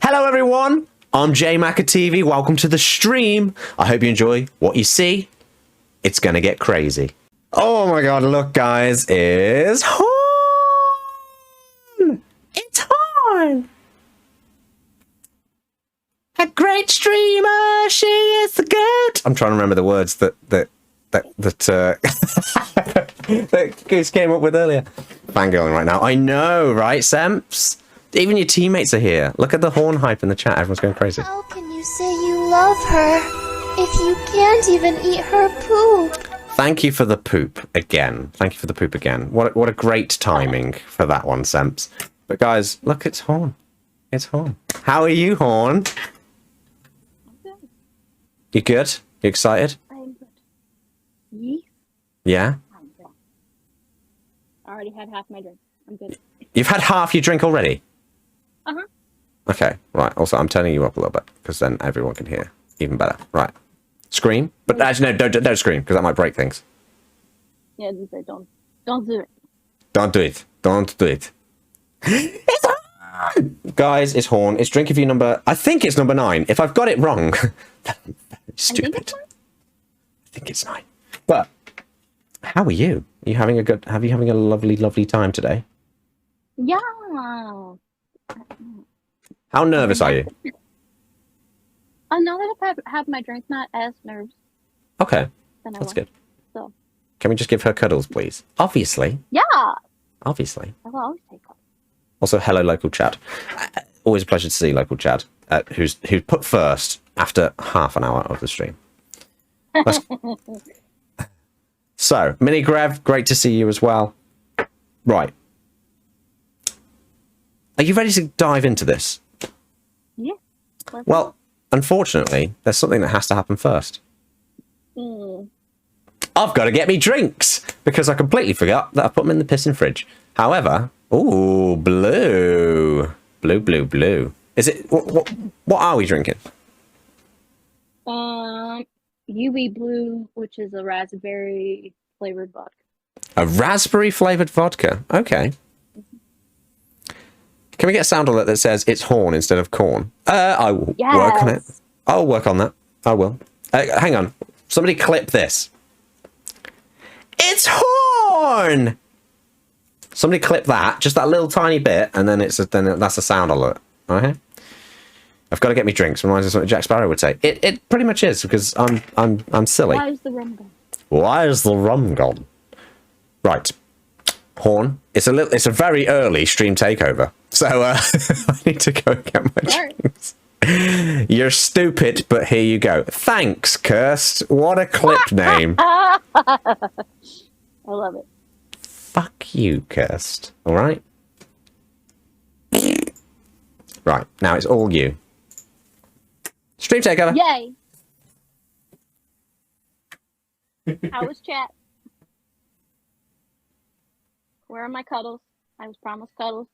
Hello everyone, I'm JMackaTV. Welcome to the stream. I hope you enjoy what you see. It's gonna get crazy. Oh my god, look guys, it's Horn! It's Horn! A great streamer, she is the goat! I'm trying to remember the words that Goose came up with earlier. Fangirling right now. I know, right, Semps? Even your teammates are here. Look at the Horn hype in the chat. Everyone's going crazy. How can you say you love her if you can't even eat her poop? Thank you for the poop again. Thank you for the poop again. What a great timing for that one, Semps. But guys, look, it's Horn. It's Horn. How are you, Horn? I'm good. You good? You excited? I'm good. Ye? Yeah? I'm good. I already had half my drink. I'm good. You've had half your drink already? Uh-huh. Okay, right. Also, I'm turning you up a little bit, because then everyone can hear. Even better. Right. Scream? But actually, no, don't scream, because that might break things. Yeah, just say don't do it. Don't do it. Don't do it. It's Horn! Guys, it's Horn. It's Drink-Erview number... I think it's number 9. If I've got it wrong... Stupid. I think it's 9. But, how are you? Are you having a good... Are you having a lovely, lovely time today? Yeah. How nervous are you? Oh, now that I've had my drink, not as nervous. Okay, Than I that's was. good. So. Can we just give her cuddles, please? Obviously. Yeah. Obviously. I will always take off. Also, hello, local chat. Always a pleasure to see local chat, who's put first after half an hour of the stream. So, Mini Grev, great to see you as well. Right. Are you ready to dive into this? Yeah. Well, unfortunately, there's something that has to happen first. I've got to get me drinks because I completely forgot that I put them in the pissing fridge. However, ooh, blue. Blue. Is it, what are we drinking? UB Blue, which is a raspberry flavored vodka. A raspberry flavored vodka. Okay. Can we get a sound alert that says it's Horn instead of corn? I will work on it. I'll work on that. I will. Hang on. Somebody clip this. It's Horn! Somebody clip that, just that little tiny bit, and then that's a sound alert. Okay? I've got to get me drinks. Reminds me of something Jack Sparrow would say. It pretty much is because I'm silly. Why is the rum gone? Why is the rum gone? Right. Horn. It's a very early stream takeover. So I need to go get my drinks. You're stupid, but here you go. Thanks, Cursed. What a clip name. I love it. Fuck you, Cursed. All right? Right, now it's all you. Stream takeover. Yay! How was chat? Where are my cuddles? I was promised cuddles.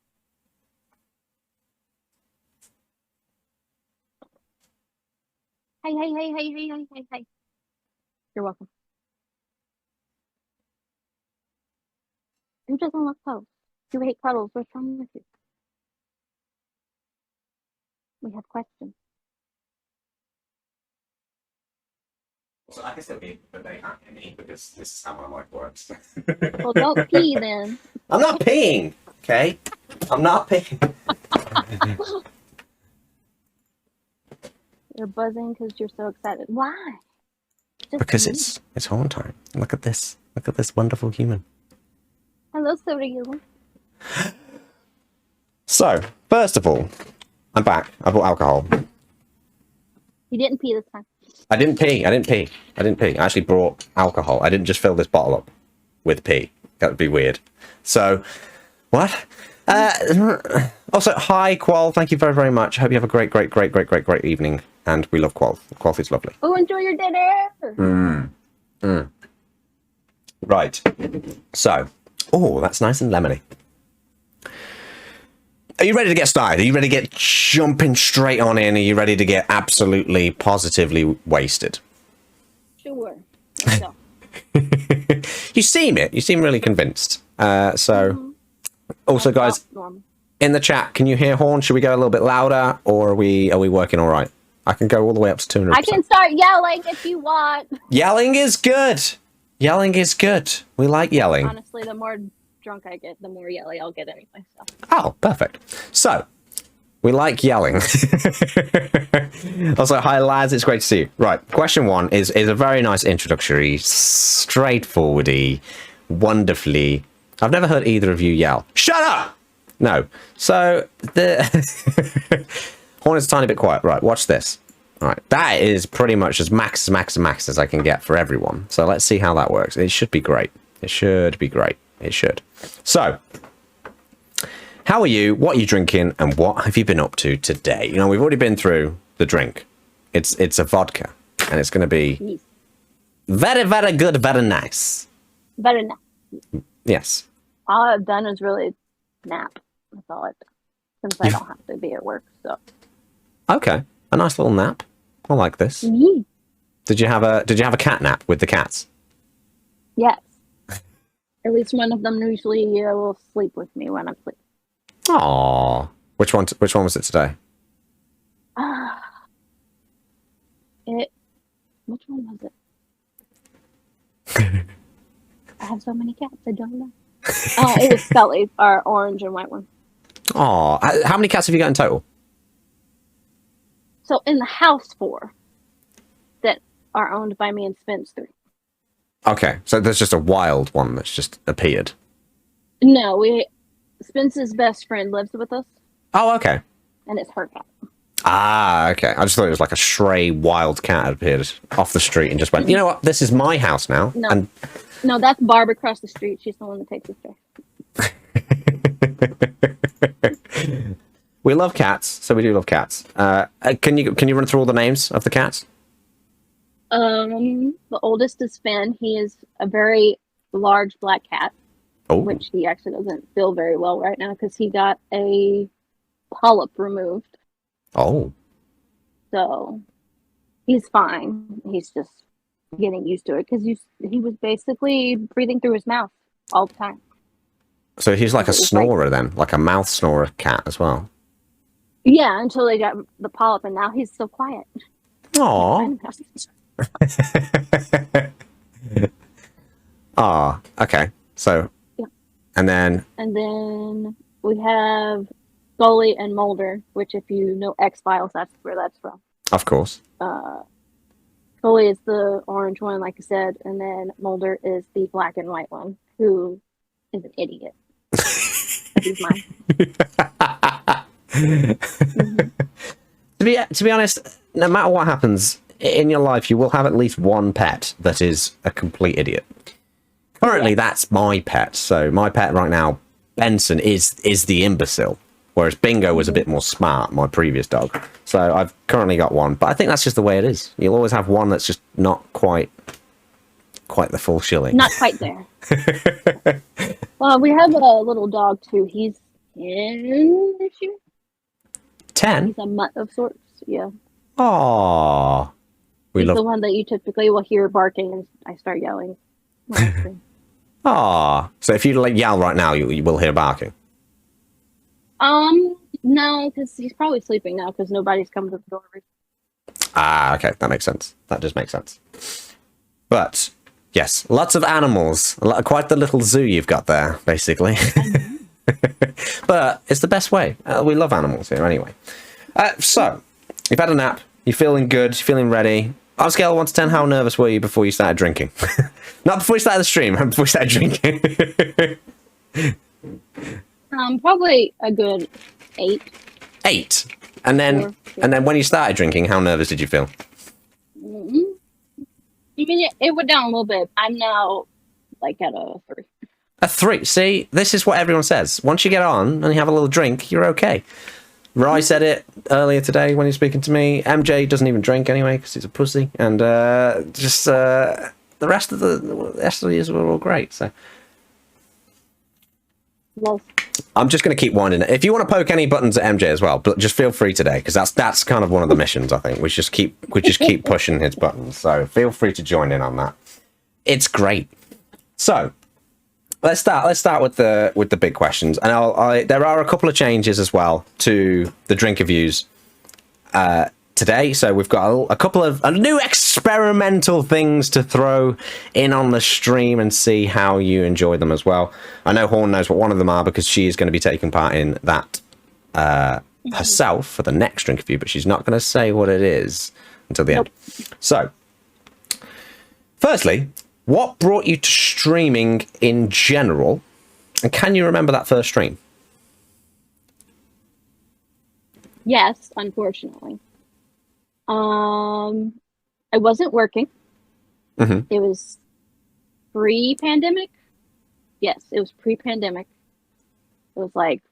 Hey. You're welcome. Who doesn't love cuddles? You hate cuddles. What's wrong with you? We have questions. So I guess it'll be a day after me because this is how my life works. Well, don't pee then. I'm not peeing, okay? I'm not peeing. You're buzzing because you're so excited. Why? Because it's Horn time. Look at this. Look at this wonderful human. Hello, Soda. So, first of all, I'm back. I bought alcohol. You didn't pee this time. I didn't pee. I actually brought alcohol. I didn't just fill this bottle up with pee. That would be weird. So, what? Also, hi, Qual. Thank you very, very much. I hope you have a great evening. And we love Qual. Qual is lovely. Oh, enjoy your dinner. Right. So, oh, that's nice and lemony. Are you ready to get started? Are you ready to get jumping straight on in? Are you ready to get absolutely, positively wasted? Sure. Let's go. You seem it. You seem really convinced. Also, guys, in the chat, can you hear horn? Should we go a little bit louder, or are we working all right? I can go all the way up to 200%. I can start yelling if you want. Yelling is good. Yelling is good. We like yelling. Honestly, the more drunk I get, the more yelly I'll get anyway. So. Oh, perfect. So, we like yelling. Also, hi lads, it's great to see you. Right, question 1 is a very nice introductory, straightforwardy, wonderfully. I've never heard either of you yell. Shut up! No. So, the horn is a tiny bit quiet. Right, watch this. All right, that is pretty much as max as I can get for everyone. So let's see how that works. It should be great. It should be great. It should. So, how are you? What are you drinking? And what have you been up to today? You know, we've already been through the drink. It's a vodka, and it's going to be very, very good, very nice. Very nice. Yes. All I've done is really nap. That's all I've done. Since I don't have to be at work, so. Okay, a nice little nap. I like this. Mm-hmm. Did you have a cat nap with the cats? Yes. At least one of them usually will sleep with me when I'm sleeping. Aww. Which one was it today? Which one was it? I have so many cats, I don't know. Oh, it was Scully, our orange and white one. Aww. How many cats have you got in total? So in the house 4 that are owned by me and Spence 3. Okay, so there's just a wild one that's just appeared. No, Spence's best friend lives with us. Oh, okay. And it's her cat. Ah, okay. I just thought it was like a stray wild cat had appeared off the street and just went, you know what, this is my house now. No, no, that's Barb across the street. She's the one that takes us there. We love cats, so we do love cats. Can you run through all the names of the cats? The oldest is Finn. He is a very large black cat, which he actually doesn't feel very well right now because he got a polyp removed. Oh. So he's fine. He's just getting used to it because he was basically breathing through his mouth all the time. So he's like a snorer then, like a mouth snorer cat as well. Yeah, until they got the polyp, and now he's so quiet. Aww. Ah, okay. So, yeah. And then we have Scully and Mulder, which if you know X-Files, that's where that's from. Of course. Scully is the orange one, like I said, and then Mulder is the black and white one, who is an idiot. He's mine. To be honest, no matter what happens in your life, you will have at least one pet that is a complete idiot. Currently, that's my pet. So my pet right now, Benson, is the imbecile, whereas Bingo was a bit more smart, my previous dog. So I've currently got one, but I think that's just the way it is. You'll always have one that's just not quite the full shilling. Not quite there. Well, we have a little dog too. He's 10 this year. 10? He's a mutt of sorts, yeah. Aww. He's the one that you typically will hear barking and I start yelling. Aww. So if you yell right now, you will hear barking? No, because he's probably sleeping now because nobody's come to the door. Ah, okay. That makes sense. That just makes sense. But, yes, lots of animals. Quite the little zoo you've got there, basically. But it's the best way. We love animals here anyway. So, you've had a nap. You're feeling good. You're feeling ready. On a scale of 1 to 10, how nervous were you before you started drinking? Not before you started the stream, before you started drinking. Probably a good 8. 8? And then when you started drinking, how nervous did you feel? Mm-hmm. I mean, it went down a little bit. I'm now like at a 3. A 3. See, this is what everyone says. Once you get on and you have a little drink, you're okay. Rye said it earlier today when he was speaking to me. MJ doesn't even drink anyway because he's a pussy, and the rest of the years were all great. So Well, I'm just going to keep winding it. If you want to poke any buttons at MJ as well, but just feel free today because that's kind of one of the missions. I think we just keep pushing his buttons. So feel free to join in on that. It's great. So let's start with the big questions, and there are a couple of changes as well to the Drink-Erviews today. So we've got a couple of new experimental things to throw in on the stream and see how you enjoy them as well. I know Horn knows what one of them are because she is going to be taking part in that herself for the next Drink-Erview, but she's not going to say what it is until the end. So, firstly, what brought you to streaming in general, and can you remember that first stream? Yes, unfortunately. I wasn't working. Mm-hmm. It was pre-pandemic. Yes, it was pre-pandemic. It was like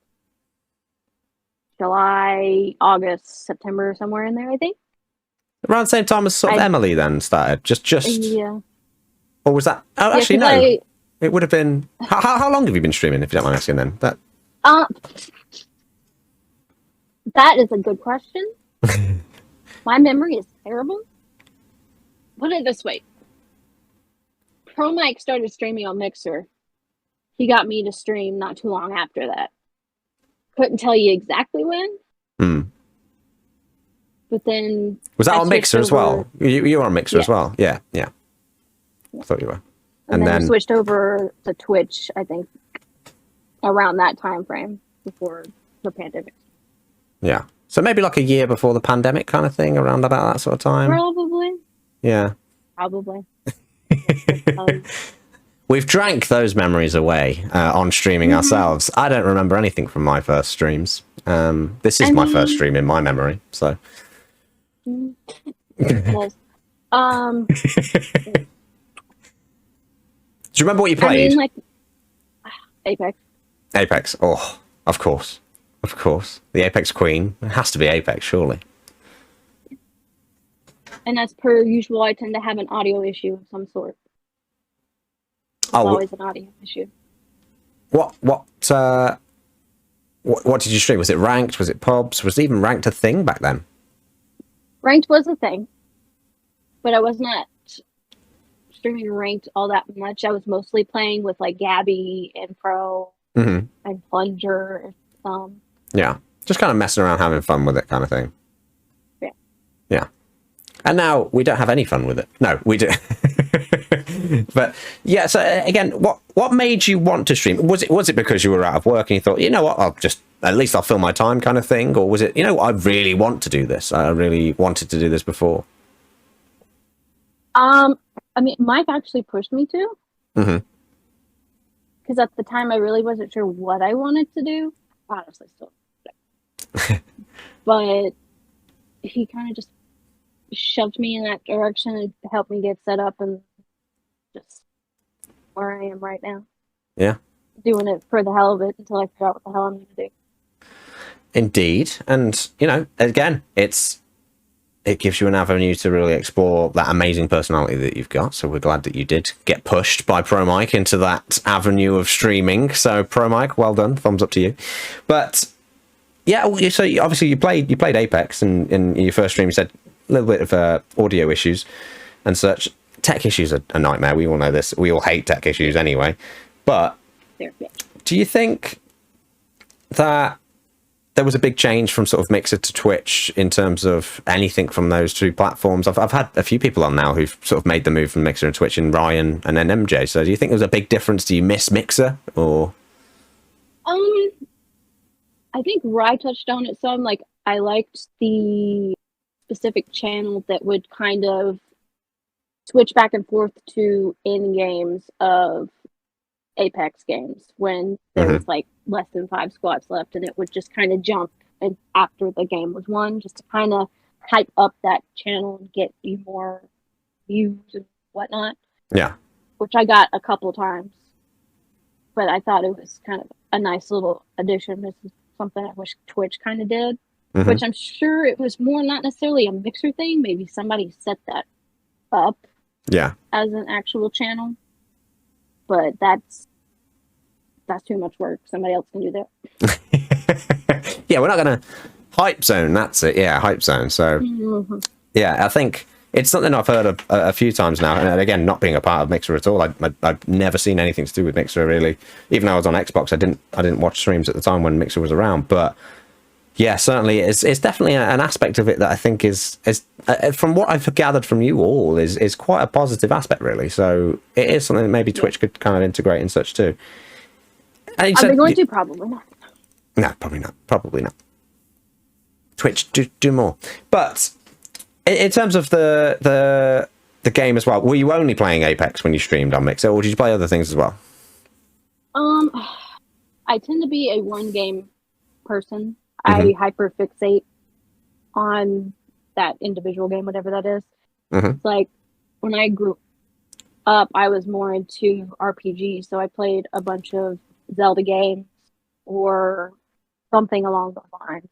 July, August, September, somewhere in there, I think. Around the same time as sort of Emily then started. Just yeah. Or was that? Oh, Yeah, actually, no. It would have been. How long have you been streaming? If you don't mind asking, then that is a good question. My memory is terrible. Put it this way: Pro Mike started streaming on Mixer. He got me to stream not too long after that. Couldn't tell you exactly when. But then was that on Mixer as well? You were on Mixer as well. Yeah. I thought you were. And then we switched over to Twitch, I think, around that time frame before the pandemic. Yeah. So maybe like a year before the pandemic kind of thing, around about that sort of time. Probably. Yeah. Probably. We've drank those memories away on streaming ourselves. I don't remember anything from my first streams. This is my first stream in my memory, so. Well, do you remember what you played? I mean, like Apex. Apex. Oh, of course. Of course. The Apex Queen. It has to be Apex, surely. And as per usual, I tend to have an audio issue of some sort. It's always an audio issue. What did you stream? Was it ranked? Was it pubs? Was it even ranked a thing back then? Ranked was a thing. But I was not streaming ranked all that much. I was mostly playing with like Gabby and Pro and Plunger. Yeah, just kind of messing around, having fun with it, kind of thing. Yeah. And now we don't have any fun with it. No, we do. But yeah, so again, what made you want to stream? Was it because you were out of work and you thought, you know what, at least I'll fill my time, kind of thing, or was it, you know, I really want to do this. I really wanted to do this before. I mean, Mike actually pushed me to. Because at the time, I really wasn't sure what I wanted to do. Honestly, still. But he kind of just shoved me in that direction and helped me get set up, and just where I am right now. Yeah. Doing it for the hell of it until I figure out what the hell I'm going to do. Indeed. And, you know, again, it gives you an avenue to really explore that amazing personality that you've got. So we're glad that you did get pushed by Pro Mike into that avenue of streaming. So Pro Mike, well done. Thumbs up to you. But yeah, so obviously you played Apex, and in your first stream you said a little bit of audio issues and such. Tech issues are a nightmare. We all know this. We all hate tech issues anyway. But do you think that there was a big change from sort of Mixer to Twitch in terms of anything from those two platforms? I've had a few people on now who've sort of made the move from Mixer and Twitch, and Ryan and then MJ. So do you think there was a big difference? Do you miss Mixer or? I think Rye touched on it some. Like, I liked the specific channel that would kind of switch back and forth to in games of Apex games when there was like less than 5 squads left, and it would just kind of jump and after the game was won, just to kind of hype up that channel and get you more views and whatnot. Yeah. Which I got a couple times, but I thought it was kind of a nice little addition. This is something I wish Twitch kind of did, which I'm sure it was more not necessarily a Mixer thing. Maybe somebody set that up as an actual channel. But that's too much work. Somebody else can do that. Yeah, we're not going to hype zone. That's it. Yeah, hype zone. So, yeah, I think it's something I've heard of a few times now. And again, not being a part of Mixer at all, I've never seen anything to do with Mixer really. Even though I was on Xbox, I didn't watch streams at the time when Mixer was around. But yeah, certainly it's definitely an aspect of it that I think is from what I've gathered from you all is quite a positive aspect really. So it is something that maybe Twitch could kind of integrate and such too. Are they going to? Probably not. No, probably not. Probably not. Twitch, do more. But in terms of the game as well, were you only playing Apex when you streamed on Mixer, or did you play other things as well? I tend to be a one game person. I hyperfixate on that individual game, whatever that is. It's like when I grew up, I was more into RPGs, so I played a bunch of Zelda games or something along those lines.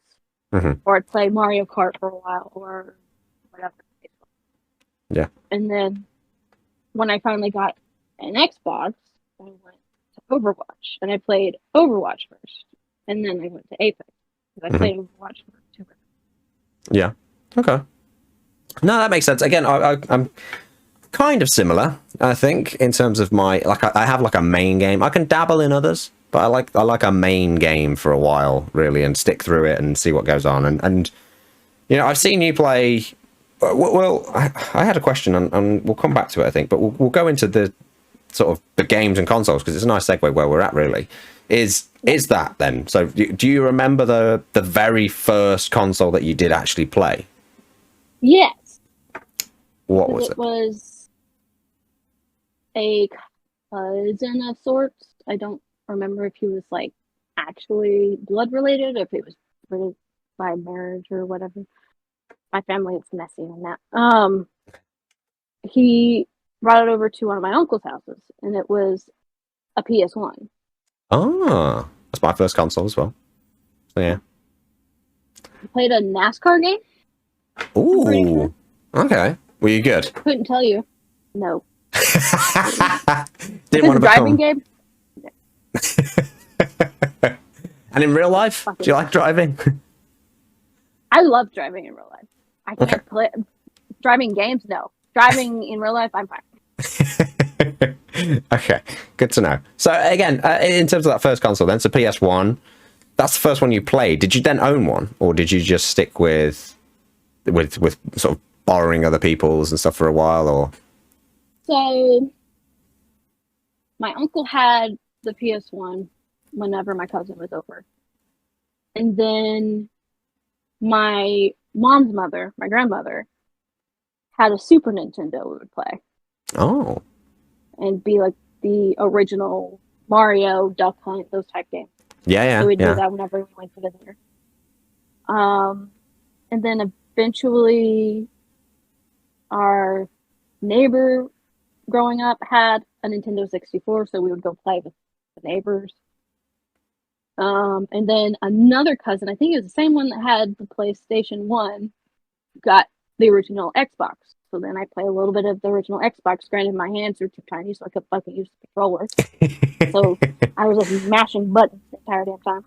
Or I'd play Mario Kart for a while or whatever. Yeah. And then when I finally got an Xbox, I went to Overwatch, and I played Overwatch first, and then I went to Apex. I played Overwatch for 2 years. Yeah. Okay. No, that makes sense. Again, I'm kind of similar, I think, in terms of my I have like a main game. I can dabble in others, but I like a main game for a while, really, and stick through it and see what goes on. And you know, I've seen you play. Well, I had a question, and we'll come back to it, I think, but we'll go into the sort of the games and consoles because it's a nice segue where we're at, really. Is that then? So do you remember the very first console that you did actually play? Yes. What was it? It was a cousin of sorts. I don't remember if he was like actually blood related or if it was related by marriage or whatever. My family is messy on that. He brought it over to one of my uncle's houses, and it was a PS1. Ah, that's my first console as well. So yeah. I played a NASCAR game. Ooh. Okay. Were you good? Couldn't tell you. No. Didn't want to driving game. And in real life, do you like driving? I love driving in real life. I can't play driving games. No, driving in real life, I'm fine. Okay, good to know. So again, in terms of that first console, then, so PS1, that's the first one you played. Did you then own one, or did you just stick with sort of borrowing other people's and stuff for a while, or? So, my uncle had the PS1 whenever my cousin was over, and then my mom's mother, my grandmother, had a Super Nintendo we would play. Oh. And be like the original Mario, Duck Hunt, those type games. Yeah. So we'd do that whenever we went to visit her. And then eventually our neighbor growing up had a Nintendo 64, so we would go play with the neighbors. And then another cousin, I think it was the same one that had the PlayStation 1, got the original Xbox. So then I play a little bit of the original Xbox. Granted, my hands are too tiny, so I could fucking use the controller. So I was just mashing buttons the entire damn time.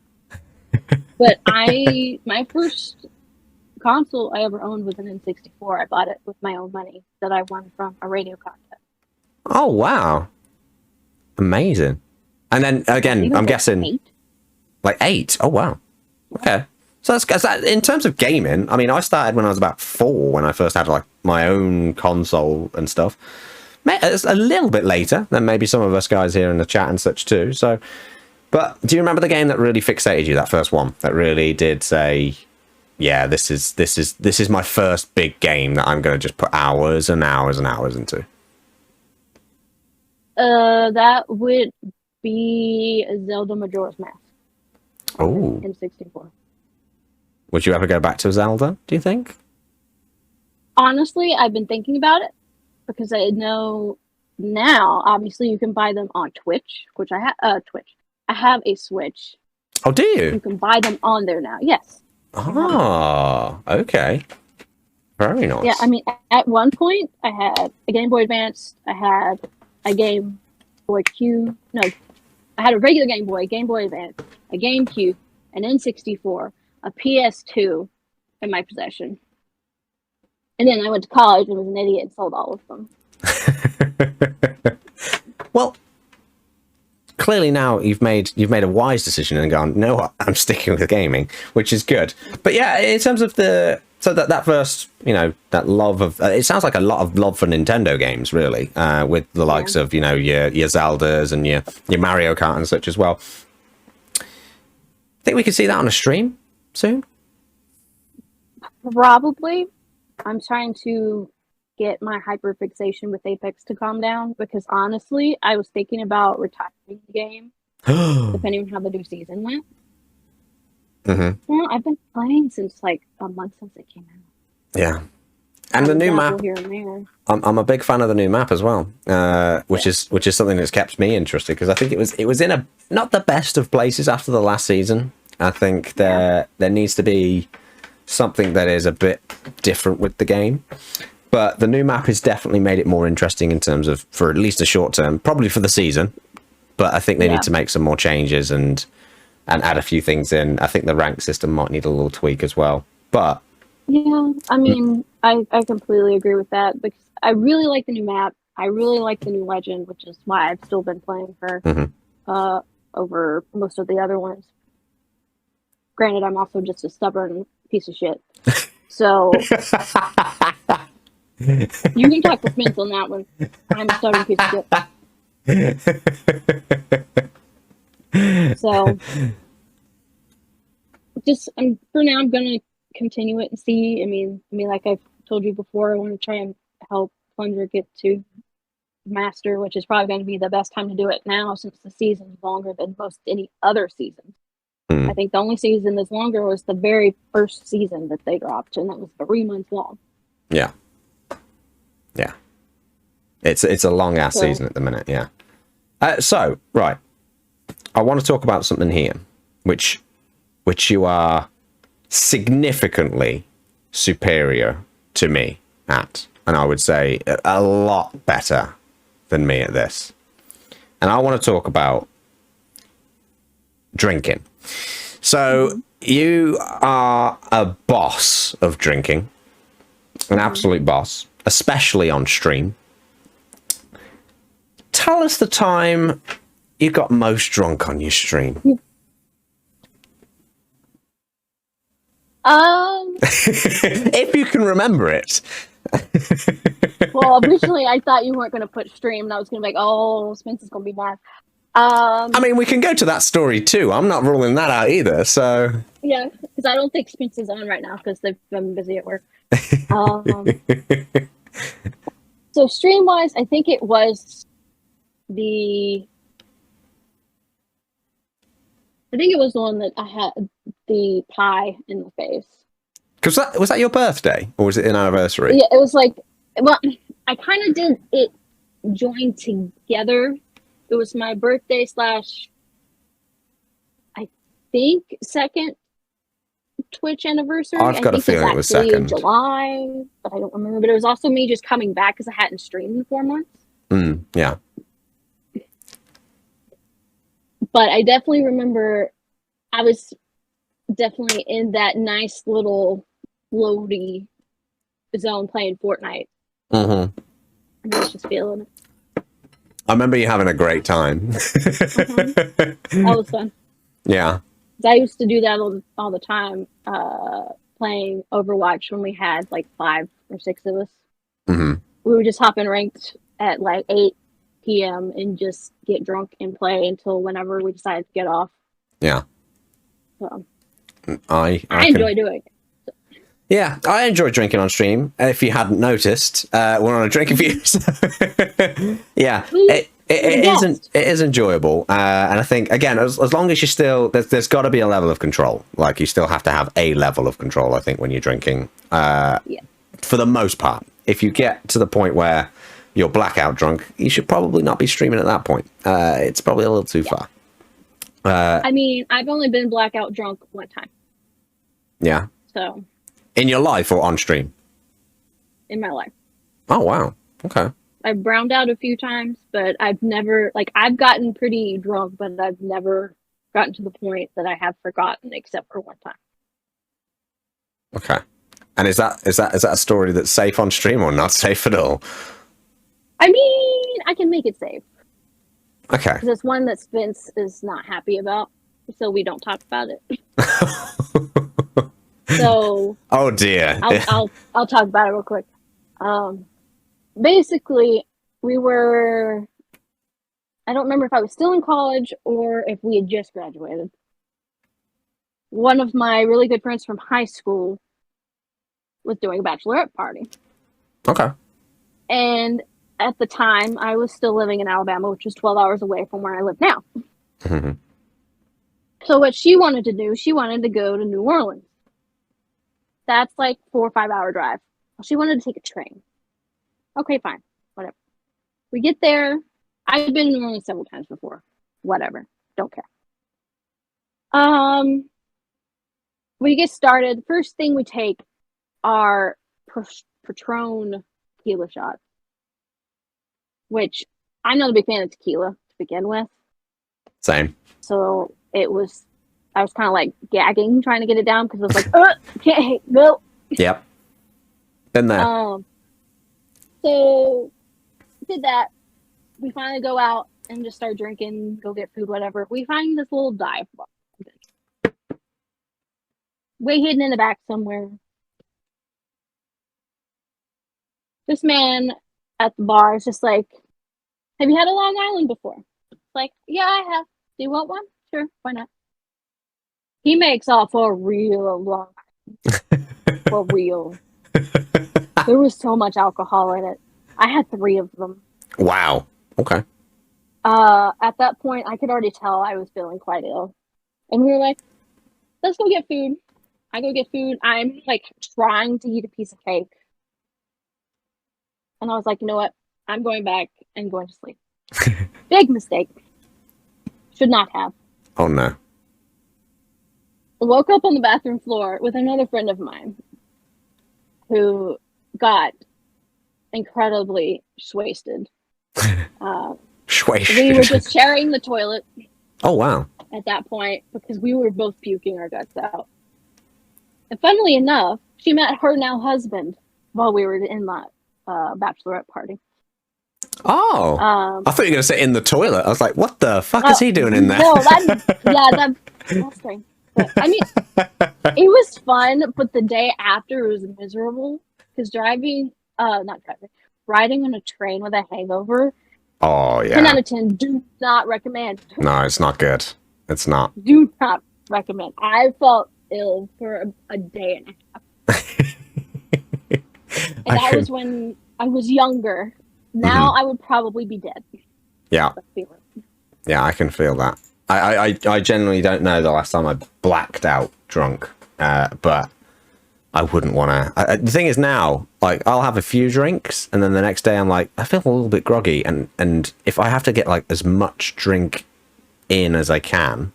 But my first console I ever owned was an N64. I bought it with my own money that I won from a radio contest. Oh, wow. Amazing. And then, again, I'm guessing... 8? Like 8? Oh, wow. Okay. So that's in terms of gaming, I mean, I started when I was about 4, when I first had like my own console and stuff. It's a little bit later than maybe some of us guys here in the chat and such too. So, but do you remember the game that really fixated you? That first one that really did say, yeah, this is my first big game that I'm going to just put hours and hours and hours into. That would be Zelda Majora's Mask. Oh. N64. Would you ever go back to Zelda, do you think? Honestly, I've been thinking about it because I know now, obviously, you can buy them on Twitch, which I have. I have a Switch. Oh, do you? You can buy them on there now. Yes. Oh, okay. Very nice. Yeah, I mean, at one point, I had a Game Boy Advance. I had a Game Boy Q. No, I had a regular Game Boy Advance, a GameCube, an N64, a PS2 in my possession. And then I went to college and was an idiot and sold all of them. Well, clearly now you've made a wise decision and gone, no, what? I'm sticking with gaming, which is good. But yeah, in terms of that first, that love of it sounds like a lot of love for Nintendo games, really, with the likes of your Zeldas and your Mario Kart and such as well. Think we could see that on a stream soon? Probably. I'm trying to get my hyperfixation with Apex to calm down, because honestly, I was thinking about retiring the game, depending on how the new season went. Mm-hmm. Well, I've been playing since like a month since it came out. Yeah, and the new map. Here and there. I'm a big fan of the new map as well, which is something that's kept me interested, because I think it was in not the best of places after the last season. I think there needs to be something that is a bit different with the game. But the new map has definitely made it more interesting in terms of, for at least a short term, probably for the season. But I think they need to make some more changes and add a few things in. I think the rank system might need a little tweak as well. But yeah, I mean, I completely agree with that, because I really like the new map. I really like the new legend, which is why I've still been playing her over most of the other ones. Granted, I'm also just a stubborn piece of shit. So you can talk to Spence on that one. I'm a stubborn piece of shit. So just for now, I'm gonna continue it and see. I mean, like I've told you before, I want to try and help Plunger get to Master, which is probably going to be the best time to do it now, since the season's longer than most any other season. I think the only season that's longer was the very first season that they dropped, and that was 3 months long. Yeah. Yeah. It's a long-ass season at the minute, yeah. So, right. I want to talk about something here, which you are significantly superior to me at. And I would say a lot better than me at this. And I want to talk about drinking. So you are a boss of drinking, an absolute boss, especially on stream. Tell us the time you got most drunk on your stream. If you can remember it. Well, originally I thought you weren't going to put stream, and I was going to be like, oh, Spence is going to be mad. I mean, we can go to that story too. I'm not ruling that out either. So yeah, because I don't think Spence is on right now because they've been busy at work. So stream wise, I think it was the one that I had the pie in the face. Because was that your birthday, or was it an anniversary? Yeah, it was like, well, I kind of did it joined together. It was my birthday / I think second Twitch anniversary. I've got a feeling it was second. July, but I don't remember. But it was also me just coming back because I hadn't streamed in 4 months. Yeah. But I definitely remember I was definitely in that nice little floaty zone playing Fortnite. I was just feeling it. I remember you having a great time. That was fun. Yeah. I used to do that all the time, playing Overwatch when we had like 5 or 6 of us. We would just hop in ranked at like 8 p.m. and just get drunk and play until whenever we decided to get off. Yeah. So, I enjoy doing it. Yeah, I enjoy drinking on stream. If you hadn't noticed, we're on a Drink-Erview. Yeah, it is enjoyable, and I think again, as long as you still, there's got to be a level of control. Like you still have to have a level of control. I think when you're drinking, for the most part, if you get to the point where you're blackout drunk, you should probably not be streaming at that point. It's probably a little too far. I mean, I've only been blackout drunk 1 time. Yeah. So. In your life or on stream? In my life. Oh, wow. Okay. I've browned out a few times, but I've never, like, I've gotten pretty drunk, but I've never gotten to the point that I have forgotten except for 1 time. Okay. And is that a story that's safe on stream or not safe at all? I mean, I can make it safe. Okay. Because it's one that Vince is not happy about, so we don't talk about it. So. Oh dear. I'll talk about it real quick. Basically, we were. I don't remember if I was still in college or if we had just graduated. One of my really good friends from high school was doing a bachelorette party. Okay. And at the time, I was still living in Alabama, which was 12 hours away from where I live now. Mm-hmm. So what she wanted to do, she wanted to go to New Orleans. That's like 4 or 5 hour drive. She wanted to take a train. Okay, fine. Whatever. We get there. I've been to New Orleans several times before. Whatever. Don't care. We get started. First thing we take are Patron tequila shots, which I'm not a big fan of tequila to begin with. Same. So I was kind of like gagging trying to get it down because I was like, can't go. Yep. Been there. So did that. We finally go out and just start drinking, go get food, whatever. We find this little dive bar. Way hidden in the back somewhere. This man at the bar is just like, have you had a Long Island before? It's like, yeah, I have. Do you want one? Sure, why not? He makes off a real Long Island. For real. There was so much alcohol in it. I had 3 of them. Wow. Okay. At that point, I could already tell I was feeling quite ill. And we were like, let's go get food. I go get food. I'm like trying to eat a piece of cake. And I was like, you know what? I'm going back and going to sleep. Big mistake. Should not have. Oh no. I woke up on the bathroom floor with another friend of mine who got incredibly wasted. We were just sharing the toilet. Oh wow. At that point, because we were both puking our guts out. And funnily enough, she met her now husband while we were in that bachelorette party. Oh, I thought you were going to say in the toilet. I was like, what the fuck is he doing in there? No, that's strange. But, I mean, it was fun, but the day after it was miserable because riding on a train with a hangover. Oh yeah. 10 out of 10. Do not recommend. No, it's not good. It's not. Do not recommend. I felt ill for a day and a half. And that was when I was younger. Now I would probably be dead. Yeah. Yeah, I can feel that. I generally don't know the last time I blacked out drunk, but I wouldn't want to. The thing is now, like, I'll have a few drinks, and then the next day I'm like, I feel a little bit groggy, and if I have to get like as much drink in as I can,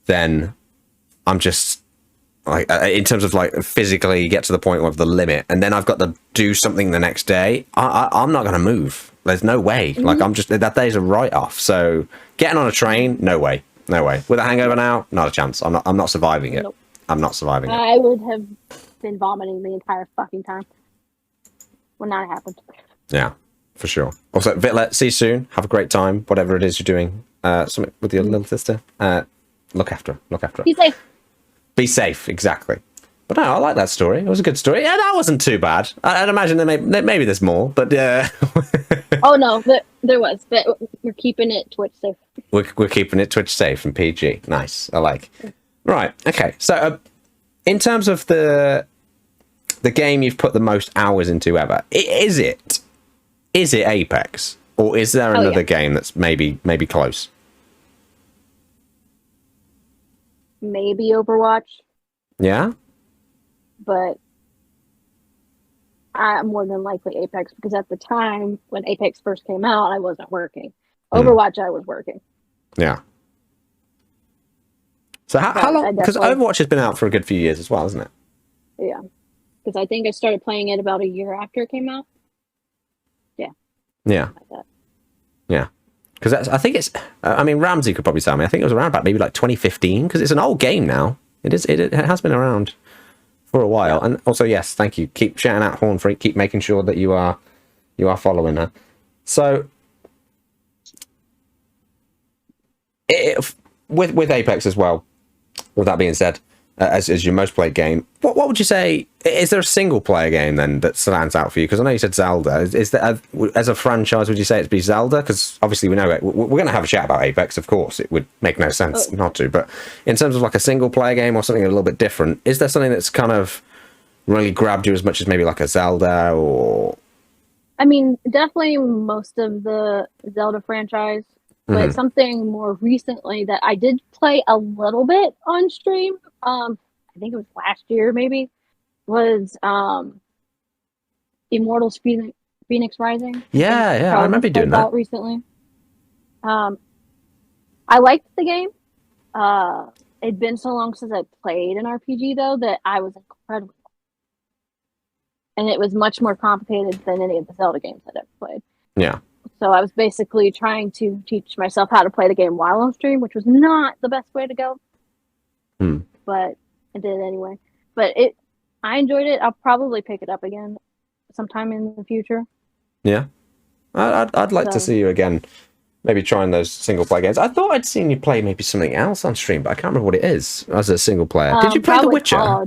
then I'm just like, in terms of like physically get to the point of the limit, and then I've got to do something the next day. I'm not going to move. There's no way. Like, I'm just, that day's a write-off. So getting on a train, no way. With a hangover now, not a chance. I'm not surviving it. Nope. I'm not surviving it. I would have been vomiting the entire fucking time. Would not have happened. Yeah, for sure. Also, Vitlet, see you soon. Have a great time. Whatever it is you're doing. Something with your little sister. Look after her. Be safe. Be safe, exactly. But no, I like that story. It was a good story. Yeah, that wasn't too bad. I'd imagine maybe there's more, but Oh no, there was, but we're keeping it Twitch safe. We're keeping it Twitch safe and PG. Nice. I like. Right. Okay. So, in terms of the game you've put the most hours into ever, is it Apex, or is there another game that's maybe close? Maybe Overwatch. Yeah. But I'm more than likely Apex, because at the time when Apex first came out, I wasn't working. Overwatch, I was working. Yeah. So how long? Because Overwatch has been out for a good few years as well, hasn't it? Yeah. Because I think I started playing it about a year after it came out. Yeah. Yeah. Like that. Yeah. Because I think it's, I mean, Ramsey could probably tell me. I think it was around about maybe like 2015, because it's an old game now. It has been around for a while. And also, yes, thank you. Keep shouting out Horn Freak. Keep making sure that you are following her. So, with Apex as well. With that being said, as your most played game, what would you say? Is there a single player game then that stands out for you? Because I know you said Zelda. Is there as a franchise? Would you say it'd be Zelda? Because obviously we know it. We're going to have a chat about Apex, of course. It would make no sense not to. But in terms of like a single player game or something a little bit different, is there something that's kind of really grabbed you as much as maybe like a Zelda or? I mean, definitely most of the Zelda franchise. But something more recently that I did play a little bit on stream, I think it was last year maybe, was Immortals Phoenix Rising. Yeah, I remember doing that recently. I liked the game. It'd been so long since I played an RPG though that I was incredible, and it was much more complicated than any of the Zelda games I'd ever played. Yeah. So I was basically trying to teach myself how to play the game while on stream, which was not the best way to go. But I did it anyway. But I enjoyed it. I'll probably pick it up again sometime in the future. Yeah. I'd like to see you again, maybe trying those single player games. I thought I'd seen you play maybe something else on stream, but I can't remember what it is as a single player. Did you play The Witcher?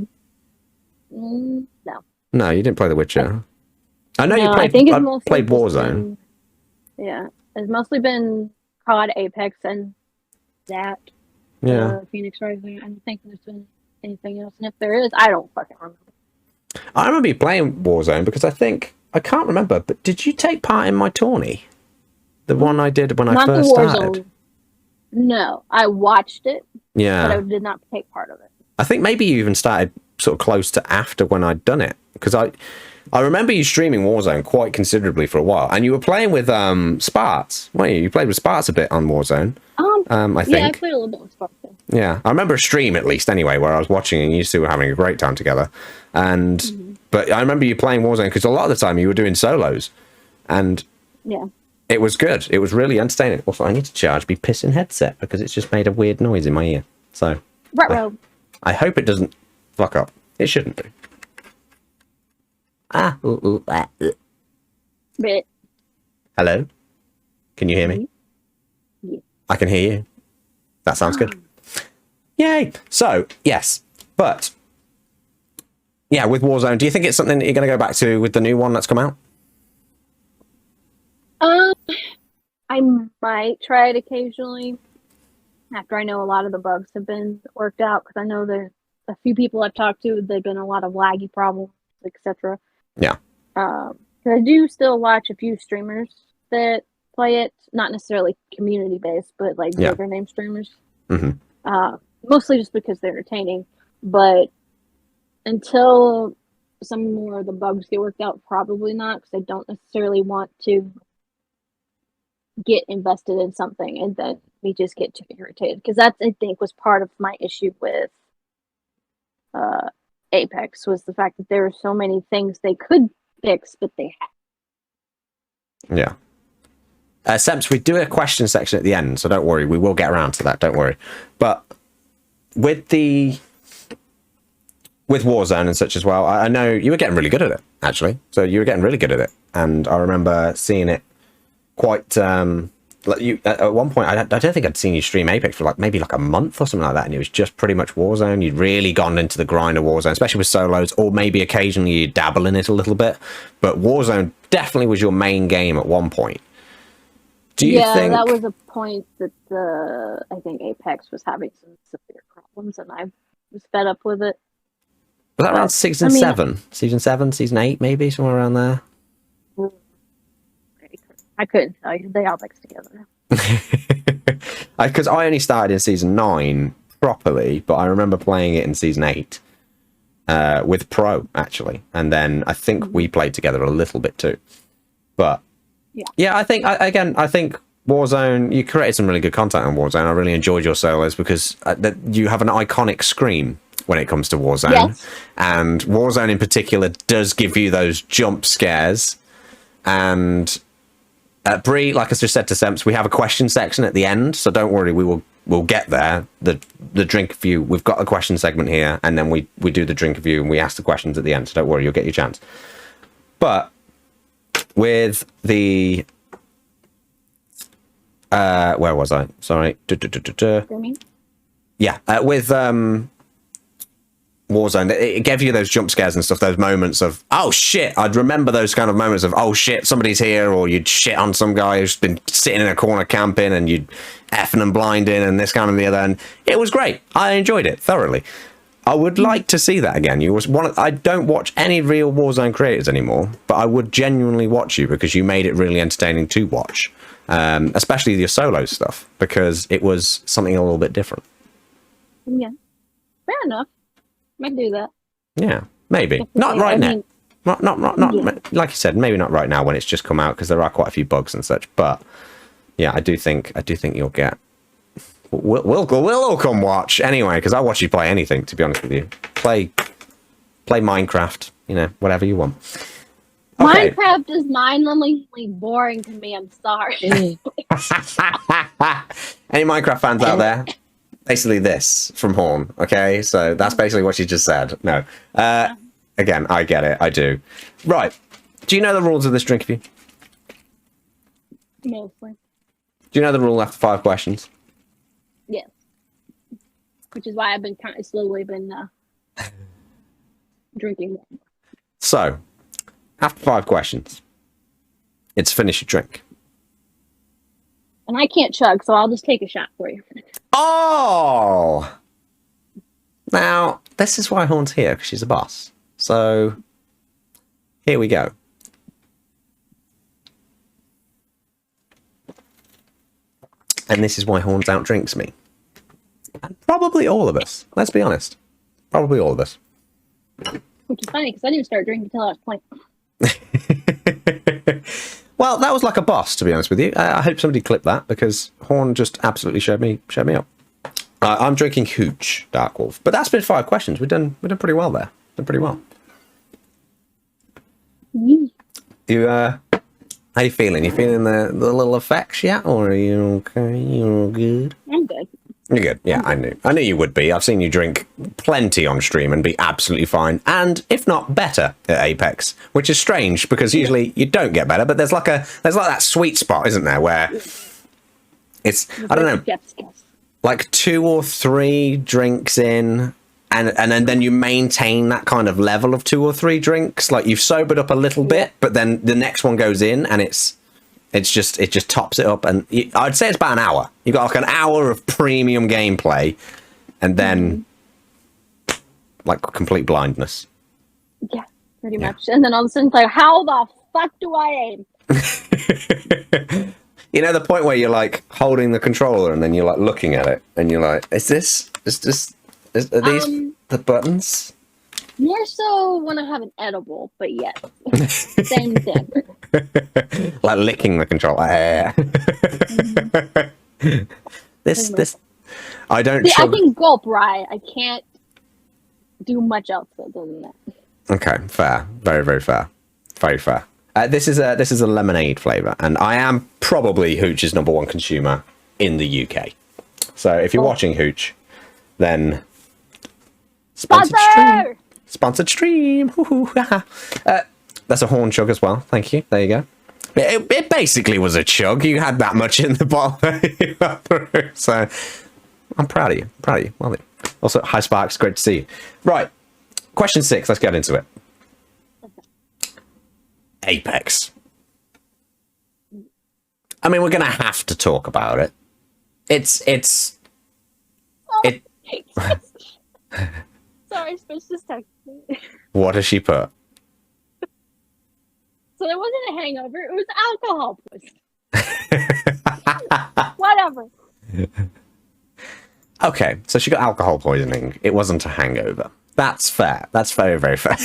No. No, you didn't play The Witcher. I know you played Warzone. Yeah, it's mostly been COD, Apex, and that. Phoenix Rising. I don't think there's been anything else, and if there is, I don't fucking remember. I remember you playing Warzone because I can't remember, but did you take part in my tourney? The one I did when I first started? No, I watched it. Yeah. But I did not take part of it. I think maybe you even started sort of close to after when I'd done it, because I remember you streaming Warzone quite considerably for a while, and you were playing with Sparts, weren't you? You played with Sparts a bit on Warzone. I think. Yeah, I played a little bit with Sparts. Yeah, I remember a stream at least anyway, where I was watching and you two were having a great time together. And but I remember you playing Warzone because a lot of the time you were doing solos, and it was good. It was really entertaining. Also, I need to charge my pissing headset because it's just made a weird noise in my ear. So I hope it doesn't fuck up. It shouldn't do. Hello? Can you hear me? Yeah. I can hear you. That sounds good. Yay! So, yes. But, yeah, with Warzone, do you think it's something that you're going to go back to with the new one that's come out? I might try it occasionally after I know a lot of the bugs have been worked out, because I know there's a few people I've talked to, they've been a lot of laggy problems, etc. Yeah. I do still watch a few streamers that play it, not necessarily community based, but like bigger name streamers. Mostly just because they're entertaining. But until some more of the bugs get worked out, probably not, because I don't necessarily want to get invested in something and then we just get too irritated. Because that, I think, was part of my issue with Apex, was the fact that there were so many things they could fix, but they had. Yeah. Seps, we do a question section at the end, so don't worry, we will get around to that, don't worry. But with Warzone and such as well, I know you were getting really good at it, actually. So you were getting really good at it. And I remember seeing it quite like you at one point. I don't think I'd seen you stream Apex for maybe a month or something like that, and it was just pretty much Warzone. You'd really gone into the grind of Warzone, especially with solos, or maybe occasionally you dabble in it a little bit, but Warzone definitely was your main game at one point. Do you think that was a point that I think Apex was having some severe problems, and I was fed up with it. Was that around season 7? Season 7, season 8, maybe somewhere around there? I couldn't tell you. They all mixed together. Because I only started in season 9 properly, but I remember playing it in season 8 with Pro, actually. And then I think we played together a little bit too. But yeah, I think Warzone, you created some really good content on Warzone. I really enjoyed your solos because you have an iconic scream when it comes to Warzone. Yes. And Warzone in particular does give you those jump scares. And Bree, like I just said to Semps, we have a question section at the end, so don't worry, we will we'll get there. The Drink-Erview, we've got a question segment here, and then we do the Drink-Erview and we ask the questions at the end. So don't worry, you'll get your chance. But with the where was I? Sorry. Yeah, with Warzone, it gave you those jump scares and stuff, those moments of, oh shit, I'd remember those kind of moments of, oh shit, somebody's here, or you'd shit on some guy who's been sitting in a corner camping and you'd effing and blinding and this kind of the other, and it was great. I enjoyed it thoroughly. I would like to see that again. I don't watch any real Warzone creators anymore, but I would genuinely watch you because you made it really entertaining to watch, especially your solo stuff, because it was something a little bit different. Yeah, fair enough. Might do that. Yeah, maybe not right now. Not like you said, maybe not right now when it's just come out, because there are quite a few bugs and such. But yeah, I do think you'll get. We'll all come watch anyway, because I watch you play anything. To be honest with you, play Minecraft. You know, whatever you want. Okay. Minecraft is mind-numbingly boring to me. I'm sorry. Any Minecraft fans out there? Basically this from Horn, okay? So that's basically what she just said. No. Again, I get it. I do. Right. Do you know the rules of this Drink-Erview? Mostly. Do you know the rule after 5 questions? Yes. Which is why I've been kind of slowly drinking. So, after 5 questions, it's finish your drink. And I can't chug, so I'll just take a shot for you. Oh! Now, this is why Horn's here, because she's a boss. So, here we go. And this is why Horn's outdrinks me. And probably all of us. Let's be honest. Probably all of us. Which is funny, because I didn't start drinking until I was 20. Well, that was like a boss, to be honest with you. I hope somebody clipped that, because Horn just absolutely showed me up. I'm drinking Hooch Dark Wolf, but that's been 5 questions. We've done pretty well there. Done pretty well. You how you feeling? You feeling the little effects yet, or are you okay? You're good. I'm good. You're good. Yeah, I knew you would be. I've seen you drink plenty on stream and be absolutely fine, and if not better at Apex, which is strange because usually you don't get better. But there's like that sweet spot, isn't there, where it's I don't know, like 2 or 3 drinks in, and then you maintain that kind of level of 2 or 3 drinks. Like you've sobered up a little bit, but then the next one goes in, and it just tops it up, and I'd say it's about an hour. You got like an hour of premium gameplay, and then like complete blindness. Yeah, pretty much. And then all of a sudden, it's like, how the fuck do I aim? You know, the point where you're like holding the controller, and then you're like looking at it, and you're like, are these the buttons? More so when I have an edible, but yes, same thing. Like licking the controller. This. I don't. See, I can gulp, right? I can't do much else other than that. Okay, fair. Very, very fair. Very fair. This is a lemonade flavor, and I am probably Hooch's #1 consumer in the UK. So if you're watching Hooch, then Sponsored stream. That's a Horn chug as well. Thank you. There you go. It basically was a chug. You had that much in the bottle. So I'm proud of you. Well done. Also, hi Sparks. Great to see you. Right. Question 6. Let's get into it. Apex. I mean, we're going to have to talk about it. It. Sorry, Space just texted me. What has she put? So it wasn't a hangover, it was alcohol poisoning. Whatever. Okay, so she got alcohol poisoning. It wasn't a hangover. That's fair. That's very, very fair.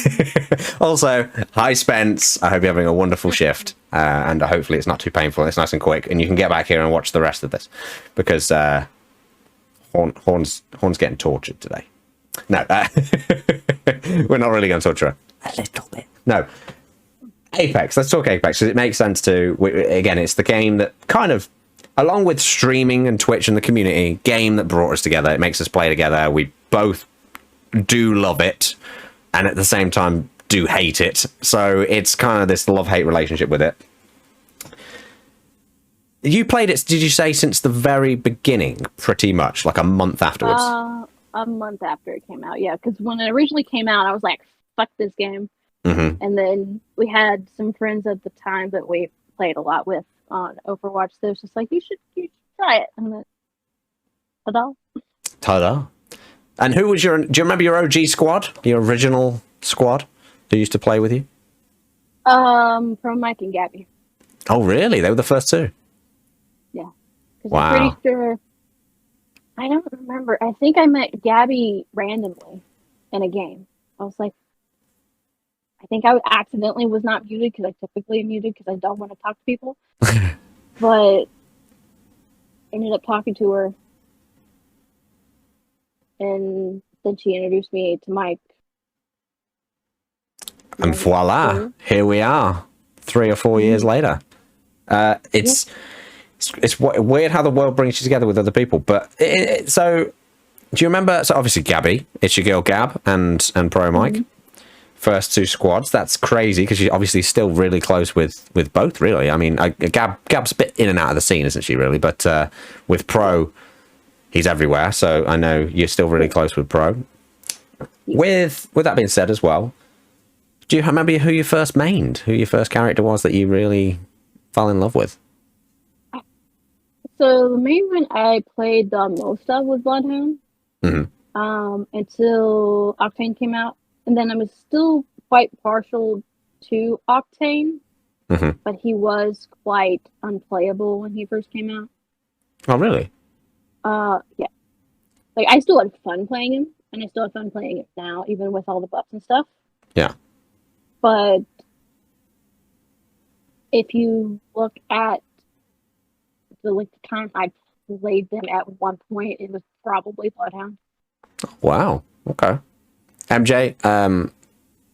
Also, hi Spence. I hope you're having a wonderful shift. And hopefully it's not too painful. It's nice and quick. And you can get back here and watch the rest of this. Because Horn's getting tortured today. No, we're not really going to torture her. A little bit. No. Apex. Let's talk Apex, because it makes sense to... Again, it's the game that kind of... along with streaming and Twitch and the community, game that brought us together. It makes us play together. We both do love it, and at the same time do hate it. So it's kind of this love-hate relationship with it. You played it, did you say, since the very beginning, pretty much, like a month afterwards? A month after it came out, yeah. Because when it originally came out, I was like, fuck this game. Mm-hmm. And then we had some friends at the time that we played a lot with on Overwatch. They was just like, you should try it. And then, ta-da. Ta-da. And who was do you remember your OG squad? Your original squad who used to play with you? Pro Mike and Gabby. Oh, really? They were the first two? Yeah. Because Wow. I'm pretty sure, I don't remember. I think I met Gabby randomly in a game. I was like, I think I accidentally was not muted because I typically am muted because I don't want to talk to people. But ended up talking to her. And then she introduced me to Mike. And voila, here we are, 3 or 4 years later. It's weird how the world brings you together with other people. But so, do you remember? So obviously, Gabby, it's your girl Gab and Pro Mike, first two squads. That's crazy because she's obviously still really close with both. Really, I mean, Gab's a bit in and out of the scene, isn't she? Really, but with Pro, he's everywhere. So I know you're still really close with Pro. With that being said, as well. Do you remember who you first mained? Who your first character was that you really fell in love with? So the main one I played the most of was Bloodhound. Until Octane came out. And then I was still quite partial to Octane. But he was quite unplayable when he first came out. Oh, really? Yeah. Like, I still had fun playing him. And I still have fun playing it now, even with all the buffs and stuff. Yeah. But if you look at the time I played them at one point, it was probably Bloodhound. Wow. Okay. MJ,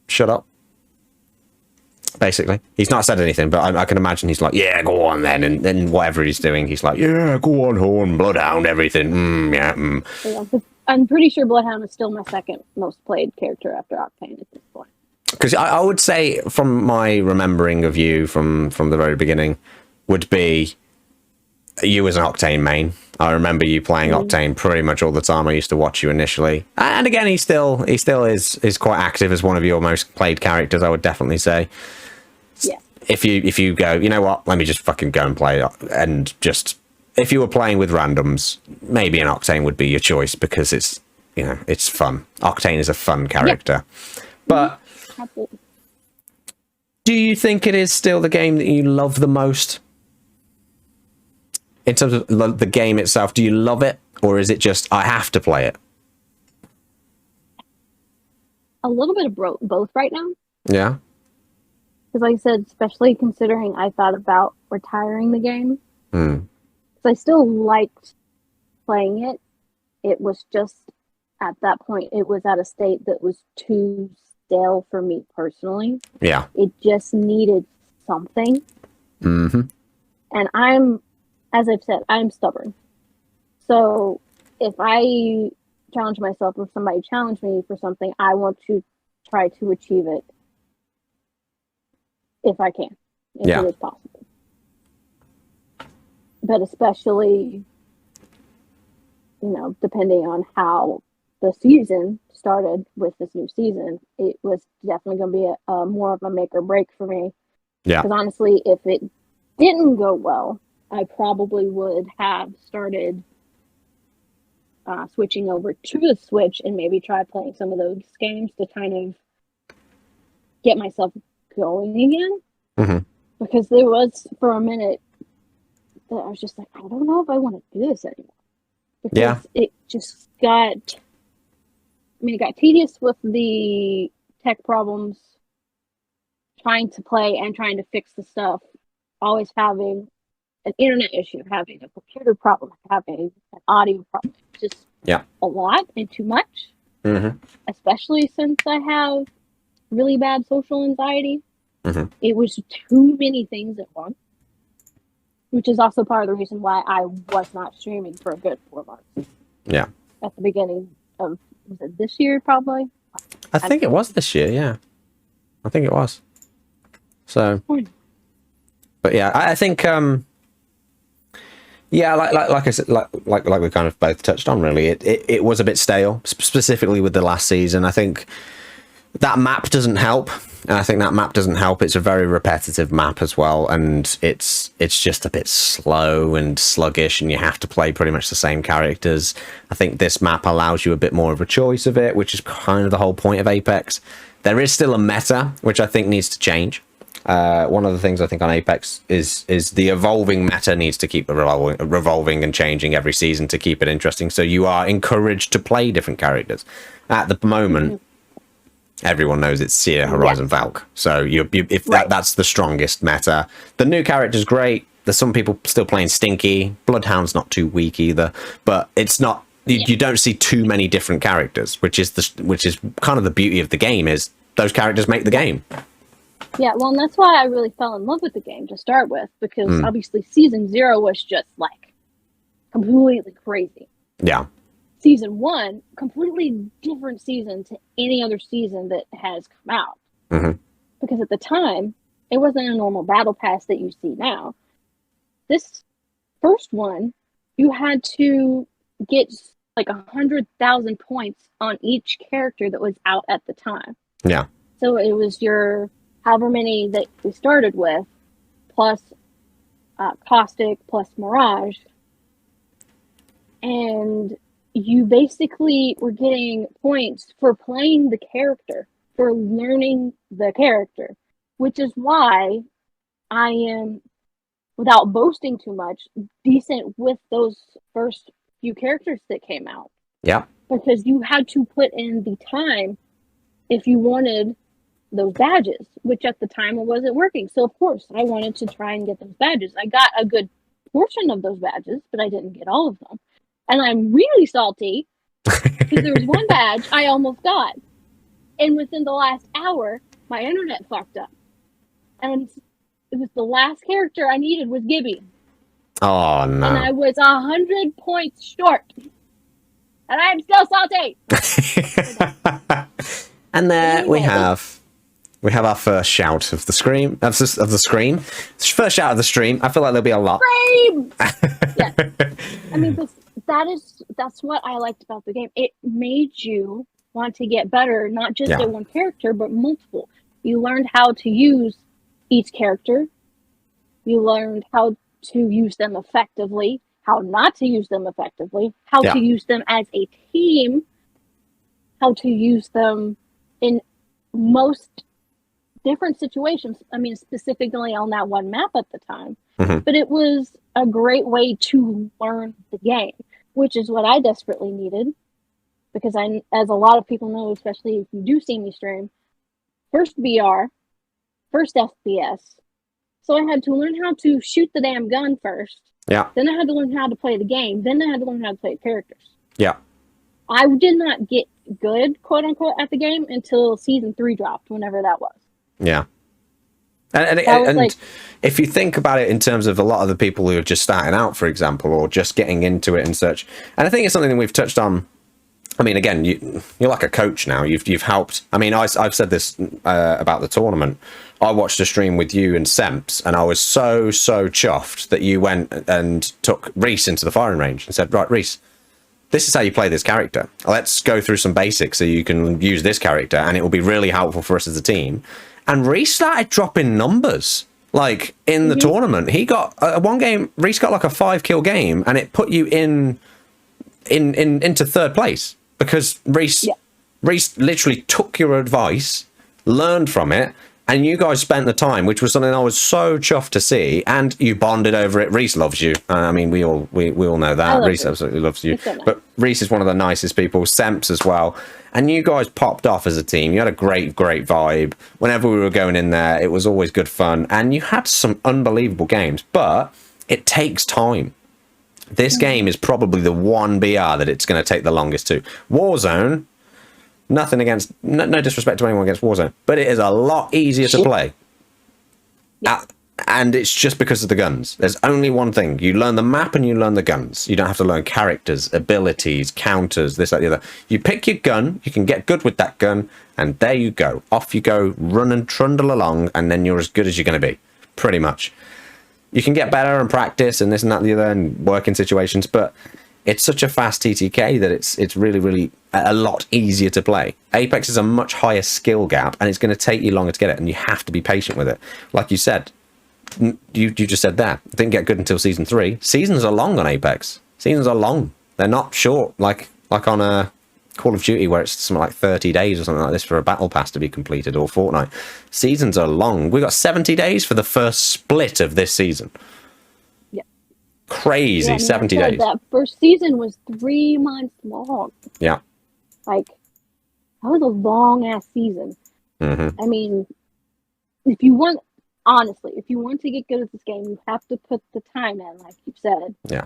shut up. Basically, he's not said anything, but I can imagine he's like, "Yeah, go on then," and then whatever he's doing, he's like, "Yeah, go on, Horn, Bloodhound, everything." Yeah. Yeah, I'm pretty sure Bloodhound is still my second most played character after Octane at this point. Because I would say, from my remembering of you from the very beginning, would be you as an Octane main. I remember you playing Octane pretty much all the time. I used to watch you initially, and again, he still is quite active as one of your most played characters. I would definitely say. Yeah. If you go, you know what? Let me just fucking go and play, and just if you were playing with randoms, maybe an Octane would be your choice because it's it's fun. Octane is a fun character, but. Absolutely. Do you think it is still the game that you love the most? In terms of the game itself, do you love it? Or is it just, I have to play it? A little bit of both right now. Yeah. Because like I said, especially considering I thought about retiring the game. Because I still liked playing it. It was just, at that point, it was at a state that was too stale for me personally. Yeah. It just needed something. And as I've said, I'm stubborn. So if I challenge myself, or somebody challenge me for something, I want to try to achieve it if I can, if it is possible. But especially, depending on how the season started with this new season, it was definitely going to be a more of a make or break for me. Yeah. Because honestly, if it didn't go well, I probably would have started switching over to the Switch and maybe try playing some of those games to kind of get myself going again. Because there was, for a minute, that I was just like, I don't know if I want to do this anymore. Because it just got... it got tedious with the tech problems, trying to play and trying to fix the stuff, always having an internet issue, having a computer problem, having an audio problem. Just a lot and too much, especially since I have really bad social anxiety. It was too many things at once. which is also part of the reason why I was not streaming for a good 4 months. Yeah. At the beginning of, was it this year, probably? I think it was this year, yeah. I think it was. So, but yeah, I think, yeah, like I said, like we kind of both touched on, really, it was a bit stale, specifically with the last season. I think that map doesn't help, and I think that map doesn't help. It's a very repetitive map as well, and it's just a bit slow and sluggish, and you have to play pretty much the same characters. I think this map allows you a bit more of a choice of it, which is kind of the whole point of Apex. There is still a meta, which I think needs to change. One of the things I think on Apex is the evolving meta needs to keep revolving and changing every season to keep it interesting. So you are encouraged to play different characters. At the moment, everyone knows it's Seer, Horizon, Valk. So that's the strongest meta. The new character's great. There's some people still playing Stinky. Bloodhound's not too weak either, but it's not. You don't see too many different characters, which is kind of the beauty of the game. Is those characters make the game. Yeah, well, and that's why I really fell in love with the game to start with, because obviously Season 0 was just, like, completely crazy. Yeah. Season 1, completely different season to any other season that has come out. Mm-hmm. Because at the time, it wasn't a normal battle pass that you see now. This first one, you had to get, like, 100,000 points on each character that was out at the time. Yeah. So it was your... however many that we started with, plus Caustic, plus Mirage. And you basically were getting points for playing the character, for learning the character, which is why I am, without boasting too much, decent with those first few characters that came out. Yeah. Because you had to put in the time if you wanted those badges, which at the time it wasn't working. So of course I wanted to try and get those badges. I got a good portion of those badges, but I didn't get all of them. And I'm really salty because there was one badge I almost got. And within the last hour, my internet fucked up. And it was the last character I needed was Gibby. Oh no. And I was 100 points short. And I'm still salty. And there we have our first shout of the scream of the scream. First shout of the stream. I feel like there'll be a lot. Scream! Yeah. I mean, that's what I liked about the game. It made you want to get better, not just at one character, but multiple. You learned how to use each character. You learned how to use them effectively, how not to use them effectively, how to use them as a team, how to use them in most different situations. I mean, specifically on that one map at the time. Mm-hmm. But it was a great way to learn the game, which is what I desperately needed. Because as a lot of people know, especially if you do see me stream, first VR, first FPS. So I had to learn how to shoot the damn gun first. Yeah. Then I had to learn how to play the game. Then I had to learn how to play characters. Yeah. I did not get good, quote unquote, at the game until Season 3 dropped, whenever that was. Yeah. And if you think about it in terms of a lot of the people who are just starting out, for example, or just getting into it and such, and I think it's something that we've touched on. I mean, again, you're like a coach now. You've helped. I mean, I've said this about the tournament. I watched a stream with you and Semps, and I was so chuffed that you went and took Reese into the firing range and said, right, Reese, this is how you play this character. Let's go through some basics so you can use this character, and it will be really helpful for us as a team. And Reese started dropping numbers. Like, in the tournament, he got one game, Reese got like a 5-kill game, and it put you into third place. Because Reese literally took your advice, learned from it, and you guys spent the time, which was something I was so chuffed to see, and you bonded over it. Reese loves you. I mean, we all know that. Reese absolutely loves you. So nice. But Reese is one of the nicest people. Semps as well. And you guys popped off as a team. You had a great vibe. Whenever we were going in there, it was always good fun. And you had some unbelievable games. But it takes time. This game is probably the one BR that it's going to take the longest to. Warzone, nothing against, no disrespect to anyone against Warzone, but it is a lot easier to play. Yeah. And it's just because of the guns. There's only one thing. You learn the map and you learn the guns. You don't have to learn characters, abilities, counters, this, that, the other. You pick your gun, you can get good with that gun, and there you go. Off you go, run and trundle along, and then you're as good as you're going to be. Pretty much. You can get better and practice and this and that and the other and work in situations, but it's such a fast TTK that it's really, really a lot easier to play. Apex is a much higher skill gap, and it's going to take you longer to get it, and you have to be patient with it. Like you said, you just said that. It didn't get good until Season 3. Seasons are long on Apex. Seasons are long. They're not short, like on a Call of Duty where it's something like 30 days or something like this for a battle pass to be completed, or Fortnite. Seasons are long. We got 70 days for the first split of this season. Crazy, yeah, 70 days. That first season was 3 months long. Yeah. Like, that was a long ass season. Mm-hmm. I mean, if you want to get good at this game, you have to put the time in, like you said. Yeah.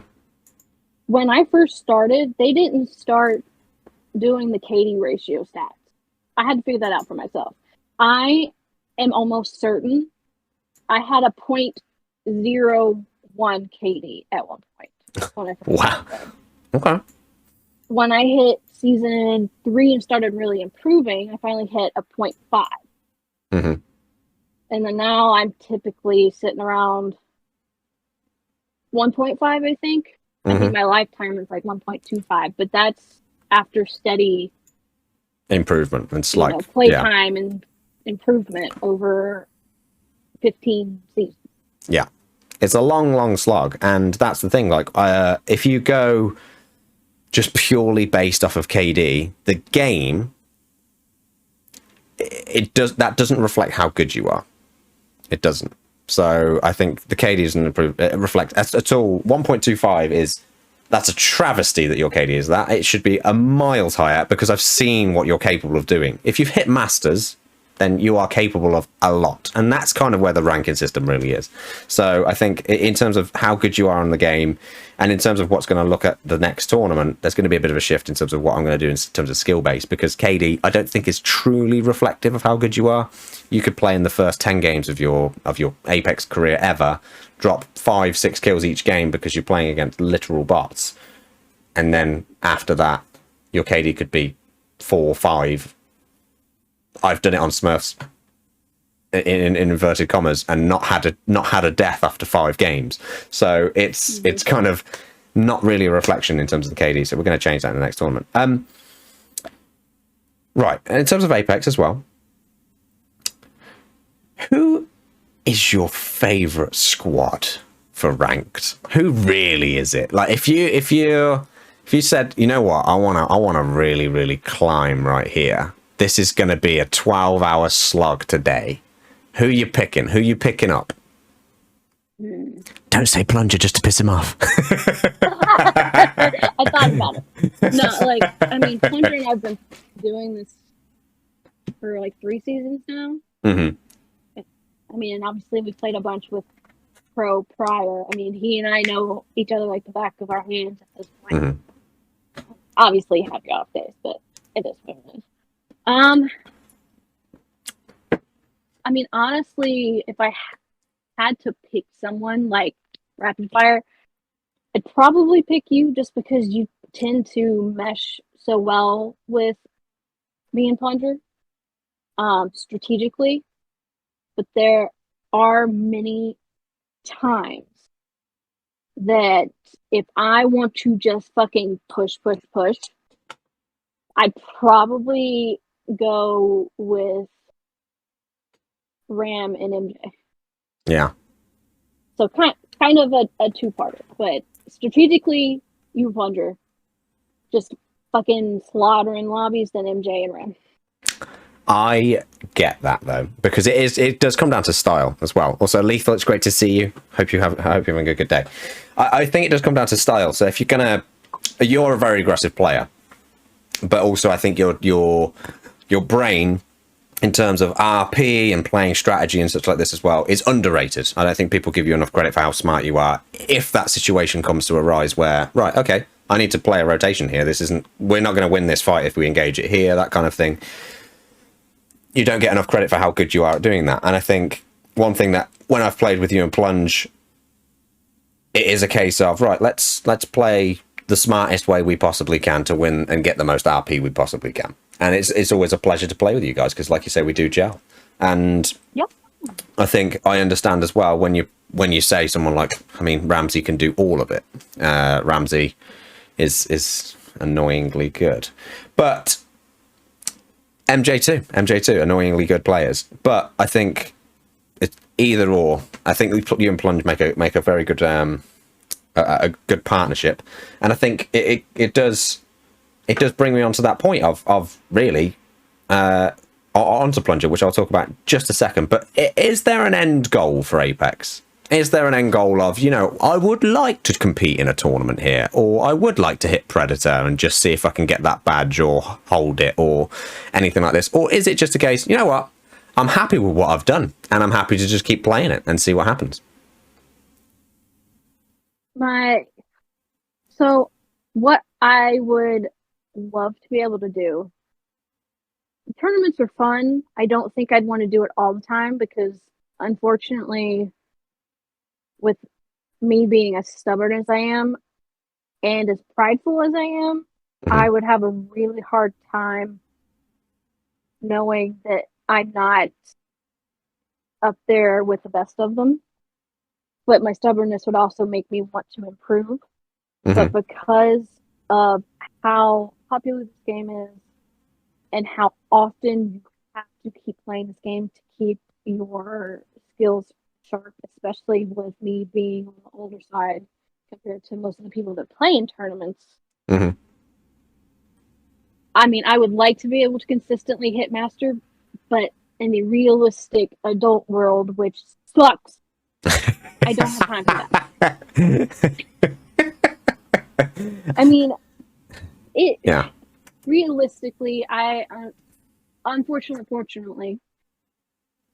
When I first started, they didn't start doing the KD ratio stats. I had to figure that out for myself. I am almost certain I had a .01 KD at one point. Wow. Okay. When I hit Season 3 and started really improving, I finally hit a .5. Mm-hmm. And then now I'm typically sitting around 1.5, I think. Mm-hmm. I think my lifetime is like 1.25, but that's after steady improvement and slight playtime and improvement over 15 seasons. Yeah. It's a long, long slog, and that's the thing. Like, if you go just purely based off of KD, the game, that doesn't reflect how good you are. It doesn't. So I think the KD doesn't reflect at all. 1.25 that's a travesty that your KD is that. It should be a miles higher, because I've seen what you're capable of doing. If you've hit Masters, then you are capable of a lot. And that's kind of where the ranking system really is. So I think in terms of how good you are in the game, and in terms of what's going to look at the next tournament, there's going to be a bit of a shift in terms of what I'm going to do in terms of skill base, because KD, I don't think is truly reflective of how good you are. You could play in the first 10 games of your Apex career ever, drop 5-6 kills each game because you're playing against literal bots. And then after that, your KD could be 4 or 5. I've done it on Smurfs in inverted commas and not had a death after 5 games. So it's kind of not really a reflection in terms of the KD. So we're going to change that in the next tournament. Right, and in terms of Apex as well, who is your favorite squad for ranked? Who really is it? Like, if you said, you know what, I want to really, really climb right here. This is going to be a 12-hour slug today. Who you picking? Who you picking up? Don't say Plunger just to piss him off. I thought about it. No, like, I mean, Plunger and I've been doing this for like 3 seasons now. Mm-hmm. I mean, and obviously we played a bunch with Pro prior. I mean, he and I know each other like the back of our hands at this point. Mm-hmm. Obviously, happy off days, but it is what it is. I mean, honestly, if I had to pick someone like rapid fire, I'd probably pick you, just because you tend to mesh so well with me and Plunger, strategically. But there are many times that if I want to just fucking push, I'd probably go with Ram and MJ. Yeah. So kind of a two-parter, but strategically, you Plunger, just fucking slaughtering lobbies, then MJ and Ram. I get that though, because it does come down to style as well. Also, Lethal, it's great to see you. Hope you're having a good day. I think it does come down to style. So if you're a very aggressive player, but also I think your brain, in terms of RP and playing strategy and such like this as well, is underrated. I don't think people give you enough credit for how smart you are. If that situation comes to arise where, right, okay, I need to play a rotation here. We're not going to win this fight if we engage it here, that kind of thing. You don't get enough credit for how good you are at doing that. And I think one thing that when I've played with you in Plunge, it is a case of, right, let's play the smartest way we possibly can to win and get the most RP we possibly can. And it's always a pleasure to play with you guys because, like you say, we do gel. And Yep. I think I understand as well when you say someone like, I mean, Ramsey can do all of it. Ramsey is annoyingly good, but MJ2, annoyingly good players. But I think it's either or. I think you and Plunge make a very good a good partnership, and I think it does bring me onto that point of really onto Plunger, which I'll talk about in just a second. But is there an end goal for Apex? Is there an end goal of, I would like to compete in a tournament here, or I would like to hit Predator and just see if I can get that badge or hold it or anything like this? Or is it just a case, you know what, I'm happy with what I've done and I'm happy to just keep playing it and see what happens? So what I would love to be able to do, tournaments are fun. I don't think I'd want to do it all the time because, unfortunately, with me being as stubborn as I am and as prideful as I am, I would have a really hard time knowing that I'm not up there with the best of them. But my stubbornness would also make me want to improve. But because of how popular this game is and how often you have to keep playing this game to keep your skills sharp, especially with me being on the older side compared to most of the people that play in tournaments. I mean, I would like to be able to consistently hit master, but in the realistic adult world, which sucks, I don't have time for that. I mean, realistically, unfortunately,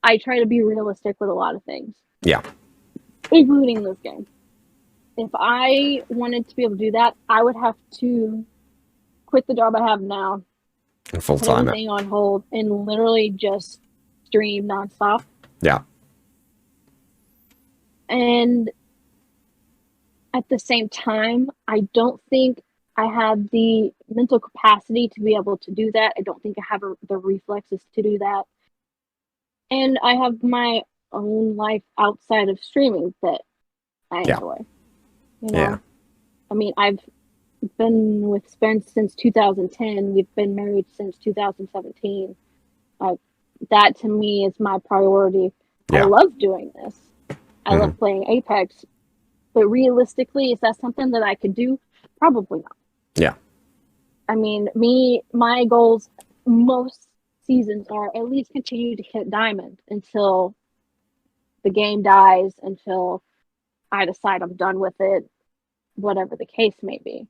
I try to be realistic with a lot of things. Yeah. Including this game. If I wanted to be able to do that, I would have to quit the job I have now. Full time. Put everything on hold and literally just stream nonstop. Yeah. And at the same time, I don't think I have the mental capacity to be able to do that. I don't think I have the reflexes to do that. And I have my own life outside of streaming that I enjoy. Yeah. I mean, I've been with Spence since 2010. We've been married since 2017. That to me is my priority. I love doing this. I love playing Apex. But realistically, is that something that I could do? Probably not. Yeah. I mean, my goals most seasons are at least continue to hit diamond until the game dies, until I decide I'm done with it, whatever the case may be.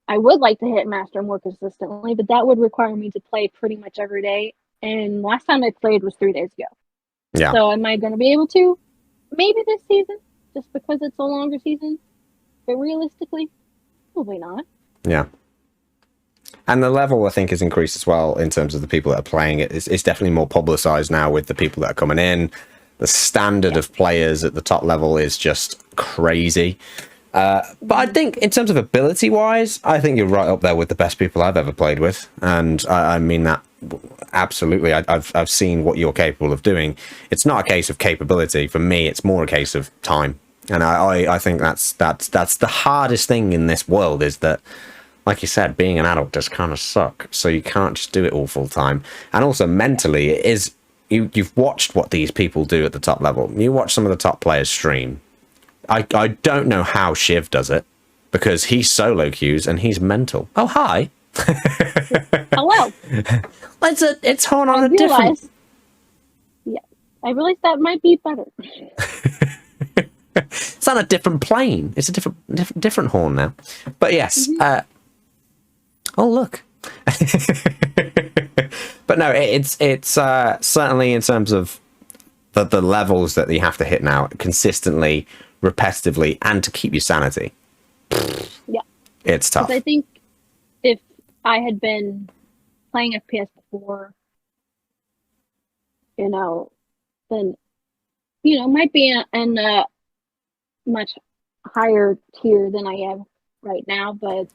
I would like to hit master more consistently, but that would require me to play pretty much every day. And last time I played was 3 days ago. Yeah. So am I going to be able to? Maybe this season, just because it's a longer season. But realistically, probably not. Yeah. And the level, I think, has increased as well in terms of the people that are playing it. It's definitely more publicized now with the people that are coming in. The standard of players at the top level is just crazy. But I think in terms of ability-wise, I think you're right up there with the best people I've ever played with. And I mean that absolutely. I've seen what you're capable of doing. It's not a case of capability. For me, it's more a case of time. And I think that's the hardest thing in this world is that, like you said, being an adult does kind of suck. So you can't just do it all full time. And also mentally, it is you've watched what these people do at the top level. You watch some of the top players stream. I don't know how Shiv does it because he solo queues and he's mental. Oh, hi. Hello. It's horn on a different. Yeah, I realized that might be better. It's on a different plane. It's a different horn now. But yes. Oh, look. But no, it's certainly in terms of the levels that you have to hit now consistently, repetitively, and to keep your sanity. Yeah. It's tough. I think if I had been playing FPS before, then might be in a much higher tier than I am right now, but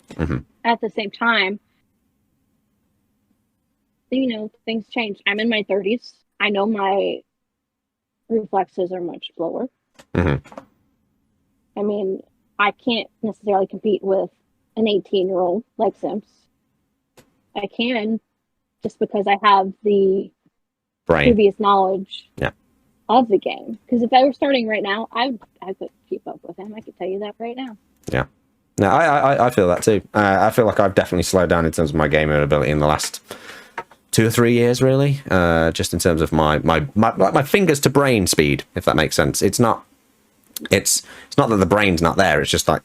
at the same time, things change. I'm in my 30s. I know my reflexes are much slower. I mean, I can't necessarily compete with an 18-year-old like Sims. I can, just because I have the previous knowledge of the game. Because if I were starting right now, I could keep up with him. I could tell you that right now. Yeah. No, I feel that too. I feel like I've definitely slowed down in terms of my gaming ability in the last 2 or 3 years, really. Just in terms of my fingers to brain speed, if that makes sense. It's not that the brain's not there. It's just like,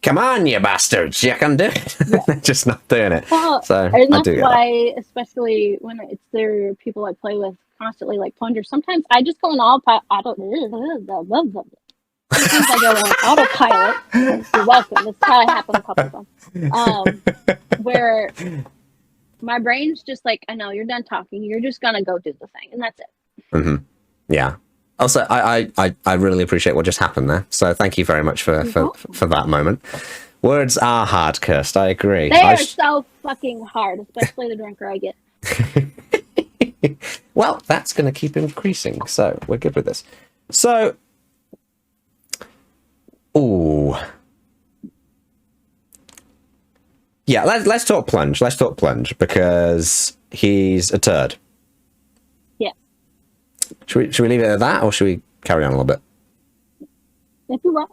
come on, you bastards, you can do it. Yeah. Just not doing it. Well, so and that's why, especially when there are people I play with constantly, like plungers, sometimes I just go in sometimes I go on autopilot. You're welcome. This probably happened a couple of times. Where my brain's just like, I know you're done talking. You're just gonna go do the thing, and that's it. Yeah. Also, I really appreciate what just happened there. So thank you very much for that moment. Words are hard, Kirst. I agree. They are so fucking hard, especially the drinker I get. Well, that's going to keep increasing, so we're good with this. So, ooh, yeah. Let's talk Plunge. Let's talk Plunge because he's a turd. Yeah. Should we leave it at that, or should we carry on a little bit? If you want.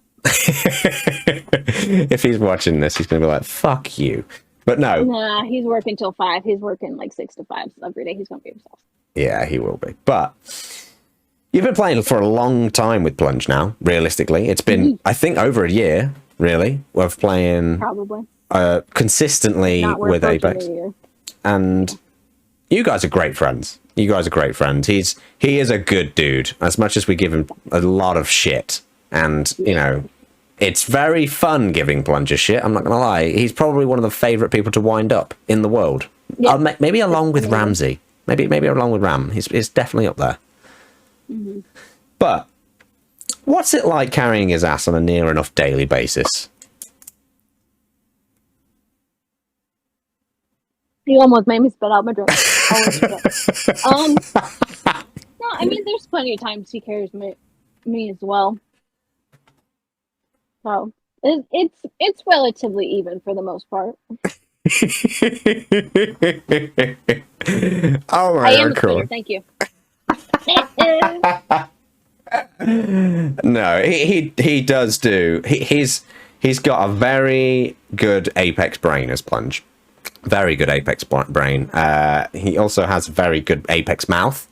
If he's watching this, he's going to be like, "Fuck you." But no. Nah, he's working till 5. He's working like 6 to 5 so every day. He's going to be himself. Yeah, he will be. But you've been playing for a long time with Plunge now, realistically. It's been, I think, over a year, really, of playing probably consistently with Apex. And you guys are great friends. He is a good dude, as much as we give him a lot of shit. And, it's very fun giving Plunge shit, I'm not going to lie. He's probably one of the favourite people to wind up in the world. Yeah. Maybe along with Ramsey. Maybe along with Ram. He's definitely up there. But what's it like carrying his ass on a near enough daily basis? You almost made me spit out my drink. No, I mean, there's plenty of times he carries me as well. So it's relatively even for the most part. Oh my I am God, cool. Thank you. No, he does do. He's got a very good Apex brain as Plunge. Very good Apex brain. He also has very good Apex mouth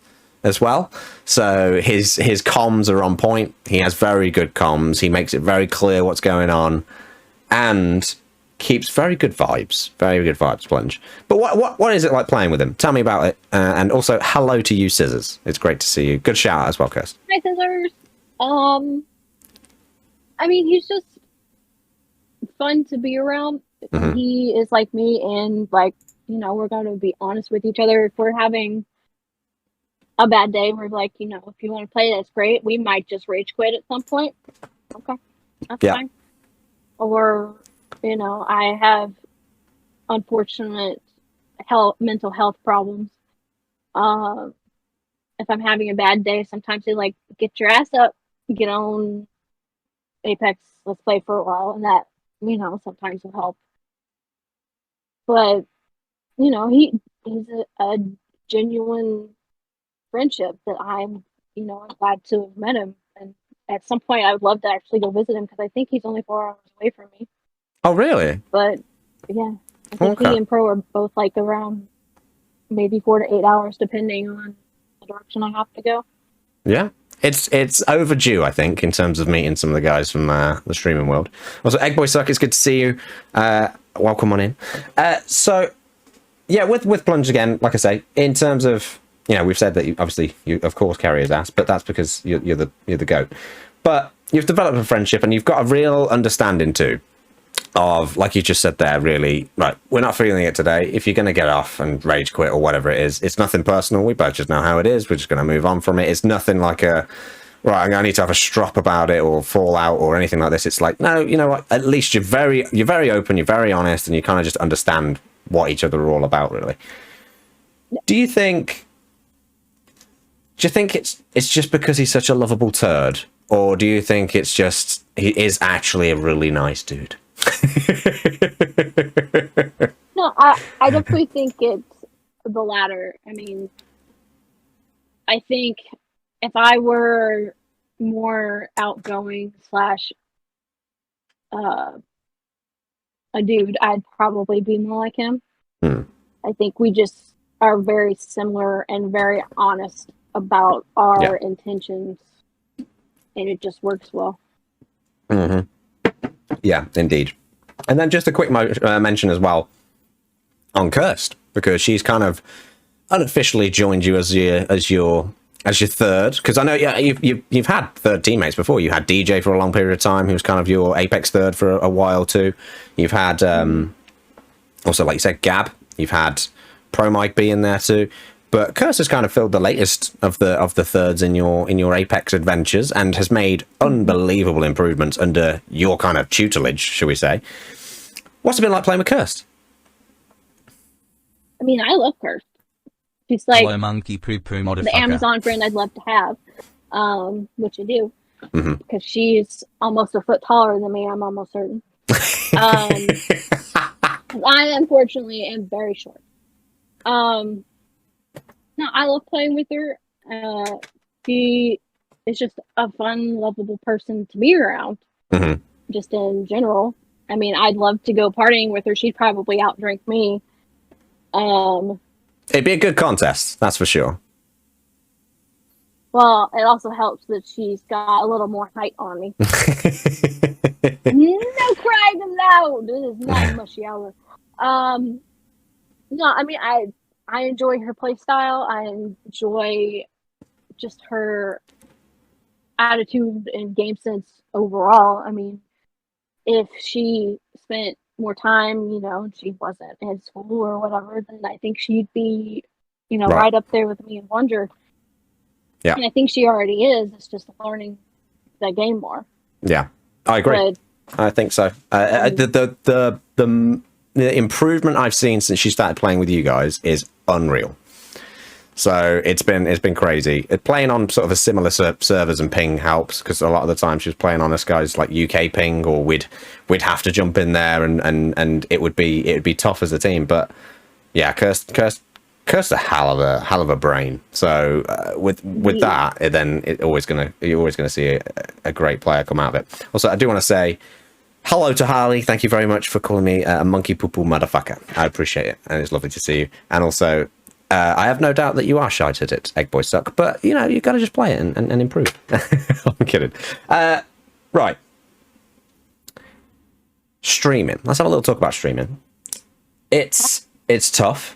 as well. So his comms are on point. He has very good comms. He makes it very clear what's going on, and keeps very good vibes. Very good vibes, Plunge. But what is it like playing with him? Tell me about it. And also, hello to you, Scissors. It's great to see you. Good shout out as well, Kirst. Hi, Scissors. I mean, he's just fun to be around. He is like me, and like, we're going to be honest with each other. If we're having a bad day, we're like, if you want to play, that's great. We might just rage quit at some point. Okay, that's fine. Or, I have unfortunate mental health problems. If I'm having a bad day, sometimes they like, get your ass up, get on Apex, let's play for a while, and that, sometimes will help. But, he's a genuine friendship that I'm glad to have met him. And at some point, I would love to actually go visit him because I think he's only 4 hours away from me. Oh, really? But yeah, I think he and Pro are both like around maybe 4 to 8 hours, depending on the direction I have to go. Yeah. It's overdue, I think, in terms of meeting some of the guys from the streaming world. Also, Eggboy Suck, it's good to see you. Welcome on in. So, yeah, with Plunge again, like I say, in terms of, we've said that you of course carry his ass, but that's because you're the GOAT. But you've developed a friendship, and you've got a real understanding too of, like you just said there, really, right, we're not feeling it today. If you're going to get off and rage quit or whatever it is, it's nothing personal. We both just know how it is. We're just going to move on from it. It's nothing like right, I need to have a strop about it or fall out or anything like this. It's like, no, you know what? At least you're very open, you're very honest, and you kind of just understand what each other are all about, really. Do you think it's just because he's such a lovable turd, or do you think it's just he is actually a really nice dude? No, I definitely think it's the latter. I mean, I think if I were more outgoing slash a dude, I'd probably be more like him. I think we just are very similar and very honest about our intentions, and it just works well. Yeah, indeed. And then just a quick mention as well on Kirst, because she's kind of unofficially joined you as your third, because I know you've had third teammates before. You had DJ for a long period of time, who was kind of your Apex third for a while too. You've had also, like you said, Gab. You've had Pro Mike be in there too. But Kirst has kind of filled the latest of the thirds in your Apex adventures and has made unbelievable improvements under your kind of tutelage, shall we say. What's it been like playing with Kirst? I mean, I love Kirst. She's like Hello, monkey poo poo motherfucker. the Amazon friend I'd love to have, which I do, because she's almost a foot taller than me. I'm almost certain. I unfortunately am very short. No, I love playing with her. She is just a fun, lovable person to be around. Just in general. I mean, I'd love to go partying with her. She'd probably outdrink me. It'd be a good contest, that's for sure. Well, it also helps that she's got a little more height on me. No crying aloud. It is not a mushy hour. No, I mean, I enjoy her play style. I enjoy just her attitude and game sense overall. I mean, if she spent more time, she wasn't in school or whatever, then I think she'd be, right up there with me and Wonder. Yeah. And I think she already is. It's just learning the game more. Yeah, I agree. I think so. The improvement I've seen since she started playing with you guys is unreal. So it's been crazy. Playing on sort of a similar servers and ping helps, because a lot of the time she was playing on us guys like UK ping, or we'd have to jump in there and it would be tough as a team. But yeah, Kirst a hell of a brain. So with that, then you're always gonna see a great player come out of it. Also, I do want to say hello to Harley. Thank you very much for calling me a monkey poo poo motherfucker. I appreciate it, and it's lovely to see you. And also, I have no doubt that you are shite at it, Egg Boy Suck, but you've got to just play it and improve. I'm kidding. Right. Streaming. Let's have a little talk about streaming. It's tough.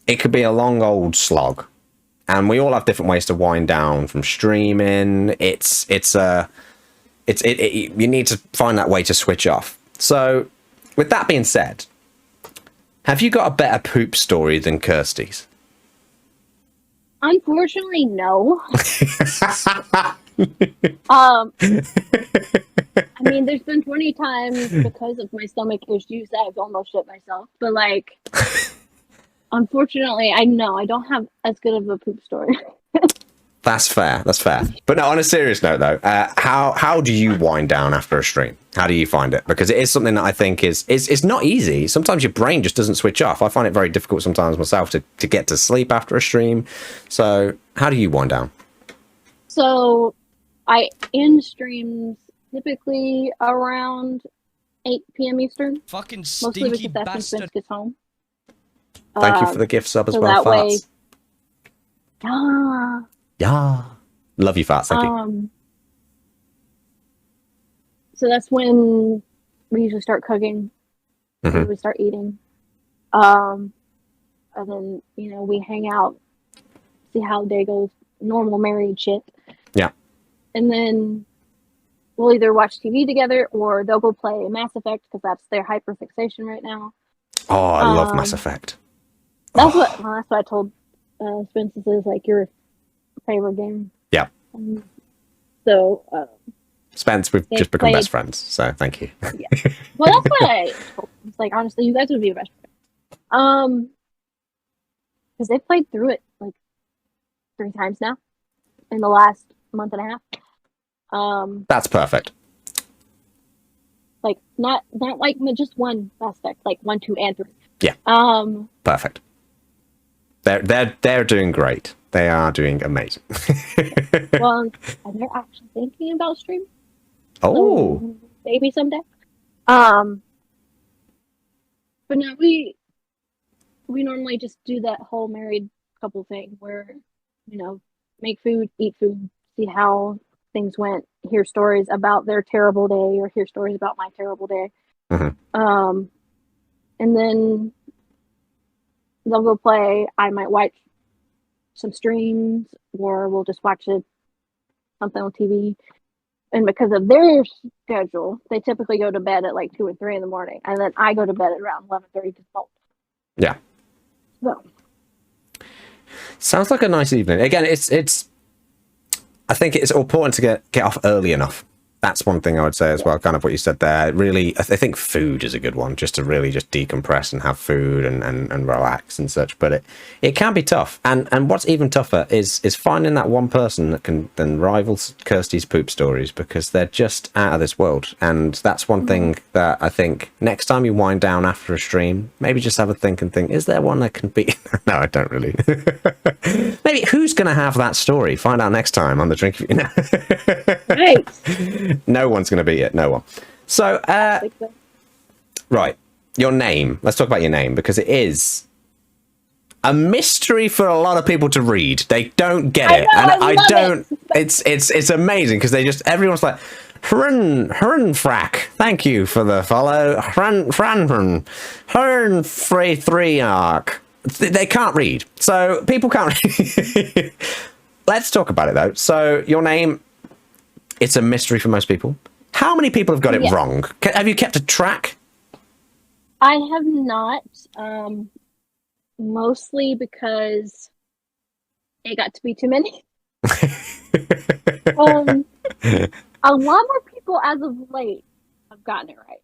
It could be a long old slog, and we all have different ways to wind down from streaming. You need to find that way to switch off. So, with that being said, have you got a better poop story than Kirsty's? Unfortunately, no. I mean, there's been 20 times because of my stomach issues that I've almost shit myself. But unfortunately, I don't have as good of a poop story. That's fair. But no, on a serious note though, how do you wind down after a stream? How do you find it? Because it is something that I think is not easy. Sometimes your brain just doesn't switch off. I find it very difficult sometimes myself to get to sleep after a stream. So how do you wind down? So I end streams typically around 8 p.m. Eastern. Fucking mostly stinky because that's when bastard. Spence gets home. Thank you for the gift sub as so well, that Farts. Way, Yeah. Love you, Farts. Thank you. So that's when we usually start cooking. We start eating. And then, we hang out, see how the day goes. Normal married shit. Yeah. And then we'll either watch TV together or they'll go play Mass Effect because that's their hyperfixation right now. Oh, I love Mass Effect. That's what I told Spence is your favorite game. Yeah. So, Spence, we've just become best friends, so thank you. Yeah. Well, that's what I told them. It's like, honestly, you guys would be best friends. Because they played through it like 3 times now in the last month and a half. That's perfect. Like not like just one aspect, like 1, 2, and 3. Yeah. Perfect. They're doing great. They are doing amazing. Well, and they're actually thinking about streaming. Oh. So maybe someday. But no, we normally just do that whole married couple thing where, make food, eat food, see how things went, hear stories about their terrible day or hear stories about my terrible day. Mm-hmm. And then they'll go play. I might watch some streams or we'll just watch something on TV. And because of their schedule, they typically go to bed at like 2 or 3 in the morning. And then I go to bed at around 11:30 to 12. Yeah. So. Sounds like a nice evening. Again, it's. I think it's important to get off early enough. That's one thing I would say as well. Kind of what you said there. Really, I think food is a good one, just to really just decompress and have food and relax and such. But it can be tough. And what's even tougher is finding that one person that can then rival Kirsty's poop stories, because they're just out of this world. And that's one thing that I think next time you wind down after a stream, maybe just have a think, is there one that can beat? No, I don't really. Maybe who's going to have that story? Find out next time on the Drink-Erview. Right. No one's going to beat it. No one. So, right. Your name. Let's talk about your name, because it is a mystery for a lot of people to read. They don't get it. I know, And I don't. It. It's amazing, because everyone's like, HRNFR3AK. Thank you for the follow. HRNFR3AK. They can't read. So people can't read. Let's talk about it, though. So your name, it's a mystery for most people. How many people have got it wrong? Have you kept a track? I have not. Mostly because it got to be too many. A lot more people as of late have gotten it right.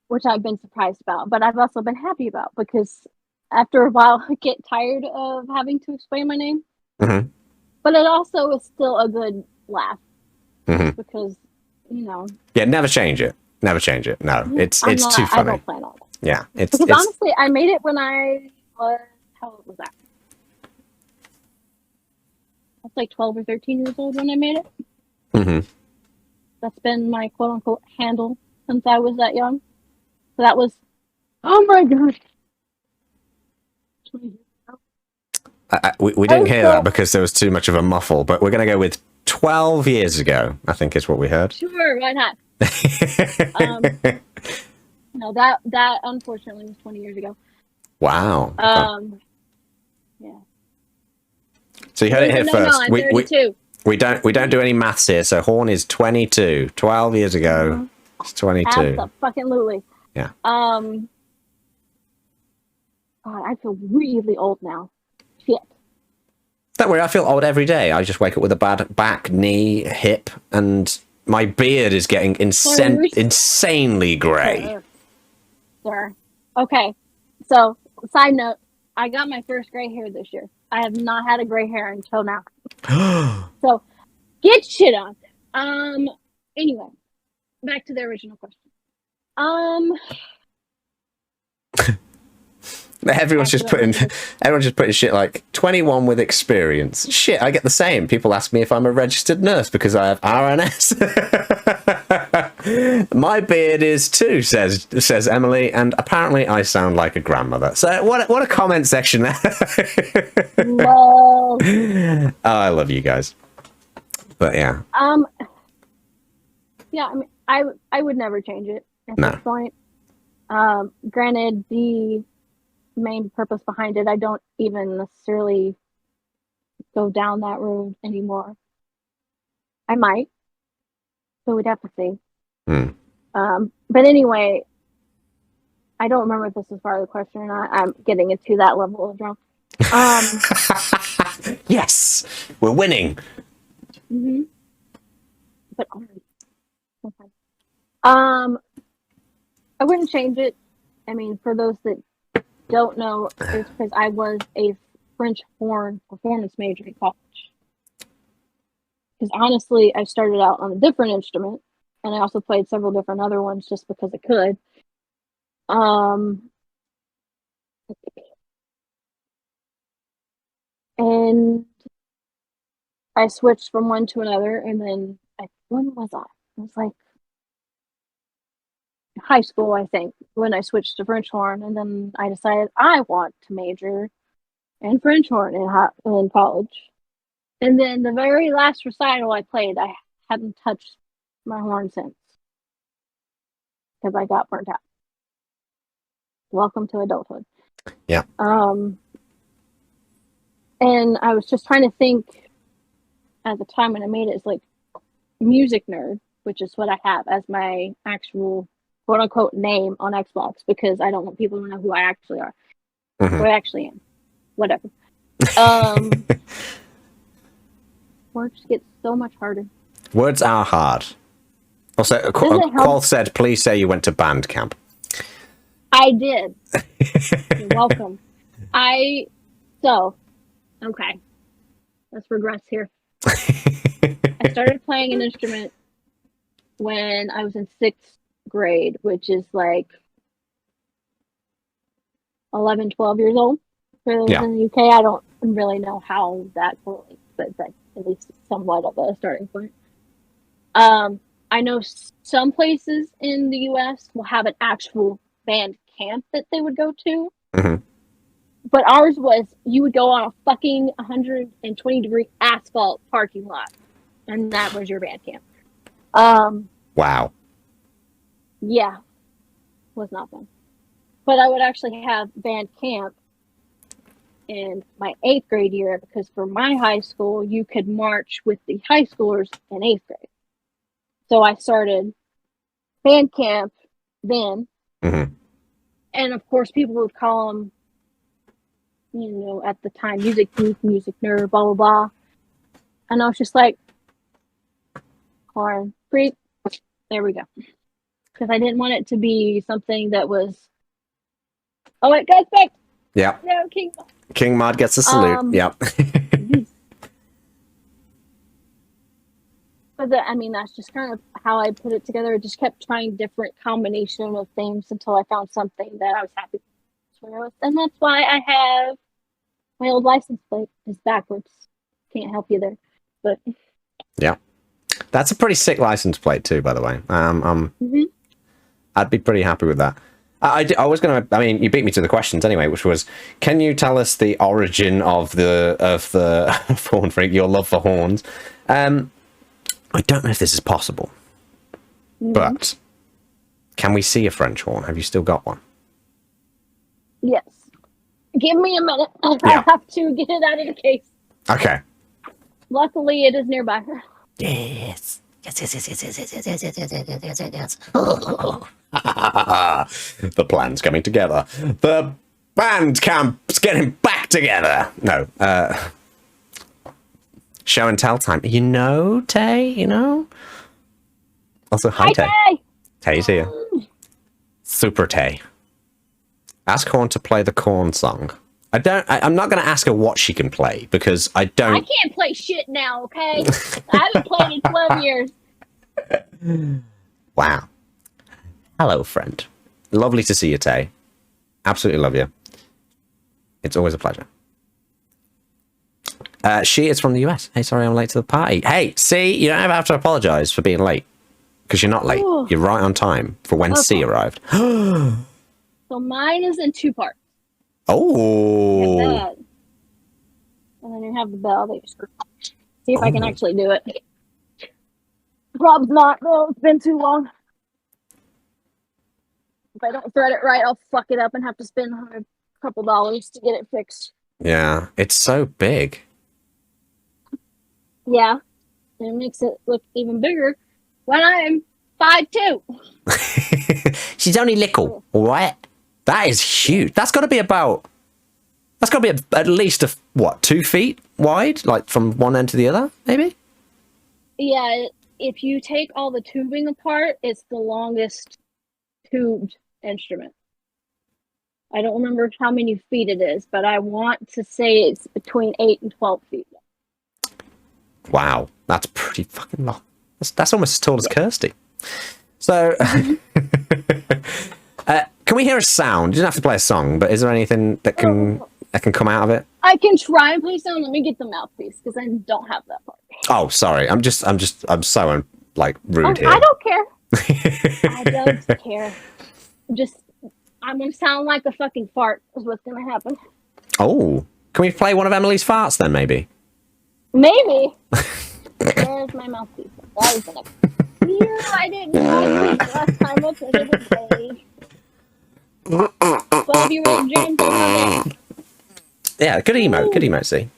Which I've been surprised about, but I've also been happy about, because after a while I get tired of having to explain my name. Mm-hmm. But it also is still a good laugh, because Yeah, never change it. Never change it. No, it's too funny. I don't plan on it. Yeah, because honestly, I made it when I was, how old was that? I was like 12 or 13 years old when I made it. Mm-hmm. That's been my quote unquote handle since I was that young. So that was, oh my gosh. We didn't hear that because there was too much of a muffle, but we're going to go with 12 years ago, I think is what we heard. Sure, why not? No, that unfortunately was 20 years ago. Wow. Yeah. So you heard it here first. No, I'm 32. We don't do any maths here. So Horn is 22. 12 years ago, it's 22. Absolutely. Yeah. God, I feel really old now. Shit. Don't worry, I feel old every day. I just wake up with a bad back, knee, hip, and my beard is getting insanely grey. Sure. Okay. So, side note, I got my first gray hair this year. I have not had a gray hair until now. So, get shit on. Anyway, back to the original question. Everyone's just putting shit like 21 with experience. Shit, I get the same. People ask me if I'm a registered nurse because I have RNS. My beard is too, says Emily, and apparently I sound like a grandmother. So what a comment section there. Lol. Oh, I love you guys. But yeah. Yeah, I mean, I would never change it at No. this point. Granted, the main purpose behind it, I don't even necessarily go down that road anymore. I might, so we'd have to see. But anyway, I don't remember if this was part of the question or not. I'm getting into that level of drunk. Yes, we're winning. Mm-hmm. But okay. I wouldn't change it. I mean, for those that don't know, it's because I was a French horn performance major in college. Because honestly, I started out on a different instrument, and I also played several different other ones just because I could. And I switched from one to another, and then when was I? It was like high school, I think, when I switched to French horn, and then I decided I want to major in French horn in college. And then the very last recital I played, I hadn't touched my horn since because I got burnt out. Welcome to adulthood. Yeah. And I was just trying to think at the time when I made it, it's like music nerd, which is what I have as my actual quote unquote name on Xbox, because I don't want people to know who I actually are. Mm-hmm. Who I actually am. Whatever. Words get so much harder. Words are hard. Also, Qual said, please say you went to band camp. I did. You're welcome. Okay. Let's regress here. I started playing an instrument when I was in 6th grade, which is like 11, 12 years old. For those in the UK, I don't really know how that correlates, but it's like at least somewhat of a starting point. I know some places in the US will have an actual band camp that they would go to. Mm-hmm. But ours was, you would go on a fucking 120-degree asphalt parking lot, and that was your band camp. Wow. Yeah. Was not fun. But I would actually have band camp in my 8th grade year, because for my high school, you could march with the high schoolers in 8th grade. So I started band camp then. Mm-hmm. And of course, people would call them, you know, at the time, music geek, music nerd, blah, blah, blah. And I was just like, horn freak. There we go. Because I didn't want it to be something that was, oh, it goes back. Yeah. No, King Mod gets a salute. Yep. But that's just kind of how I put it together. I just kept trying different combination of things until I found something that I was happy with. And that's why I have my old license plate is backwards. Can't help you there. But yeah. That's a pretty sick license plate too, by the way. Mm-hmm. I'd be pretty happy with that. I was going to, you beat me to the questions anyway, which was, can you tell us the origin of the horn freak, your love for horns? I don't know if this is possible, but can we see a French horn? Have you still got one? Yes. Give me a minute. I have to get it out of the case. Okay. Luckily, it is nearby. Yes. Yes. The plan's coming together. The band camp's getting back together. No. Show and tell time. You know, Tay, you know? Also, hi, Tay. Tay's here. Super Tay. Ask Corn to play the Corn song. I'm not going to ask her what she can play, because I can't play shit now, okay? I haven't played in 12 years. Wow. Hello, friend. Lovely to see you, Tay. Absolutely love you. It's always a pleasure. She is from the US. Hey, sorry I'm late to the party. Hey, see, you don't ever have to apologize for being late, because you're not late. Ooh. You're right on time for when C arrived. So mine is in 2 parts. Oh. And then you have the bell. See if I can actually do it. Rob's not, though. It's been too long. If I don't thread it right, I'll fuck it up and have to spend a couple dollars to get it fixed. Yeah, it's so big. Yeah, and it makes it look even bigger when I'm 5'2". She's only little, all right? That is huge. That's got to be at least 2 feet wide, like from one end to the other, maybe? Yeah, if you take all the tubing apart, it's the longest tubed instrument. I don't remember how many feet it is, but I want to say it's between 8 and 12 feet. Wow, that's pretty fucking long. That's almost as tall as Kirsty. So, can we hear a sound? You don't have to play a song, but is there anything that can come out of it? I can try and play sound. Let me get the mouthpiece because I don't have that part. Oh, sorry. I'm so like rude here. I don't care. I don't care. I'm gonna sound like a fucking fart. Is what's gonna happen. Oh, can we play one of Emily's farts then? Maybe. Maybe. There's my mouthpiece. That was the next. Here, I didn't know last time I put it away. Bobby Ray James. Yeah, good emote. Good emote, see.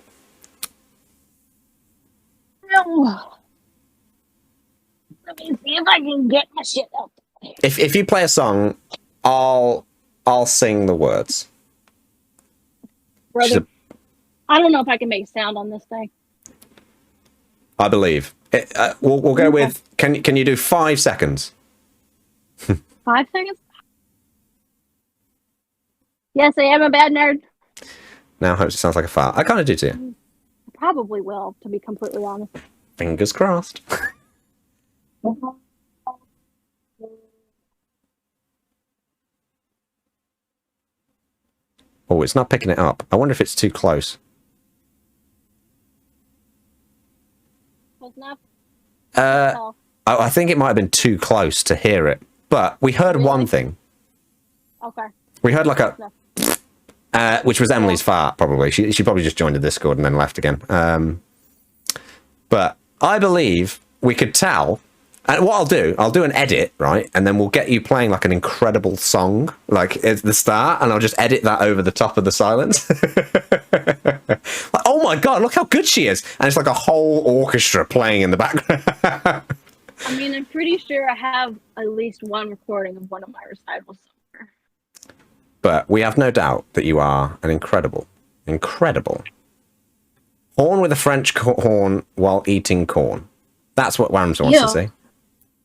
Let me see if I can get my shit out. If you play a song, I'll sing the words. Brother, I don't know if I can make sound on this thing. I believe. We'll go with. Can you do 5 seconds? 5 seconds? Yes, I am a bad nerd. Now, hope it sounds like a fart. I kind of do too. I probably will, to be completely honest. Fingers crossed. Oh, it's not picking it up. I wonder if it's too close. Close enough? I think it might have been too close to hear it. But we heard one thing. Okay. We heard like a... which was Emily's fart, probably. She probably just joined the Discord and then left again. But I believe we could tell... And what I'll do an edit, right? And then we'll get you playing like an incredible song, like at the start, and I'll just edit that over the top of the silence. Like, oh my God, look how good she is. And it's like a whole orchestra playing in the background. I mean, I'm pretty sure I have at least one recording of one of my recitals somewhere. But we have no doubt that you are an incredible horn with a French horn while eating corn. That's what Wams wants to see.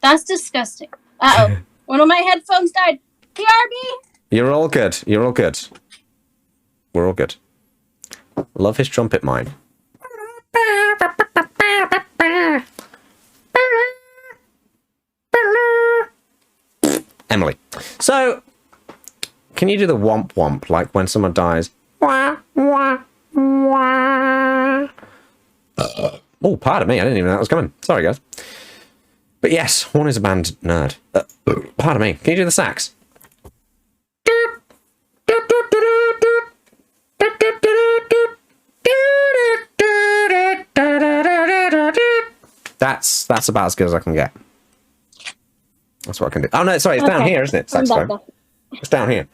That's disgusting. Uh-oh. One of my headphones died. PRB! You're all good. You're all good. We're all good. Love his trumpet mime. Emily. So, can you do the womp womp, like when someone dies? Oh, pardon me. I didn't even know that was coming. Sorry, guys. But yes, Horn is a band nerd. Pardon me. Can you do the sax? That's about as good as I can get. That's what I can do. Oh no, sorry, it's down here, isn't it? Saxophone. It's down here.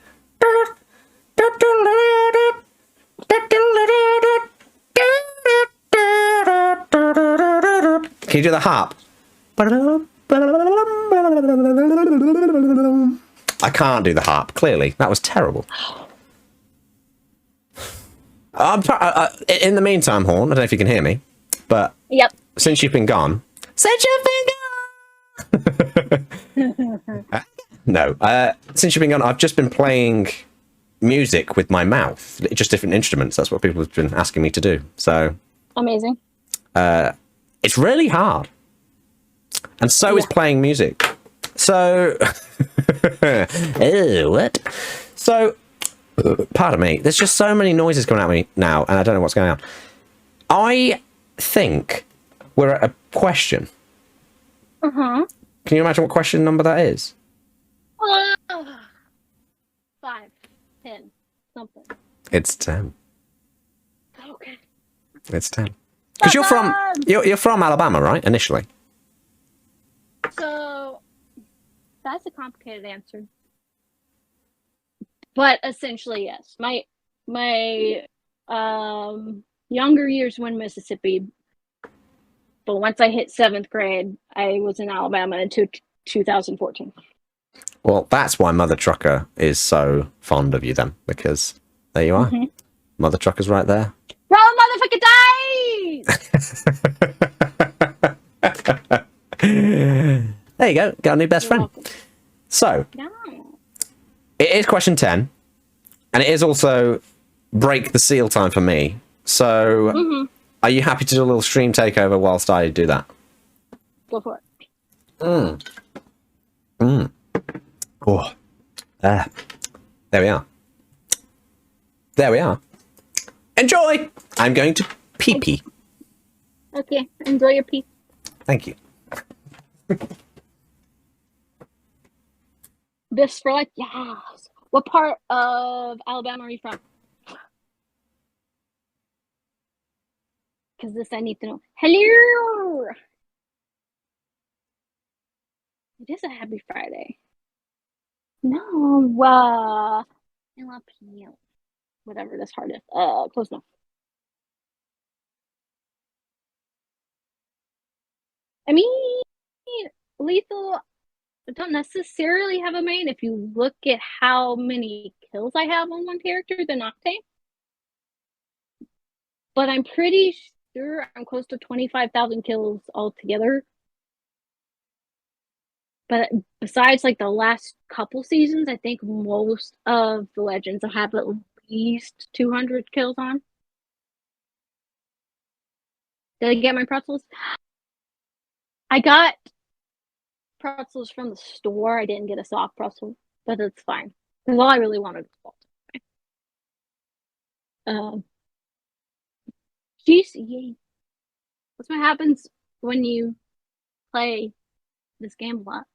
Can you do the harp? I can't do the harp, clearly. That was terrible. In the meantime, Horn, I don't know if you can hear me, but since you've been gone... Since you've been gone, I've just been playing music with my mouth. Just different instruments. That's what people have been asking me to do. So... Amazing. It's really hard. And so is playing music. So... what? So, pardon me. There's just so many noises coming at me now, and I don't know what's going on. I think we're at a question. Uh-huh. Can you imagine what question number that is? 5, 10, something. It's 10. Okay. It's 10. Because you're from Alabama, right? Initially. So that's a complicated answer, but essentially yes. My younger years were in Mississippi, but once I hit 7th grade, I was in Alabama until 2014. Well, that's why Mother Trucker is so fond of you then, because there you are. Mm-hmm. Mother Trucker's right there. Roll motherfucker dice! There you go. Got a new best friend. So, it is question 10. And it is also break the seal time for me. So, are you happy to do a little stream takeover whilst I do that? Go for it. Oh. There we are. There we are. Enjoy! I'm going to pee-pee. Okay, enjoy your pee. Thank you. This for like, yes. What part of Alabama are you from? Because this I need to know. Hello! It is a happy Friday. No, I love you. Whatever this heart is. Close enough. I mean, Lethal don't necessarily have a main. If you look at how many kills I have on one character, the Noctane. But I'm pretty sure I'm close to 25,000 kills altogether. But besides like the last couple seasons, I think most of the legends have at least 200 kills on. Did I get my pretzels? I got pretzels from the store. I didn't get a soft pretzel, but it's fine. Because all I really wanted was salt. Jeez, yay. That's what happens when you play this game a lot.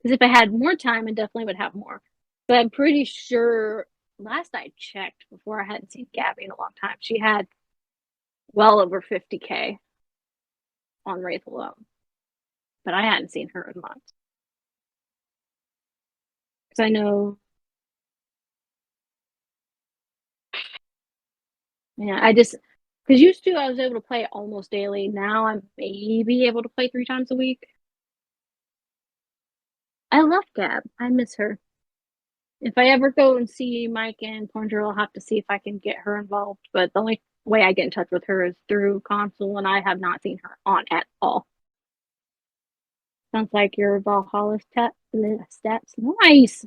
Because if I had more time, I definitely would have more. But I'm pretty sure last I checked, before I hadn't seen Gabby in a long time, she had well over 50K on Wraith alone. But I hadn't seen her in months. Because I know... Yeah, because used to I was able to play almost daily. Now I'm maybe able to play 3 times a week. I love Gab. I miss her. If I ever go and see Mike and Pornger, I'll have to see if I can get her involved. But the only way I get in touch with her is through console, and I have not seen her on at all. Sounds like your Valhalla stats. Nice!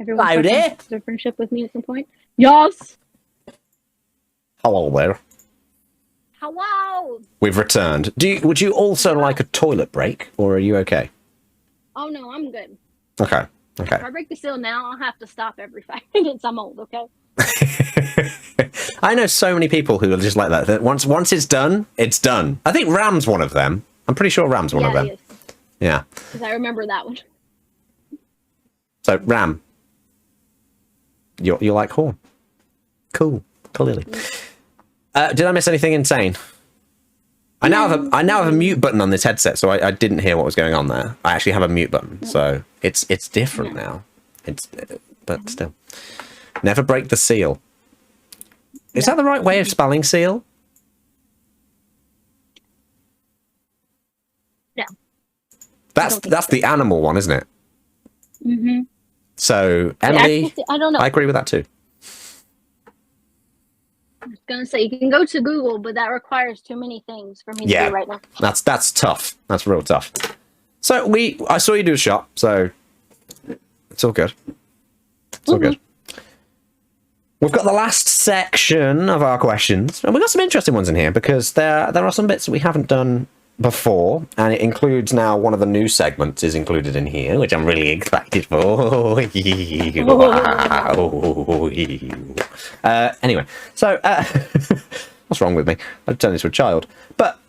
Everyone Howdy. their friendship with me at some point. Yes! Hello there. Hello! We've returned. Would you also like a toilet break, or are you okay? Oh no, I'm good. Okay. If I break the seal now, I'll have to stop every 5 minutes. I'm old, okay? I know so many people who are just like that. That once it's done, it's done. I think Ram's one of them. I'm pretty sure Ram's one of them. He is. Yeah. Because I remember that one. So Ram, you like Horn? Cool. Clearly. Did I miss anything insane? I now have a mute button on this headset, so I didn't hear what was going on there. I actually have a mute button, so it's different now. But still, never break the seal. Is that the right way of spelling seal? No. That's the animal one, isn't it? Mm-hmm. So Emily, I don't know. I agree with that too. I was gonna say you can go to Google, but that requires too many things for me to do right now. That's tough. That's real tough. So I saw you do a shot, so it's all good. It's all good. We've got the last section of our questions, and we've got some interesting ones in here because there are some bits that we haven't done before, and it includes now one of the new segments is included in here, which I'm really excited for. Anyway, so what's wrong with me? I've turned into a child. But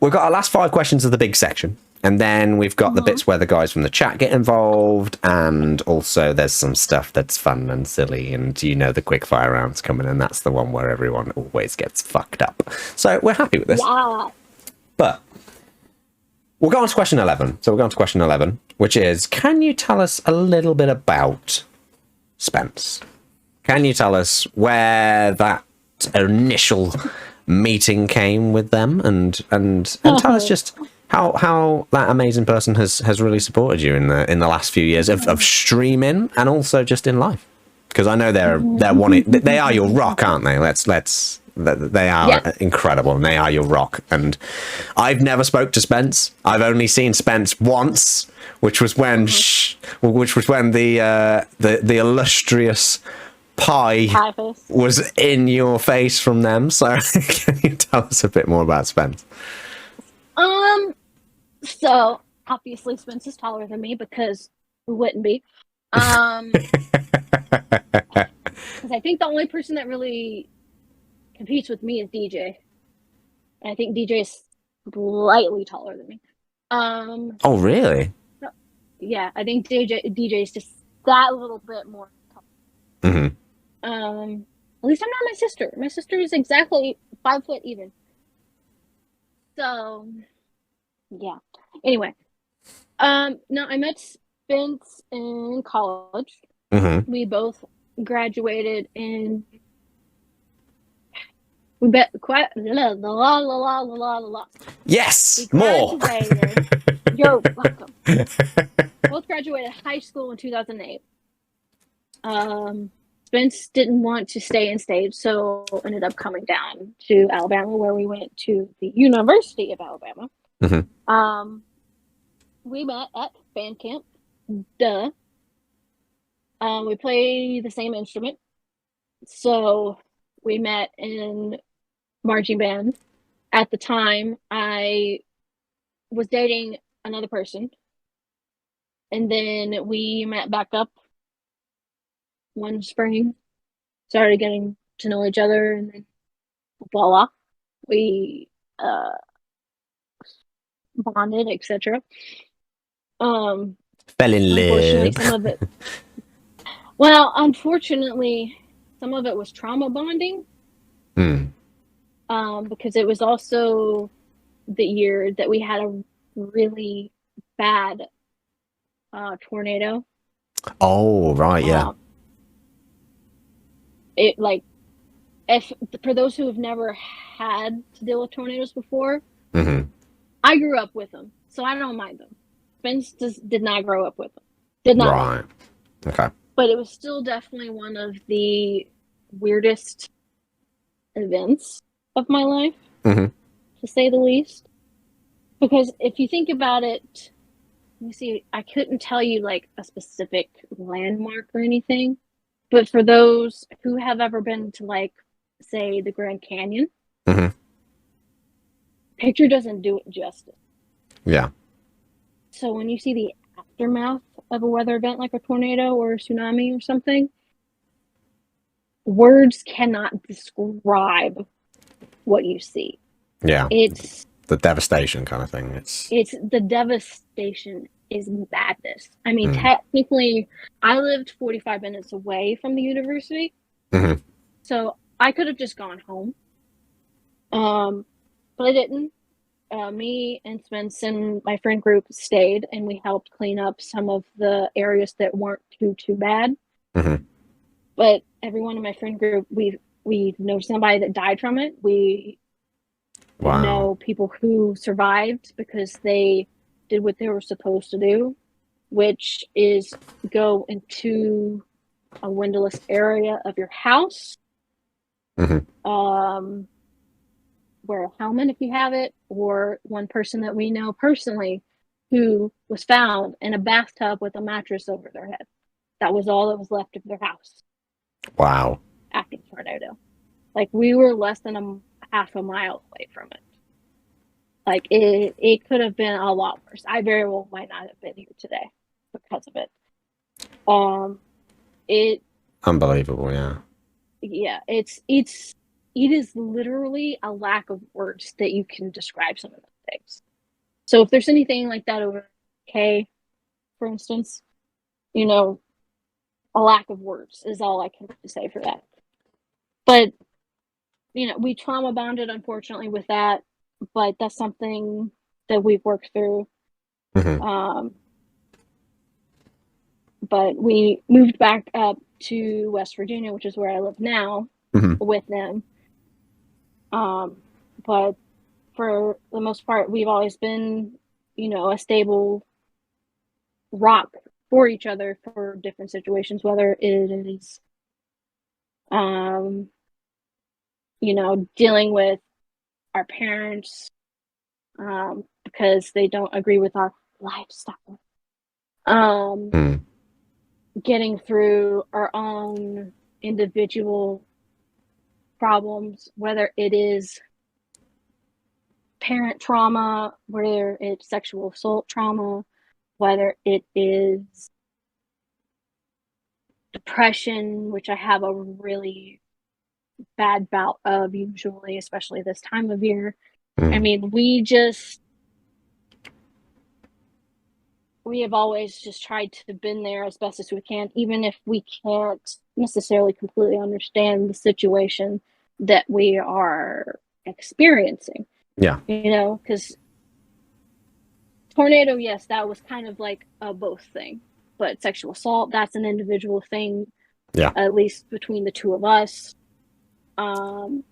we've got our last 5 questions of the big section, and then we've got the bits where the guys from the chat get involved, and also there's some stuff that's fun and silly, and the quick fire rounds coming, and that's the one where everyone always gets fucked up. So we're happy with this. Yeah. But we'll go on to question 11. So we'll go on to question 11, which is, can you tell us a little bit about Spence? Can you tell us where that initial meeting came with them, and tell us just how that amazing person has really supported you in the last few years of streaming and also just in life? Because I know they're wanting. They are your rock, aren't they? They are incredible, and they are your rock. And I've never spoke to Spence. I've only seen Spence once, which was when the illustrious pie was in your face from them. So can you tell us a bit more about Spence? So obviously Spence is taller than me, because who wouldn't be? Because I think the only person that really competes with me is DJ. And I think DJ is slightly taller than me. Oh, really? Yeah, I think DJ is just that little bit more tall. Mm-hmm. At least I'm not my sister. My sister is exactly 5 foot even. So, yeah. Anyway, no, I met Spence in college. Mm-hmm. We both graduated in. We bet quite la. Yes, We more. graduated. You're welcome. Both graduated high school in 2008. Spence didn't want to stay in state, so ended up coming down to Alabama, where we went to the University of Alabama. Mm-hmm. We met at band camp. Duh. We play the same instrument, so we met in marching band. At the time, I was dating another person, and then we met back up one spring, started getting to know each other, and then voila, we bonded, etc. Fell in Unfortunately, love. some of it was trauma bonding. Because it was also the year that we had a really bad tornado. Oh, right, yeah. It if for those who have never had to deal with tornadoes before, Mm-hmm. I grew up with them, so I don't mind them. Spence did not grow up with them. Did not. Right. Okay. But it was still definitely one of the weirdest events of my life, mm-hmm. to say the least. Because if you think about it, you see, I couldn't tell you like a specific landmark or anything, but for those who have ever been to, like, say, the Grand Canyon, mm-hmm. picture doesn't do it justice. Yeah. So when you see the aftermath of a weather event like a tornado or a tsunami or something, words cannot describe what you see. Yeah. It's the devastation kind of thing. It's the devastation is madness. I mean, technically, I lived 45 minutes away from the university, mm-hmm. so I could have just gone home. But I didn't. Me and Spence and my friend group stayed, and we helped clean up some of the areas that weren't too bad. Mm-hmm. But everyone in my friend group, we know somebody that died from it. We know people who survived because they did what they were supposed to do, which is go into a windowless area of your house. Mm-hmm. Wear a helmet if you have it, or one person that we know personally who was found in a bathtub with a mattress over their head. That was all that was left of their house. Wow. After the tornado. Like, we were less than a half a mile away from it. Like, it could have been a lot worse. I very well might not have been here today because of it. Unbelievable, yeah. Yeah, it is literally a lack of words that you can describe some of the things. So if there's anything like that over K, for instance, a lack of words is all I can say for that. But, we trauma bonded, unfortunately, with that, but that's something that we've worked through. Mm-hmm. But we moved back up to West Virginia, which is where I live now, with them. But for the most part, we've always been, a stable rock for each other for different situations, whether it is Dealing with our parents because they don't agree with our lifestyle. Getting through our own individual problems, whether it is parent trauma, whether it's sexual assault trauma, whether it is depression, which I have a really bad bout of usually, especially this time of year. I mean, we have always just tried to been there as best as we can, even if we can't necessarily completely understand the situation that we are experiencing. Yeah. Because tornado, yes, that was kind of like a both thing, but sexual assault, that's an individual thing. Yeah. At least between the two of us. Parent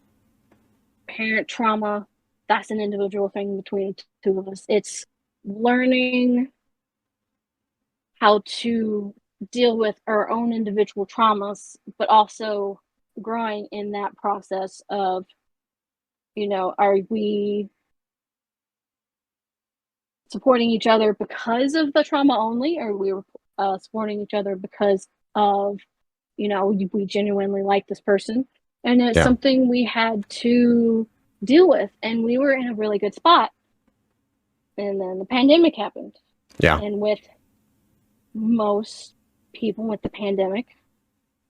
trauma, that's an individual thing between the two of us. It's learning how to deal with our own individual traumas, but also growing in that process of, are we supporting each other because of the trauma only, or we were supporting each other because of, we genuinely like this person, and it's something we had to deal with, and we were in a really good spot, and then the pandemic happened. And with most people with the pandemic,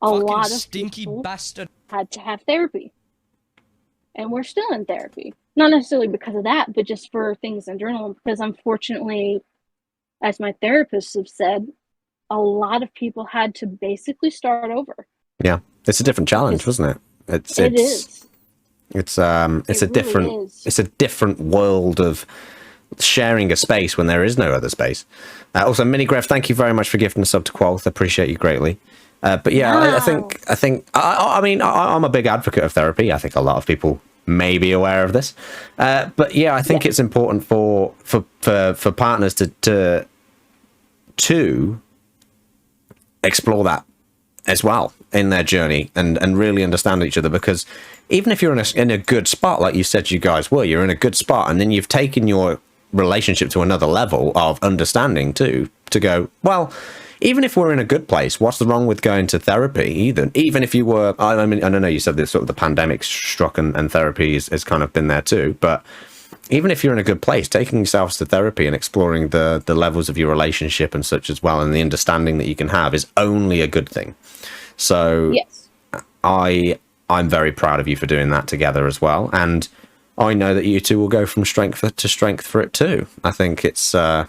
a lot of people had to have therapy, and we're still in therapy, not necessarily because of that, but just for things in general, because unfortunately, as my therapists have said, a lot of people had to basically start over. Yeah, it's a different challenge, wasn't it? It is. It's a different world of sharing a space when there is no other space. Also, Minigraph, thank you very much for gifting a sub to Quoth. I appreciate you greatly. But yeah, wow. I mean, I'm a big advocate of therapy. I think a lot of people may be aware of this. But yeah, I think it's important for partners to explore that as well in their journey and really understand each other, because even if you're in a good spot, like you said you guys were, you're in a good spot, and then you've taken your relationship to another level of understanding to go, well, even if we're in a good place, what's the wrong with going to therapy? Even if you were, I mean, I don't know, you said this sort of the pandemic struck and therapy has kind of been there too, but even if you're in a good place, taking yourselves to therapy and exploring the levels of your relationship and such as well, and the understanding that you can have, is only a good thing. So yes. I'm very proud of you for doing that together as well. And I know that you two will go from strength to strength for it too. I think it's a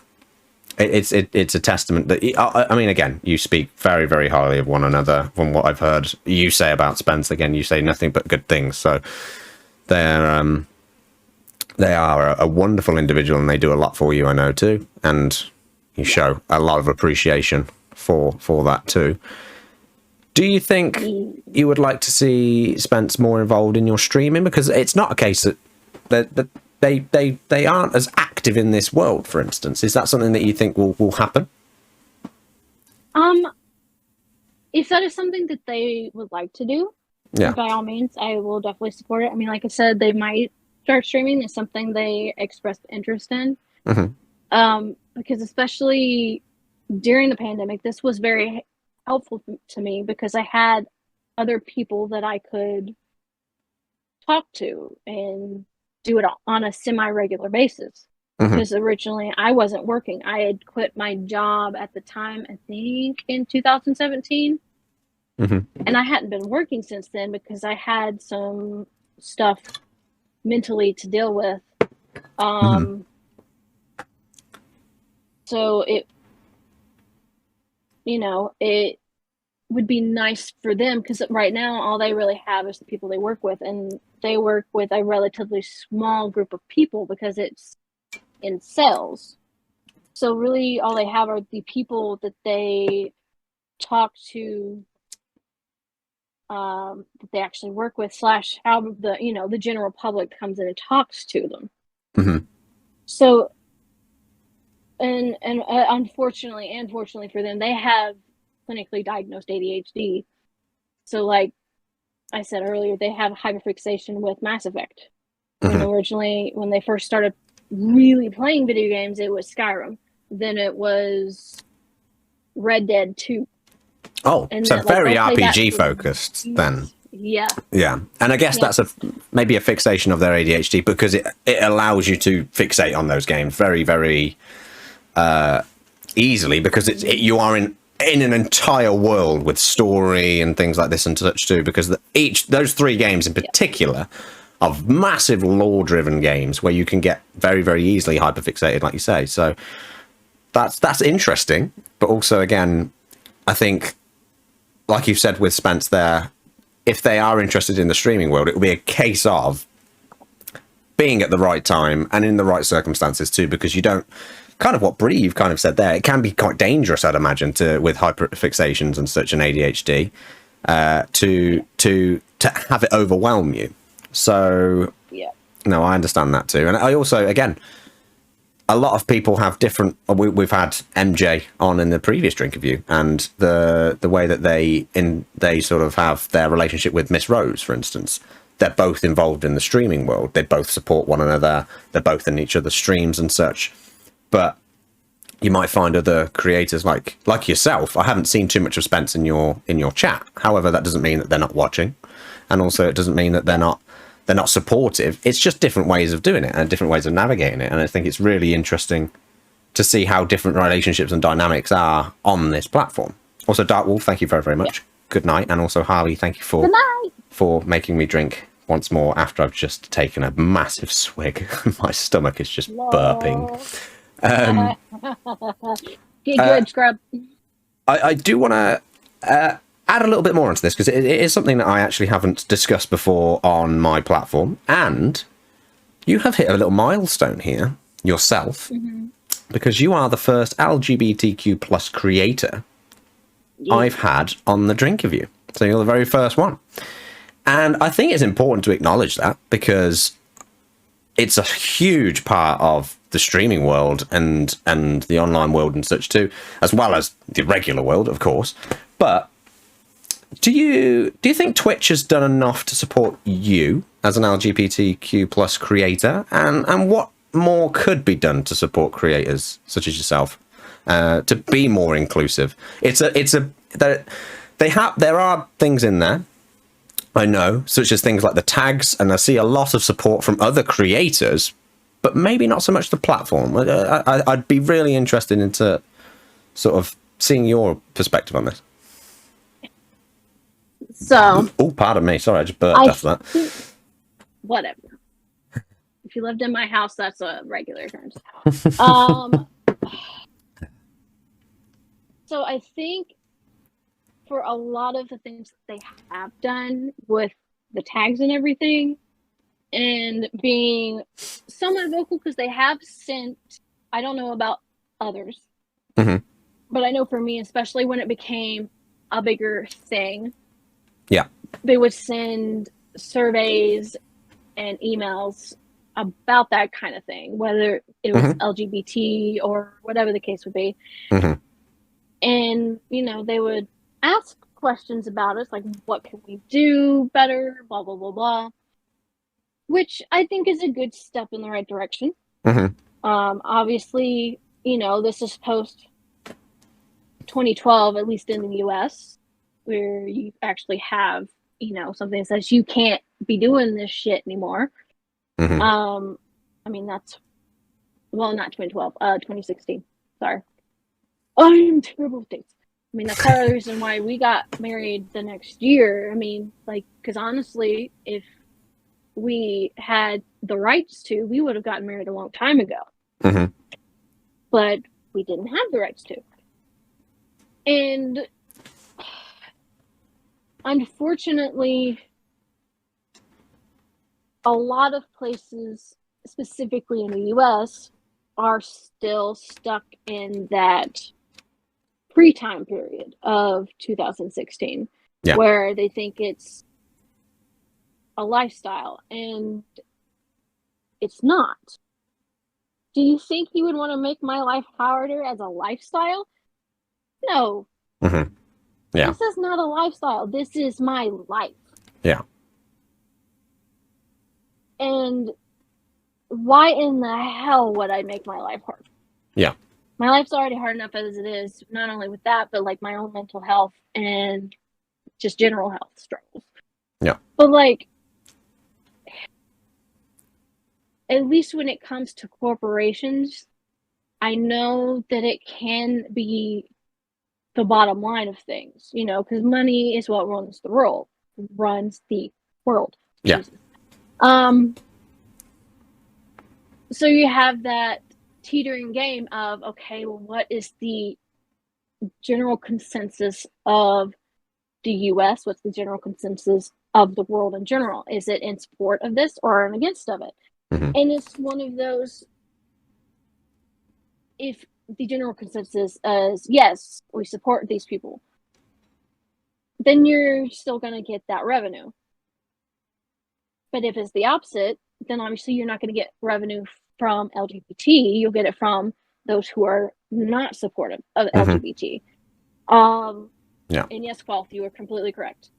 testament that, I mean, again, you speak very, very highly of one another from what I've heard you say about Spence. Again, you say nothing but good things. So they are a wonderful individual, and they do a lot for you, I know too. And you show a lot of appreciation for that too. Do you think you would like to see Spence more involved in your streaming? Because it's not a case that they aren't as active in this world, for instance. Is that something that you think will happen? If that is something that they would like to do, by all means, I will definitely support it. I mean, like I said, they might start streaming. Is something they expressed interest in. Because especially during the pandemic, this was very helpful to me, because I had other people that I could talk to and do it on a semi-regular basis. Because originally I wasn't working. I had quit my job at the time, I think in 2017. And I hadn't been working since then because I had some stuff mentally to deal with. So it would be nice for them, because right now all they really have is the people they work with, and they work with a relatively small group of people because it's in sales. So really all they have are the people that they talk to, that they actually work with, / how the general public comes in and talks to them. So and unfortunately for them, they have clinically diagnosed ADHD. So like I said earlier, they have hyperfixation with Mass Effect. When they first started really playing video games, it was Skyrim. Then it was Red Dead 2. Oh, and so then, very they'll play that RPG for focused then. Yeah. Yeah, and I guess that's maybe a fixation of their ADHD, because it allows you to fixate on those games very, very easily, because you are in an entire world with story and things like this and such too, because those 3 games in particular are massive lore-driven games where you can get very, very easily hyperfixated, like you say. So that's interesting, but also, again, I think, like you've said with Spence there, if they are interested in the streaming world, it will be a case of being at the right time and in the right circumstances too, because you don't, kind of what Bree, you've kind of said there, it can be quite dangerous, I'd imagine, with hyperfixations and such an ADHD, to have it overwhelm you. So, no, I understand that too. And I also, again, a lot of people have different. We've had MJ on in the previous Drink-Erview, and the way that they sort of have their relationship with Miss Rose, for instance. They're both involved in the streaming world. They both support one another. They're both in each other's streams and such. But you might find other creators like yourself. I haven't seen too much of Spence in your chat. However, that doesn't mean that they're not watching, and also it doesn't mean that they're not supportive. It's just different ways of doing it and different ways of navigating it. And I think it's really interesting to see how different relationships and dynamics are on this platform. Also, Dark Wolf, thank you very, very much. Good night. And also, Harley, thank you for making me drink once more after I've just taken a massive swig. My stomach is just burping. Get good, scrub. I do want to add a little bit more onto this, because it is something that I actually haven't discussed before on my platform, and you have hit a little milestone here yourself, because you are the first LGBTQ plus creator I've had on the Drink-Erview. So you're the very first one, and I think it's important to acknowledge that, because it's a huge part of the streaming world and the online world and such too, as well as the regular world, of course. But do you think Twitch has done enough to support you as an LGBTQ plus creator, and what more could be done to support creators such as yourself to be more inclusive? There are things in there, I know, such as things like the tags, and I see a lot of support from other creators, but maybe not so much the platform. I'd be really interested into sort of seeing your perspective on this. So, oh, pardon me. Sorry, I just burped after that. Whatever. If you lived in my house, that's a regular occurrence. So I think for a lot of the things that they have done with the tags and everything, and being somewhat vocal, because they have sent, I don't know about others, but I know for me, especially when it became a bigger thing, they would send surveys and emails about that kind of thing, whether it was LGBT or whatever the case would be. And, they would ask questions about us, like, what can we do better, blah, blah, blah, blah, which I think is a good step in the right direction. Obviously, this is post 2012, at least in the US, where you actually have, something that says you can't be doing this shit anymore. I mean, that's, well, not 2012, 2016. Sorry. I'm terrible with dates. I mean, that's part of the reason why we got married the next year. I mean, because honestly, if we had the rights to, we would have gotten married a long time ago. But we didn't have the rights to. And unfortunately, a lot of places, specifically in the US, are still stuck in that pre-time period of 2016, where they think it's a lifestyle, and it's not. Do you think you would want to make my life harder as a lifestyle? No. This is not a lifestyle. This is my life. Yeah. And why in the hell would I make my life hard? Yeah. My life's already hard enough as it is, not only with that, but like my own mental health and just general health struggles. Yeah. But like, at least when it comes to corporations, I know that it can be the bottom line of things, you know, because money is what runs the world. Yeah. Jesus. So you have that teetering game of, okay, well, what is the general consensus of the US? What's the general consensus of the world in general? Is it in support of this or against of it? Mm-hmm. And it's one of those, if the general consensus is, yes, we support these people, then you're still going to get that revenue. But if it's the opposite, then obviously you're not going to get revenue from LGBT. You'll get it from those who are not supportive of LGBT. Yeah. And yes, Qualth, you are completely correct.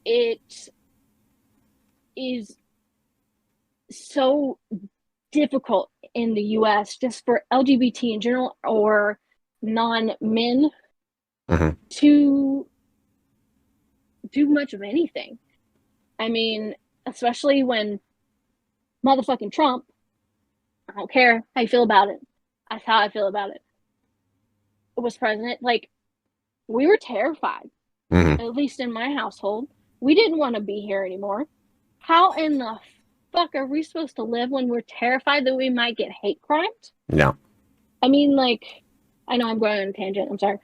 It is so difficult in the US just for LGBT in general or non-men to do much of anything. I mean, especially when motherfucking Trump, I don't care how you feel about it, that's how I feel about it, was president. Like, we were terrified, at least in my household. We didn't want to be here anymore. How in the fuck are we supposed to live when we're terrified that we might get hate crimes? Yeah. I mean, like, I know I'm going on a tangent. I'm sorry.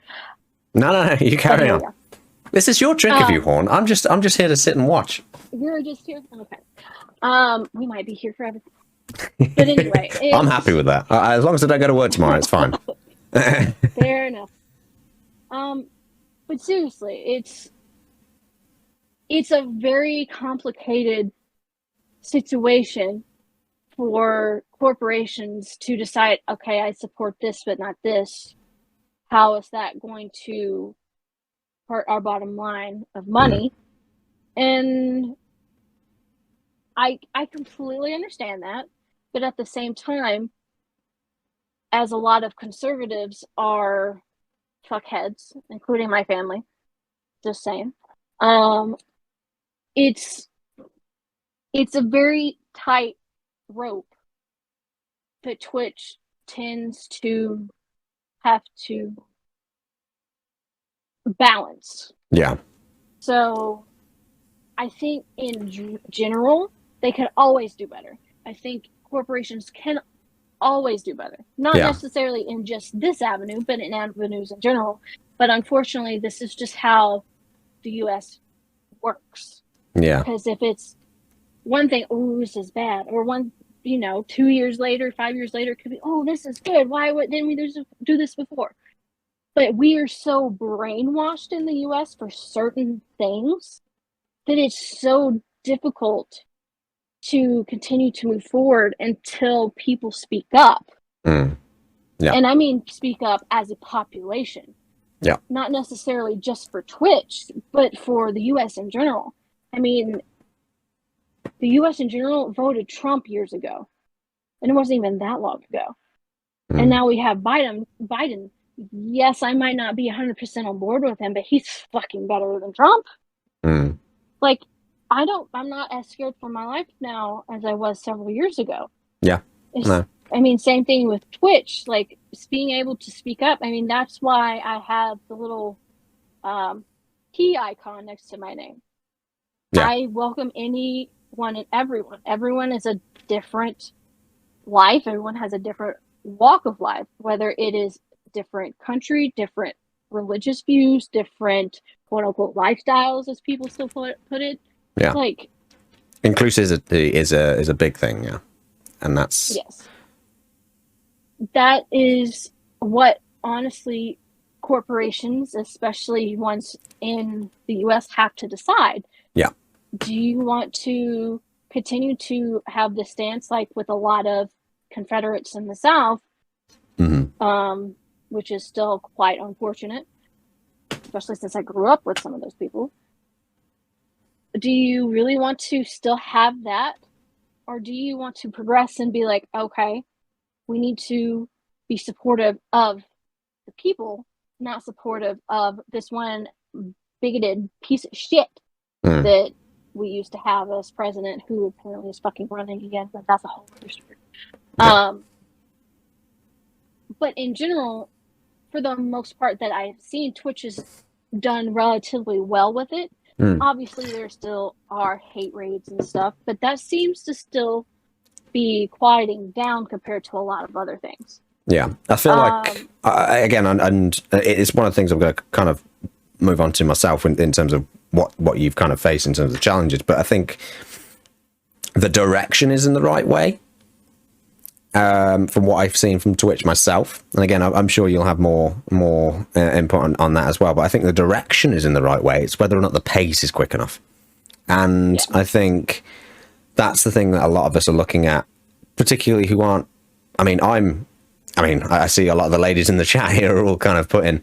No, you carry on. This is your Drink-Erview, Horn. I'm just here to sit and watch. You're just here? Okay. We might be here forever. But anyway. I'm happy with that. As long as I don't go to work tomorrow, it's fine. Fair enough. But seriously, it's a very complicated situation for corporations to decide, okay, I support this, but not this. How is that going to hurt our bottom line of money? And I completely understand that. But at the same time, as a lot of conservatives are fuckheads, including my family, just saying, it's a very tight rope that Twitch tends to have to balance. Yeah. So I think in general, they could always do better. I think corporations can always do better. Not necessarily in just this avenue, but in avenues in general. But unfortunately, this is just how the US works. Yeah. Because if it's one thing, oh, this is bad, or 2 years later, 5 years later, it could be, oh, this is good. Why didn't we do this before? But we are so brainwashed in the US for certain things that it's so difficult to continue to move forward until people speak up. Yeah. And I mean speak up as a population. Yeah. Not necessarily just for Twitch, but for the US in general. I mean, the US in general voted Trump years ago. And it wasn't even that long ago. And now we have Biden. Yes, I might not be 100% on board with him, but he's fucking better than Trump. Like, I'm not as scared for my life now as I was several years ago. Yeah. No. I mean, same thing with Twitch, like being able to speak up. I mean, that's why I have the little key icon next to my name. Yeah. I welcome anyone and everyone. Everyone is a different life. Everyone has a different walk of life, whether it is different country, different religious views, different quote unquote lifestyles, as people still put it. Yeah. Like, inclusivity is a big thing, yeah. And that's that is what honestly corporations, especially ones in the US, have to decide. Yeah. Do you want to continue to have the stance like with a lot of Confederates in the South, which is still quite unfortunate, especially since I grew up with some of those people? do you really want to still have that? Or do you want to progress and be like, okay, we need to be supportive of the people, not supportive of this one bigoted piece of shit that we used to have as president, who apparently is fucking running again, but that's a whole other story. Yeah. But in general, for the most part that I've seen, Twitch has done relatively well with it. Obviously, there still are hate raids and stuff, but that seems to still be quieting down compared to a lot of other things. Yeah, I feel like, again, and it's one of the things I'm going to kind of move on to myself in terms of what you've kind of faced in terms of challenges, but I think the direction is in the right way. From what I've seen from Twitch myself, and again, I'm sure you'll have more input on that as well. But I think the direction is in the right way. It's whether or not the pace is quick enough, and I think that's the thing that a lot of us are looking at, particularly who aren't. I see a lot of the ladies in the chat here are all kind of putting,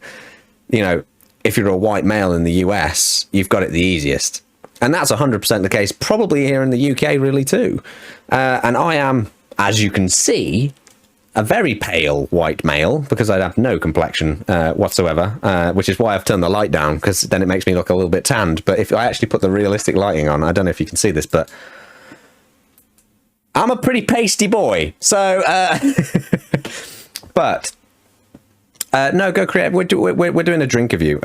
if you're a white male in the US, you've got it the easiest, and that's 100% the case. Probably here in the UK, really too, and I am, as you can see, a very pale white male because I have no complexion whatsoever, which is why I've turned the light down, because then it makes me look a little bit tanned. But if I actually put the realistic lighting on, I don't know if you can see this, but I'm a pretty pasty boy. So, but no, go create. We're doing a Drink-Erview,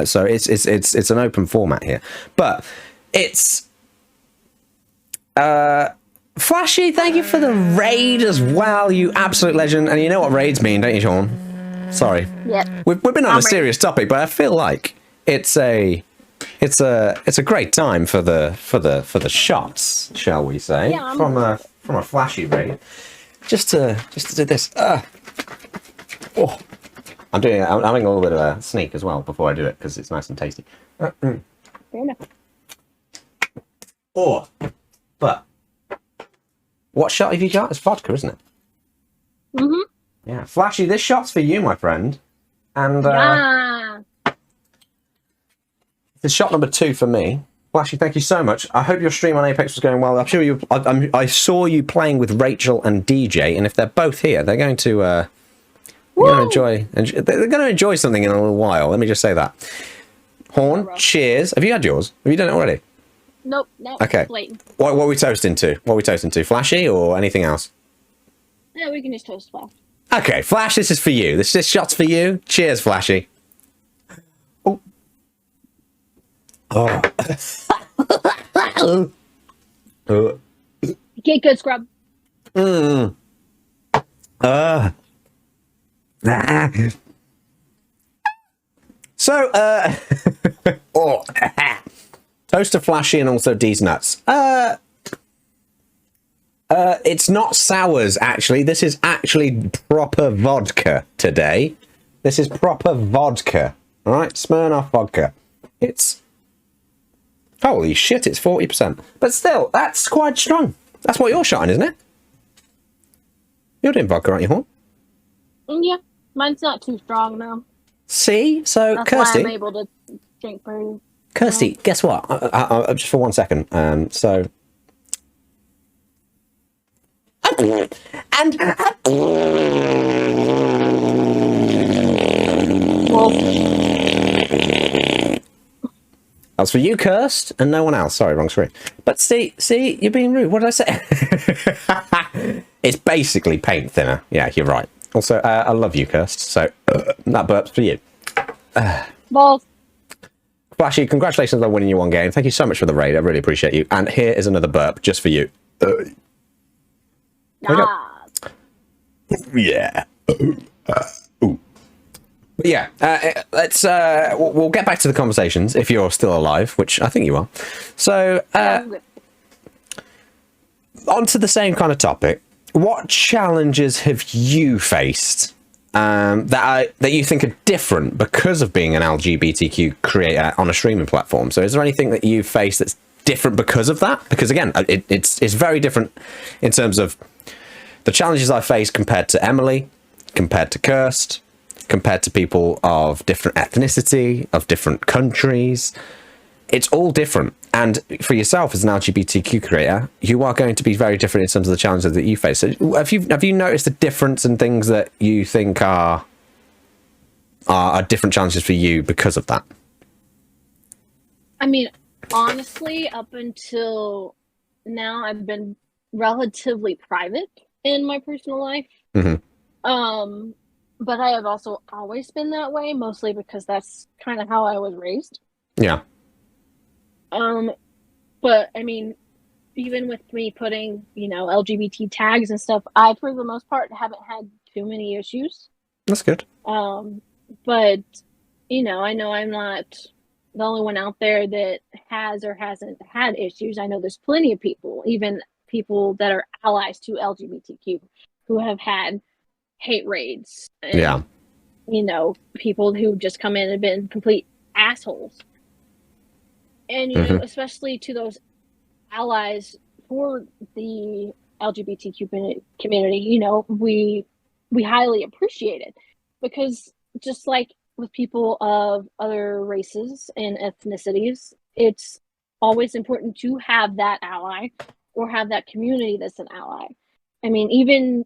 so it's an open format here, but it's Flashy, thank you for the raid as well, you absolute legend. And you know what raids mean, don't you, Sean? Sorry. Yep. We've been on a serious topic, but I feel like it's a great time for the shots, shall we say? Yeah, from a Flashy raid. Just to do this. Oh, I'm having a little bit of a sneak as well before I do it because it's nice and tasty. Fair enough. Oh, but. What shot have you got? It's vodka, isn't it? Mm-hmm. Yeah. Flashy, this shot's for you, my friend. And it's shot number 2 for me. Flashy, thank you so much. I hope your stream on Apex was going well. I'm sure I saw you playing with Rachel and DJ, and if they're both here, they're going to enjoy something in a little while. Let me just say that. Horn, cheers. Have you had yours? Have you done it already? Nope. No. Okay. What are we toasting to? What are we toasting to? Flashy or anything else? Yeah, we can just toast Flash. Okay, Flash, this is for you. This shot's for you. Cheers, Flashy. Oh. Get good, scrub. So, toast to Flashy and also D's nuts. It's not sours, actually. This is actually proper vodka today. This is proper vodka. All right, Smirnoff vodka. It's... Holy shit, it's 40%. But still, that's quite strong. That's what you're shotting, isn't it? You're doing vodka, aren't you, Horn? Yeah, mine's not too strong, though. See? So, that's Kirsty... why I'm able to drink brew. Kirsty, guess what? Just for 1 second. So... And... That's for you, Cursed, and no one else. Sorry, wrong screen. But see, you're being rude. What did I say? It's basically paint thinner. Yeah, you're right. Also, I love you, Cursed. So that burp's for you. Balls. Flashy, congratulations on winning your one game. Thank you so much for the raid. I really appreciate you. And here is another burp just for you. Yeah. Ooh. But yeah, let's. We'll get back to the conversations if you're still alive, which I think you are. So, on to the same kind of topic. What challenges have you faced that you think are different because of being an LGBTQ creator on a streaming platform? So, is there anything that you've faced that's different because of that? Because again, it's very different in terms of the challenges I face compared to Emily, compared to Cursed, compared to people of different ethnicity, of different countries. It's all different. And for yourself as an LGBTQ creator, you are going to be very different in terms of the challenges that you face. So have you noticed a difference in things that you think are different challenges for you because of that? I mean, honestly, up until now, I've been relatively private in my personal life. Mm-hmm. But I have also always been that way, mostly because that's kind of how I was raised. Yeah. But I mean, even with me putting, LGBT tags and stuff, I, for the most part, haven't had too many issues. That's good. But, I know I'm not the only one out there that has or hasn't had issues. I know there's plenty of people, even people that are allies to LGBTQ, who have had hate raids. And, people who just come in and been complete assholes. And, especially to those allies for the LGBTQ community, we highly appreciate it, because just like with people of other races and ethnicities, it's always important to have that ally or have that community that's an ally. I mean, even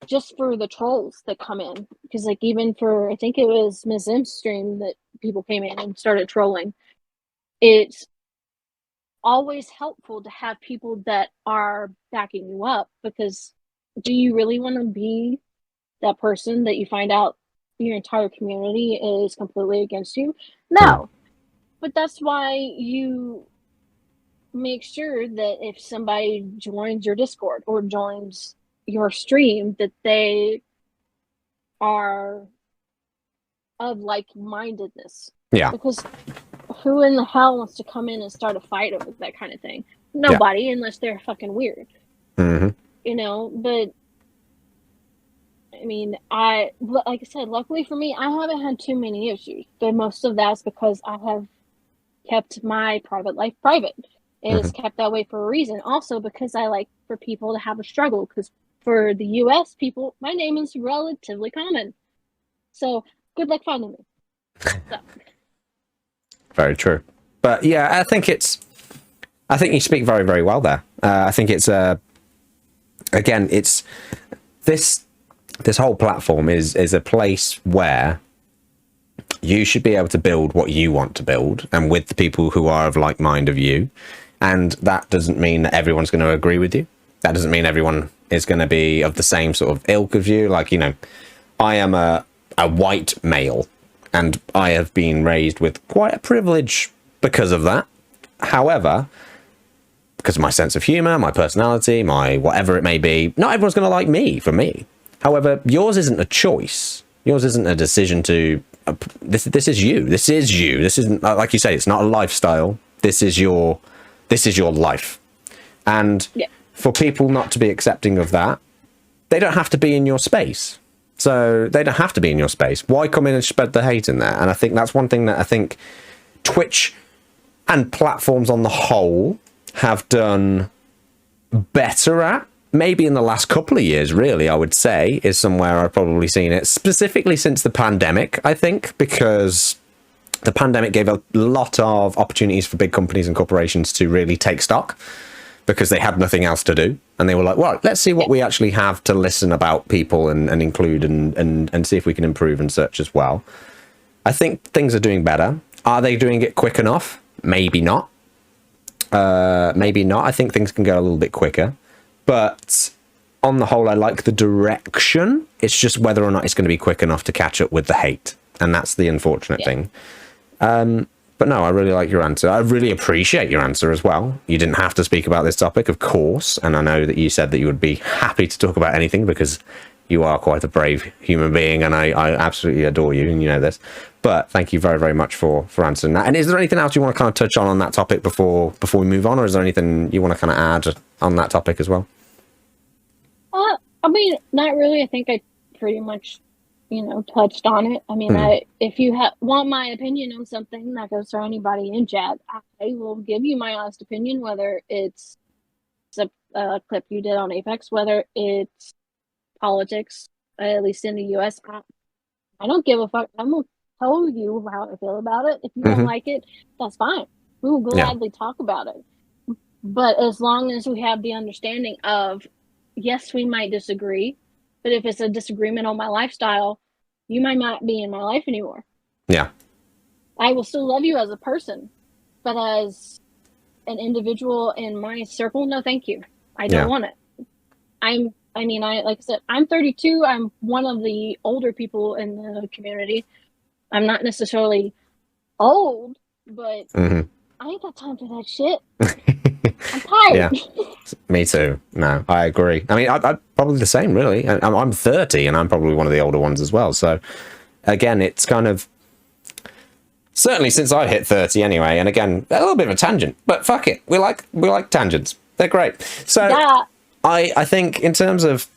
just for the trolls that come in, because like even for, I think it was Ms. M's stream that people came in and started trolling, it's always helpful to have people that are backing you up, because do you really want to be that person that you find out your entire community is completely against you? No. But that's why you make sure that if somebody joins your Discord or joins your stream, that they are of like-mindedness. Yeah. Because who in the hell wants to come in and start a fight over that kind of thing? Nobody, unless they're fucking weird. Mm-hmm. But I mean, like I said, luckily for me, I haven't had too many issues. But most of that's because I have kept my private life private. It is kept that way for a reason. Also, because I like for people to have a struggle. Because for the U.S. people, my name is relatively common. So good luck finding me. So. Very true. But yeah, I think you speak very, very well there. I think it's again, it's this whole platform is a place where you should be able to build what you want to build, and with the people who are of like mind of you. And that doesn't mean that everyone's going to agree with you. That doesn't mean everyone is going to be of the same sort of ilk of you. Like, I am a white male, and I have been raised with quite a privilege because of that. However, because of my sense of humor, my personality, my whatever it may be, not everyone's going to like me for me. However, yours isn't a choice. Yours isn't a decision to... This is you. This is you. This isn't, like you say, it's not a lifestyle. This is your life. And for people not to be accepting of that, they don't have to be in your space. So they don't have to be in your space. Why come in and spread the hate in there? And I think that's one thing that I think Twitch and platforms on the whole have done better at. Maybe in the last couple of years, really, I would say, is somewhere I've probably seen it. Specifically since the pandemic, I think, because the pandemic gave a lot of opportunities for big companies and corporations to really take stock, because they had nothing else to do. And they were like, well, let's see what we actually have to listen about people and include and see if we can improve and search as well. I think things are doing better. Are they doing it quick enough? Maybe not. Maybe not. I think things can go a little bit quicker. But on the whole, I like the direction. It's just whether or not it's going to be quick enough to catch up with the hate. And that's the unfortunate thing. But no, I really like your answer. I really appreciate your answer as well. You didn't have to speak about this topic, of course. And I know that you said that you would be happy to talk about anything, because you are quite a brave human being, and I absolutely adore you, and you know this. But thank you very, very much for answering that. And is there anything else you want to kind of touch on that topic before we move on, or is there anything you want to kind of add on that topic as well? I mean, not really. I think I pretty much, touched on it. I mean, if you want my opinion on something, that goes for anybody in chat, I will give you my honest opinion, whether it's a clip you did on Apex, whether it's politics, at least in the US. I don't give a fuck. I'm going to tell you how I feel about it. If you don't like it, that's fine. We will gladly talk about it. But as long as we have the understanding of, yes, we might disagree, but if it's a disagreement on my lifestyle, you might not be in my life anymore. Yeah. I will still love you as a person, but as an individual in my circle, no, thank you. I don't want it. Like I said, I'm 32. I'm one of the older people in the community. I'm not necessarily old, but I ain't got time for that shit. I'm tired. Yeah, me too. No, I agree. I mean, I'm probably the same, really. I'm 30, and I'm probably one of the older ones as well. So, again, it's kind of certainly since I hit 30, anyway. And again, a little bit of a tangent, but fuck it, we like tangents. They're great. So, yeah. I think in terms of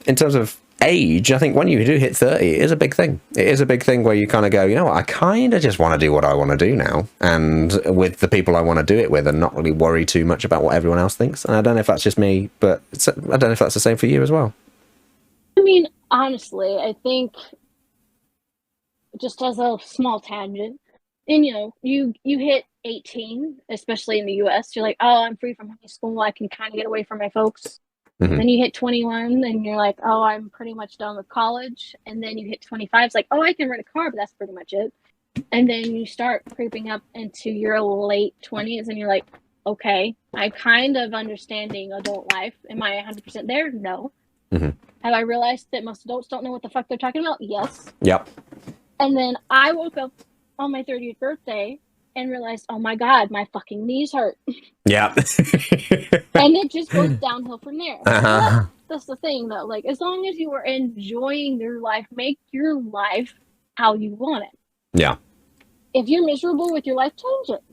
age, I think when you do hit 30, it is a big thing. It is a big thing where you kind of go, you know what, I kind of just want to do what I want to do now, and with the people I want to do it with, and not really worry too much about what everyone else thinks. And I don't know if that's just me, but I don't know if that's the same for you as well. I mean, honestly, I think, just as a small tangent, and you hit 18, especially in the US, you're like, oh, I'm free from high school, I can kind of get away from my folks. Then you hit 21 and you're like, oh, I'm pretty much done with college. And then you hit 25, it's like, oh, I can rent a car, but that's pretty much it. And then you start creeping up into your late 20s and you're like, okay, I'm kind of understanding adult life. Am I 100% there? No. Have I realized that most adults don't know what the fuck they're talking about? Yes. Yep. And then I woke up on my 30th birthday and realized, oh my God, my fucking knees hurt. Yeah. And it just goes downhill from there. That's the thing, though. Like, as long as you are enjoying your life, make your life how you want it. Yeah. If you're miserable with your life, change it.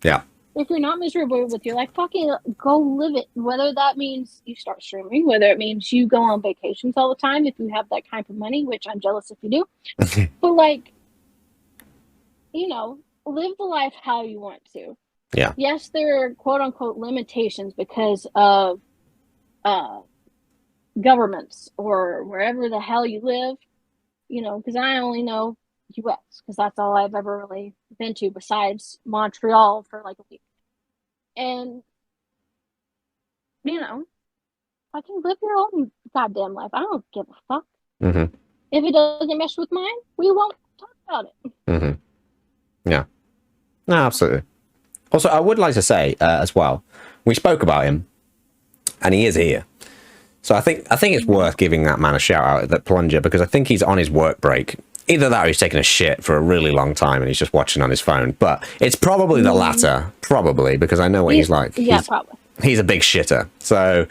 Yeah. If you're not miserable with your life, fucking go live it. Whether that means you start streaming, whether it means you go on vacations all the time, if you have that kind of money, which I'm jealous if you do. But, like, live the life how you want to. Yeah. Yes, there are quote unquote limitations because of governments or wherever the hell you live, because I only know US because that's all I've ever really been to besides Montreal for like a week. And, fucking live your own goddamn life. I don't give a fuck. If it doesn't mesh with mine, we won't talk about it. Yeah. No, absolutely. Also, I would like to say as well, we spoke about him, and he is here. So I think it's worth giving that man a shout out, that Plunger, because I think he's on his work break. Either that or he's taking a shit for a really long time and he's just watching on his phone. But it's probably the latter, probably, because I know what he's like. Yeah, probably. He's a big shitter. So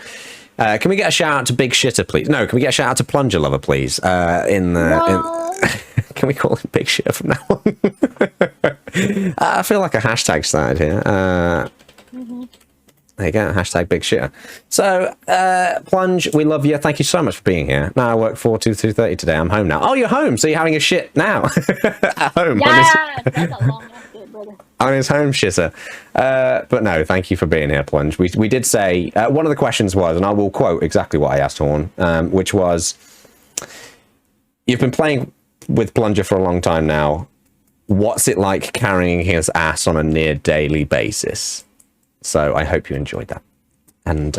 can we get a shout out to Big Shitter, please? No, can we get a shout out to Plunger Lover, please? Can we call him Big Shitter from now on? I feel like a hashtag started here. There you go, hashtag Big Shitter. So, Plunge, we love you. Thank you so much for being here. Now I work 4 to 2:30 today. I'm home now. Oh, you're home, so you're having a shit now. At home. Yeah, that's a long day, brother. On his home shitter. But no, thank you for being here, Plunge. We did say, one of the questions was, and I will quote exactly what I asked Horn, which was, you've been playing with Plunger for a long time now. What's it like carrying his ass on a near daily basis? So I hope you enjoyed that. And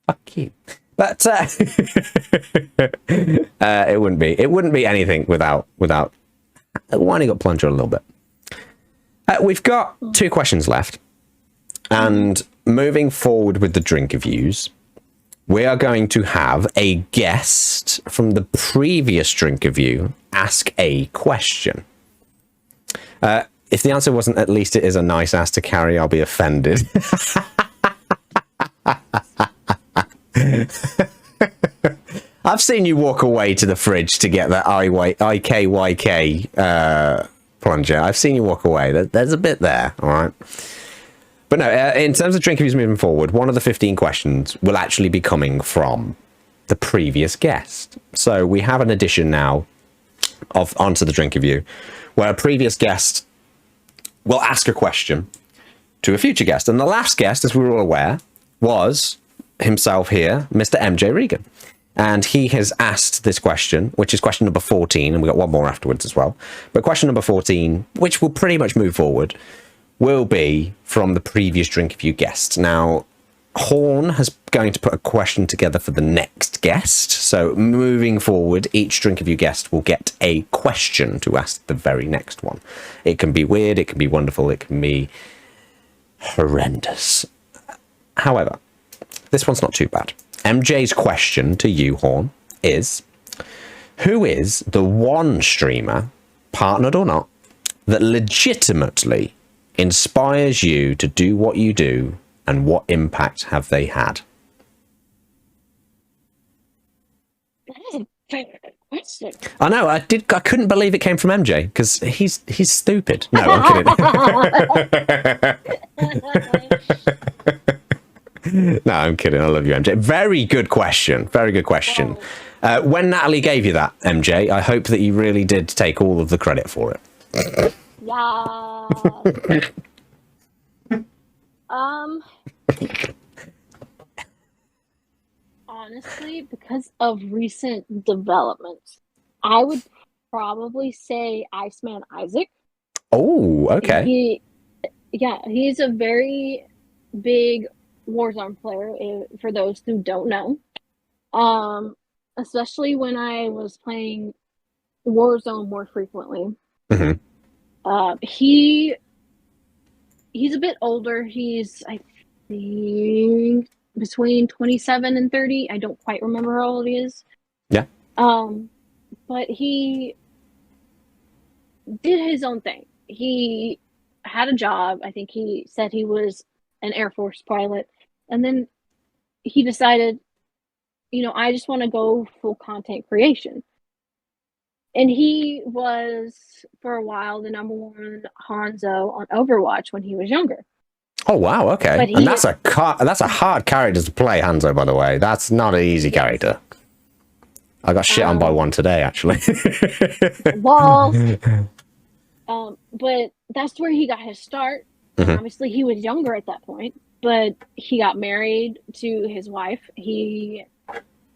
fuck you. But it wouldn't be anything without winding up Plunger a little bit. We've got 2 questions left. And moving forward with the Drink-Erviews, we are going to have a guest from the previous Drink-Erview ask a question. If the answer wasn't, at least it is a nice ass to carry, I'll be offended. I've seen you walk away to the fridge to get that IKYK Plunger. I've seen you walk away. There's a bit there, all right? But no, in terms of Drink-Erviews moving forward, one of the 15 questions will actually be coming from the previous guest. So we have an addition now onto the Drink-Erview, where a previous guest will ask a question to a future guest. And the last guest, as we were all aware, was himself here, Mr. MJ Regan. And he has asked this question, which is question number 14, and we got one more afterwards as well. But question number 14, which will pretty much move forward, will be from the previous Drink-Erview guest. Now, Horn is going to put a question together for the next guest. So moving forward, each Drink-Erview guest will get a question to ask the very next one. It can be weird, it can be wonderful, it can be horrendous. However, this one's not too bad. MJ's question to you, Horn, is who is the one streamer, partnered or not, that legitimately inspires you to do what you do, and what impact have they had? That is a very good question. I know, I couldn't believe it came from MJ, because he's stupid. No, I'm kidding. No, I'm kidding. I love you, MJ. Very good question. Very good question. When Natalie gave you that, MJ, I hope that you really did take all of the credit for it. Yeah. Honestly, because of recent developments, I would probably say Iceman Isaac. Oh, okay. He's a very big Warzone player, for those who don't know. Especially when I was playing Warzone more frequently. Mm-hmm. He's a bit older. He's, I think, between 27 and 30. I don't quite remember how old he is. Yeah. But he did his own thing. He had a job. I think he said he was an Air Force pilot. And then he decided, I just want to go full content creation. And he was, for a while, the #1 Hanzo on Overwatch when he was younger. Oh, wow, okay. And that's a hard character to play, Hanzo, by the way. That's not an easy character. I got shit on by one today, actually. Well, but that's where he got his start. Mm-hmm. Obviously, he was younger at that point, but he got married to his wife. He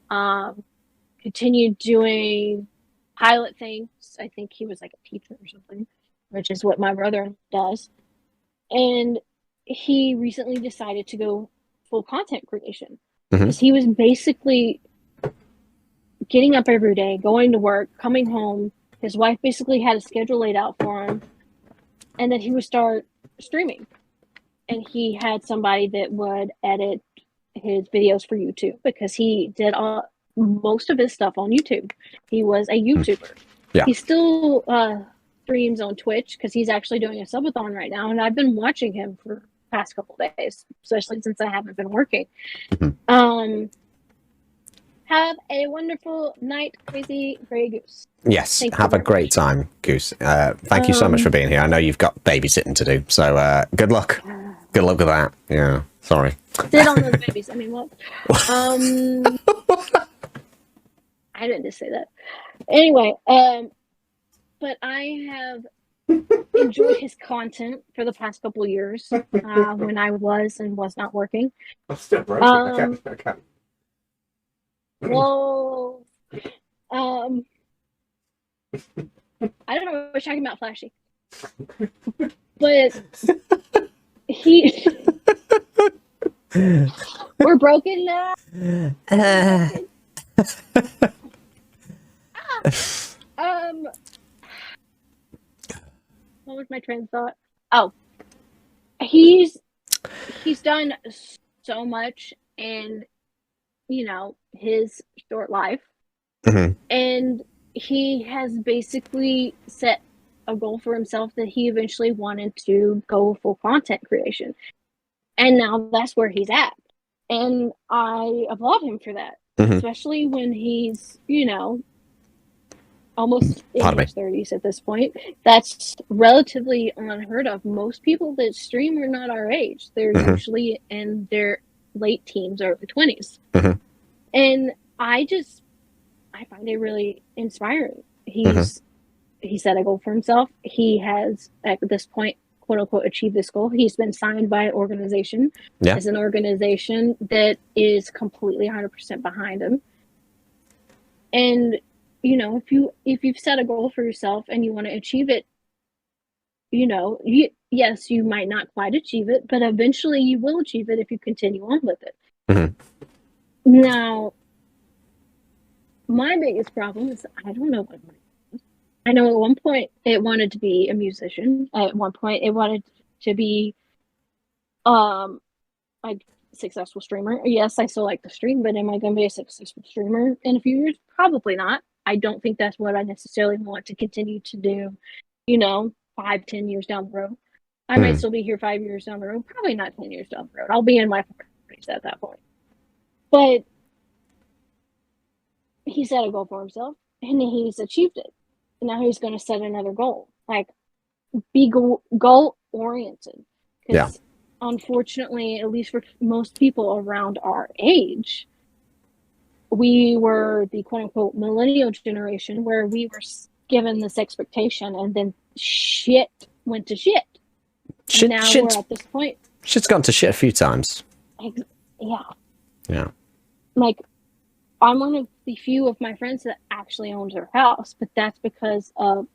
continued doing pilot things. I think he was like a teacher or something, which is what my brother does. And he recently decided to go full content creation, because he was basically getting up every day, going to work, coming home. His wife basically had a schedule laid out for him, and then he would start streaming. And he had somebody that would edit his videos for YouTube, because he did most of his stuff on YouTube. He was a YouTuber. Yeah. He still streams on Twitch, because he's actually doing a subathon right now, and I've been watching him for the past couple days, especially since I haven't been working. Have a wonderful night, Crazy Grey Goose. Yes, have a great time, Goose. Thank you so much for being here. I know you've got babysitting to do, so good luck. Good luck with that. Yeah, sorry. Sit on those babies. I mean, what? I didn't just say that. Anyway, but I have enjoyed his content for the past couple of years, when I was not working. I'm still broken. I can't. Well, I don't know what we're talking about, Flashy. But we're broken now. What was my train of thought? Oh, he's done so much in his short life, and he has basically set a goal for himself that he eventually wanted to go full content creation, and now that's where he's at, and I applaud him for that. Especially when he's almost in his 30s at this point. That's relatively unheard of. Most people that stream are not our age. They're usually in their late teens or early 20s. And I find it really inspiring. He set a goal for himself. He has, at this point, quote unquote, achieved this goal. He's been signed by an organization. As an organization that is completely 100% behind him. And if you've set a goal for yourself and you want to achieve it, you yes, you might not quite achieve it, but eventually you will achieve it if you continue on with it. Mm-hmm. Now, my biggest problem is I don't know what I know at one point it wanted to be a musician. At one point it wanted to be a successful streamer. Yes, I still like to stream, but am I going to be a successful streamer in a few years? Probably not. I don't think that's what I necessarily want to continue to do, 5-10 years down the road. I might still be here 5 years down the road, probably not 10 years down the road. I'll be in my 40s at that point. But he set a goal for himself and he's achieved it. And now he's going to set another goal. Like, be goal oriented. Because unfortunately, at least for most people around our age, we were the quote unquote millennial generation where we were given this expectation and then shit went to shit. And now we're at this point. Shit's gone to shit a few times. Yeah. Like, I'm one of the few of my friends that actually owns their house, but that's because of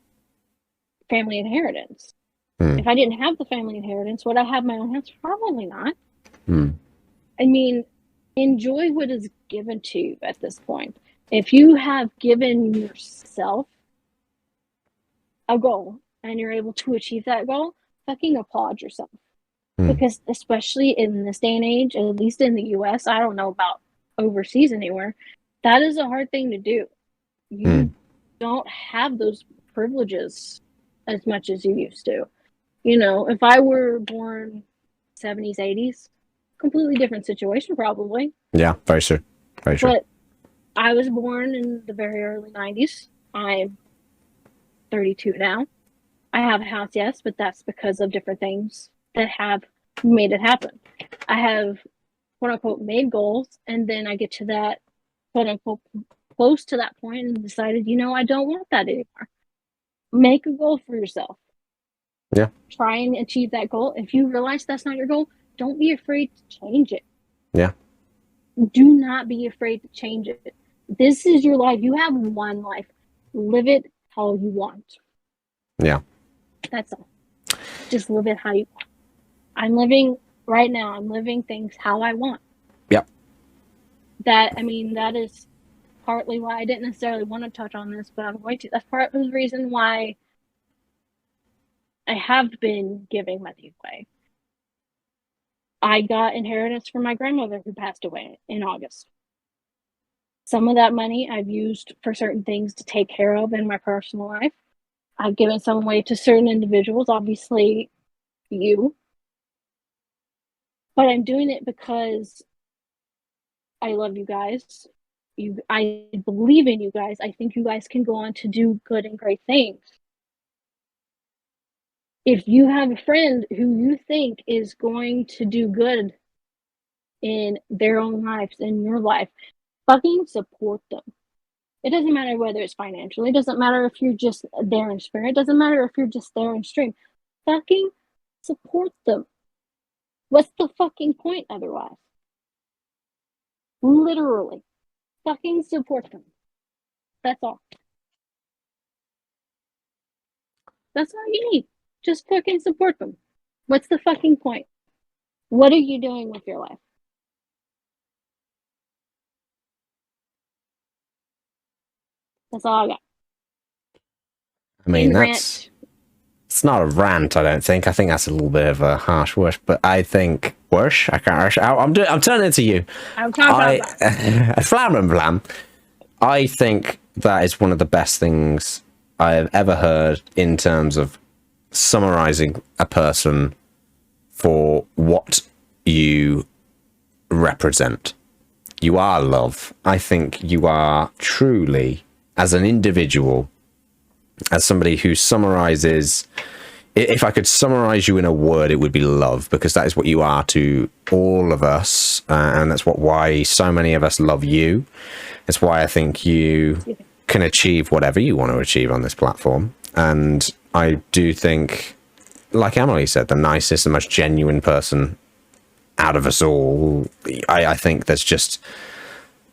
family inheritance. If I didn't have the family inheritance, would I have my own house? Probably not. I mean, enjoy what is given to you at this point. If you have given yourself a goal and you're able to achieve that goal, fucking applaud yourself. Because especially in this day and age, at least in the US, I don't know about overseas anywhere, that is a hard thing to do. You don't have those privileges as much as you used to. If I were born 70s, 80s, completely different situation probably. Yeah, very true. Very true. But I was born in the very early 90s. I'm 32 now. I have a house, yes, but that's because of different things that have made it happen. I have, quote unquote, made goals, and then I get to that, quote unquote, close to that point and decided, I don't want that anymore. Make a goal for yourself. Yeah. Try and achieve that goal. If you realize that's not your goal, don't be afraid to change it. Yeah. Do not be afraid to change it. This is your life. You have one life. Live it how you want. Yeah. That's all. Just live it how you want. I'm living things how I want. Yep. That is partly why I didn't necessarily want to touch on this, but I'm going to. That's part of the reason why I have been giving money away. I got inheritance from my grandmother who passed away in August. Some of that money I've used for certain things to take care of in my personal life. I've given some away to certain individuals, obviously you. But I'm doing it because I love you guys. I believe in you guys. I think you guys can go on to do good and great things. If you have a friend who you think is going to do good in their own lives, in your life, fucking support them. It doesn't matter whether it's financially. It doesn't matter if you're just there in spirit. It doesn't matter if you're just there in stream. Fucking support them. What's the fucking point otherwise? Literally. Fucking support them. That's all. That's all you need. Just fucking support them. What's the fucking point? What are you doing with your life? That's all I got. I mean, it's not a rant, I don't think. I think that's a little bit of a harsh word, but I think worse. I can't. I'm turning it to you. I'm talking about Flam and Blam. I think that is one of the best things I have ever heard in terms of summarizing a person for what you represent. You are love. I think you are truly, as an individual, as somebody who summarizes, if I could summarize you in a word, it would be love, because that is what you are to all of us, and that's why so many of us love you. It's why I think you can achieve whatever you want to achieve on this platform. And I do think, like Emily said, the nicest and most genuine person out of us all. I think there's just,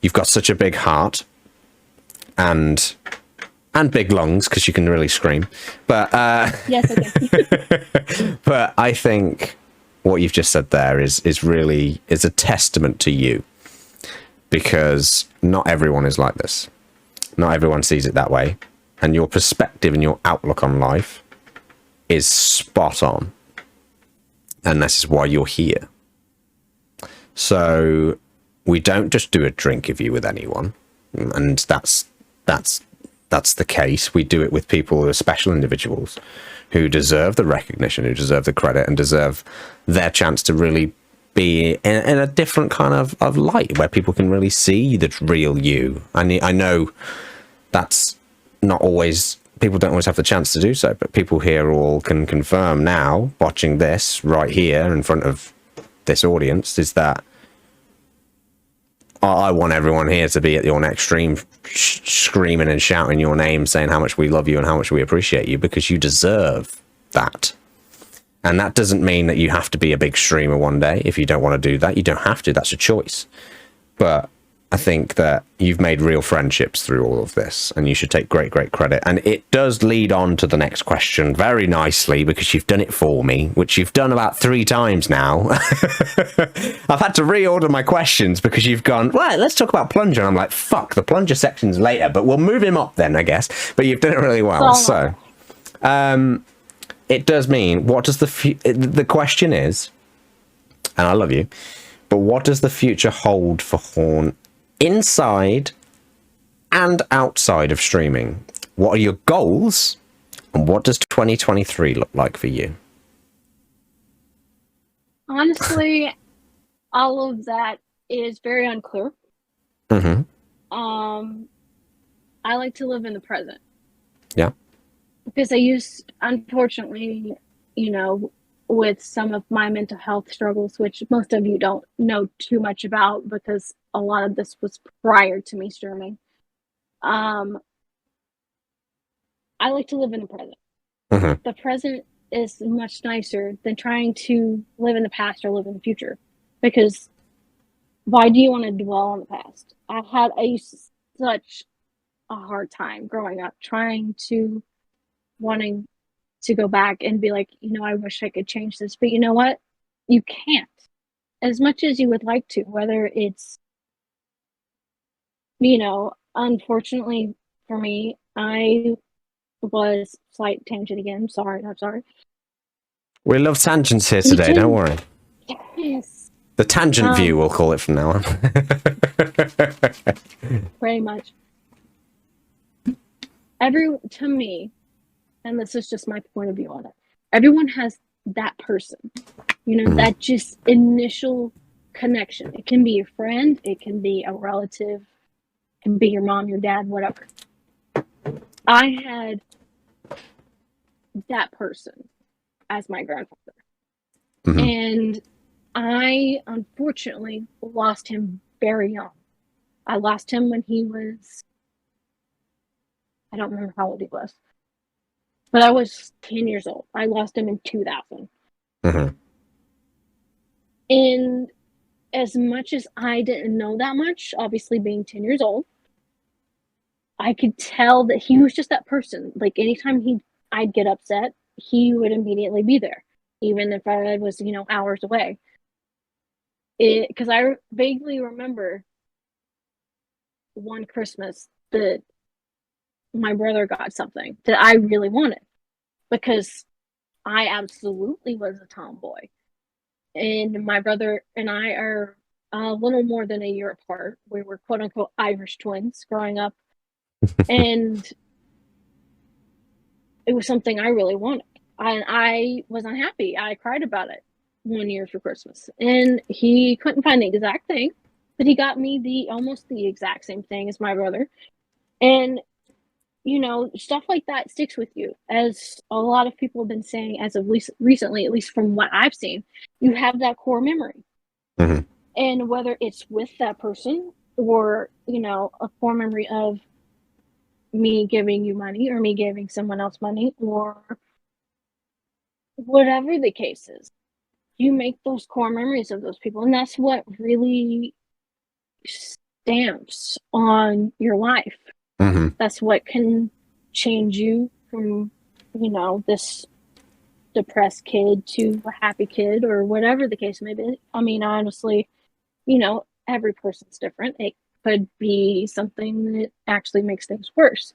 you've got such a big heart, and and big lungs because you can really scream. But Yes, okay. but I think what you've just said there is a testament to you, because not everyone is like this. Not everyone sees it that way, and your perspective and your outlook on life is spot on, and this is why you're here. So we don't just do a Drink-Erview with anyone, and that's the case. We do it with people who are special individuals who deserve the recognition, who deserve the credit, and deserve their chance to really be in a different kind of light where people can really see the real you. I know that's not always, people don't always have the chance to do so, but people here all can confirm now, watching this right here in front of this audience, is that I want everyone here to be at your next stream screaming and shouting your name, saying how much we love you and how much we appreciate you, because you deserve that. And that doesn't mean that you have to be a big streamer one day. If you don't want to do that, you don't have to. That's a choice. But I think that you've made real friendships through all of this, and you should take great credit. And it does lead on to the next question very nicely, because you've done it for me, which you've done about 3 times now. I've had to reorder my questions because you've gone, right, let's talk about Plunger. And I'm like, fuck, the Plunger section's later, but we'll move him up then, I guess. But you've done it really well. So, it does mean, what does the question is, and I love you, but what does the future hold for Horn inside and outside of streaming? What are your goals, and what does 2023 look like for you? Honestly, all of that is very unclear. Mm-hmm. I like to live in the present. Yeah. Because I used, unfortunately, with some of my mental health struggles, which most of you don't know too much about because a lot of this was prior to me streaming. I like to live in the present. Mm-hmm. The present is much nicer than trying to live in the past or live in the future. Because why do you want to dwell on the past? I used such a hard time growing up wanting to go back and be like, I wish I could change this. But you know what? You can't. As much as you would like to, whether it's, unfortunately for me, I was slight tangent again. I'm sorry. We love tangents here today, don't worry. Yes. The tangent view, we'll call it from now on. Pretty much. To me, and this is just my point of view on it, everyone has that person, that just initial connection. It can be your friend, it can be a relative, it can be your mom, your dad, whatever. I had that person as my grandfather. Mm-hmm. And I unfortunately lost him very young. I lost him when he was, I don't remember how old he was, but I was 10 years old. I lost him in 2000. Mm-hmm. And as much as I didn't know that much, obviously being 10 years old, I could tell that he was just that person. Like anytime I'd get upset, he would immediately be there, even if I was, hours away. Because I vaguely remember one Christmas that my brother got something that I really wanted, because I absolutely was a tomboy. And my brother and I are a little more than a year apart. We were quote unquote Irish twins growing up. And it was something I really wanted. I was unhappy. I cried about it one year for Christmas. And he couldn't find the exact thing, but he got me almost the exact same thing as my brother. And stuff like that sticks with you. As a lot of people have been saying, as of recently, at least from what I've seen, you have that core memory. Mm-hmm. And whether it's with that person or, a core memory of me giving you money or me giving someone else money or whatever the case is, you make those core memories of those people. And that's what really stamps on your life. Mm-hmm. That's what can change you from, you know, this depressed kid to a happy kid or whatever the case may be. I mean, honestly, you know, every person's different. It could be something that actually makes things worse.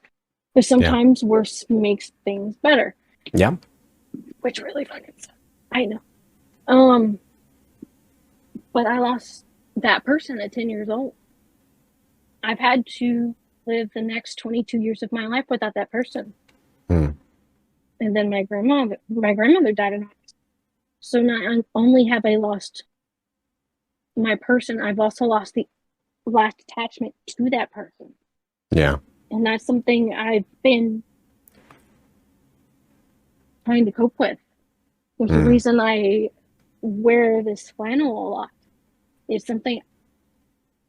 But sometimes worse makes things better. Yeah. Which really fucking sucks. I know. But I lost that person at 10 years old. I've had to live the next 22 years of my life without that person. Mm. And then my grandmother died in August. So not only have I lost my person, I've also lost the last attachment to that person. Yeah. And that's something I've been trying to cope with. Which is the reason I wear this flannel a lot. It's something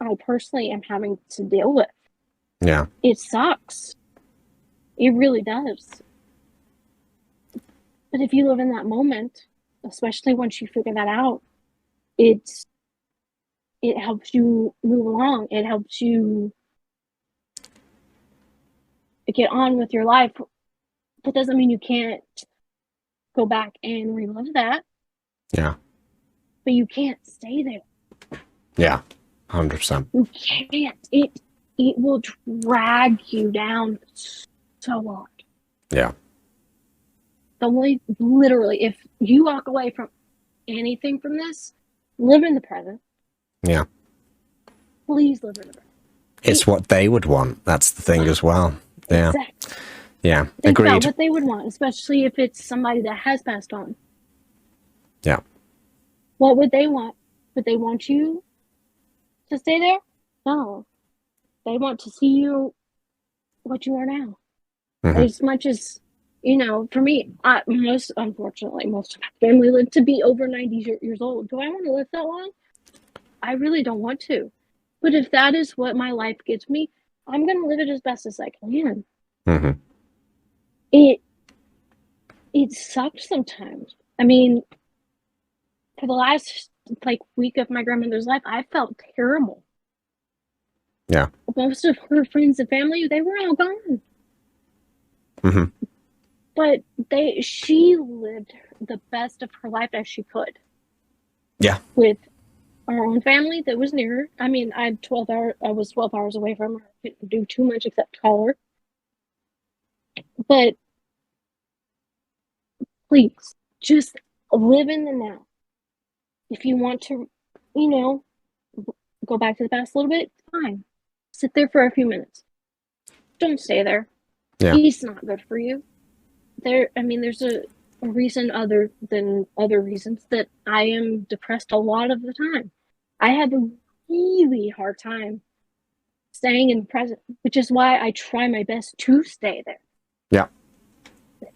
I personally am having to deal with. Yeah. It sucks. It really does. But if you live in that moment, especially once you figure that out, it helps you move along. It helps you get on with your life. That doesn't mean you can't go back and relive that. Yeah. But you can't stay there. Yeah. 100%. You can't. It will drag you down so hard. Yeah. Literally, if you walk away from anything from this, live in the present. Yeah. Please live in the present. It's what they would want. That's the thing as well. Yeah. Exactly. Yeah. Think Agreed. about what they would want, especially if it's somebody that has passed on. Yeah. What would they want? Would they want you to stay there? No. They want to see you what you are now. Mm-hmm. As much as, you know, for me, unfortunately, most of my family lived to be over 90 years old. Do I want to live that long? I really don't want to. But if that is what my life gives me, I'm going to live it as best as I can. Mm-hmm. It sucks sometimes. I mean, for the last week of my grandmother's life, I felt terrible. Yeah. Most of her friends and family, they were all gone. Mm-hmm. But she lived the best of her life as she could. Yeah. With our own family that was near her. I mean, I was 12 hours away from her. I couldn't do too much except call her. But please, just live in the now. If you want to, you know, go back to the past a little bit, fine. Sit there for a few minutes. Don't stay there. Yeah. It's not good for you. There's a reason other than other reasons that I am depressed a lot of the time. I have a really hard time staying in the present, which is why I try my best to stay there. Yeah.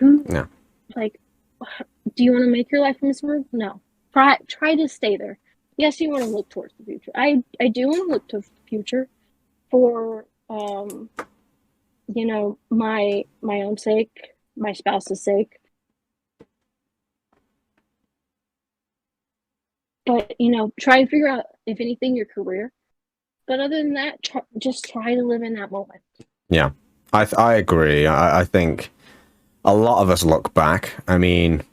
Yeah. Do you want to make your life miserable? No. Try to stay there. Yes, you want to look towards the future. I do want to look to the future for you know, my own sake, my spouse's sake. But, you know, try and figure out, if anything, your career. But other than that, just try to live in that moment. Yeah, I agree. I think a lot of us look back. I mean,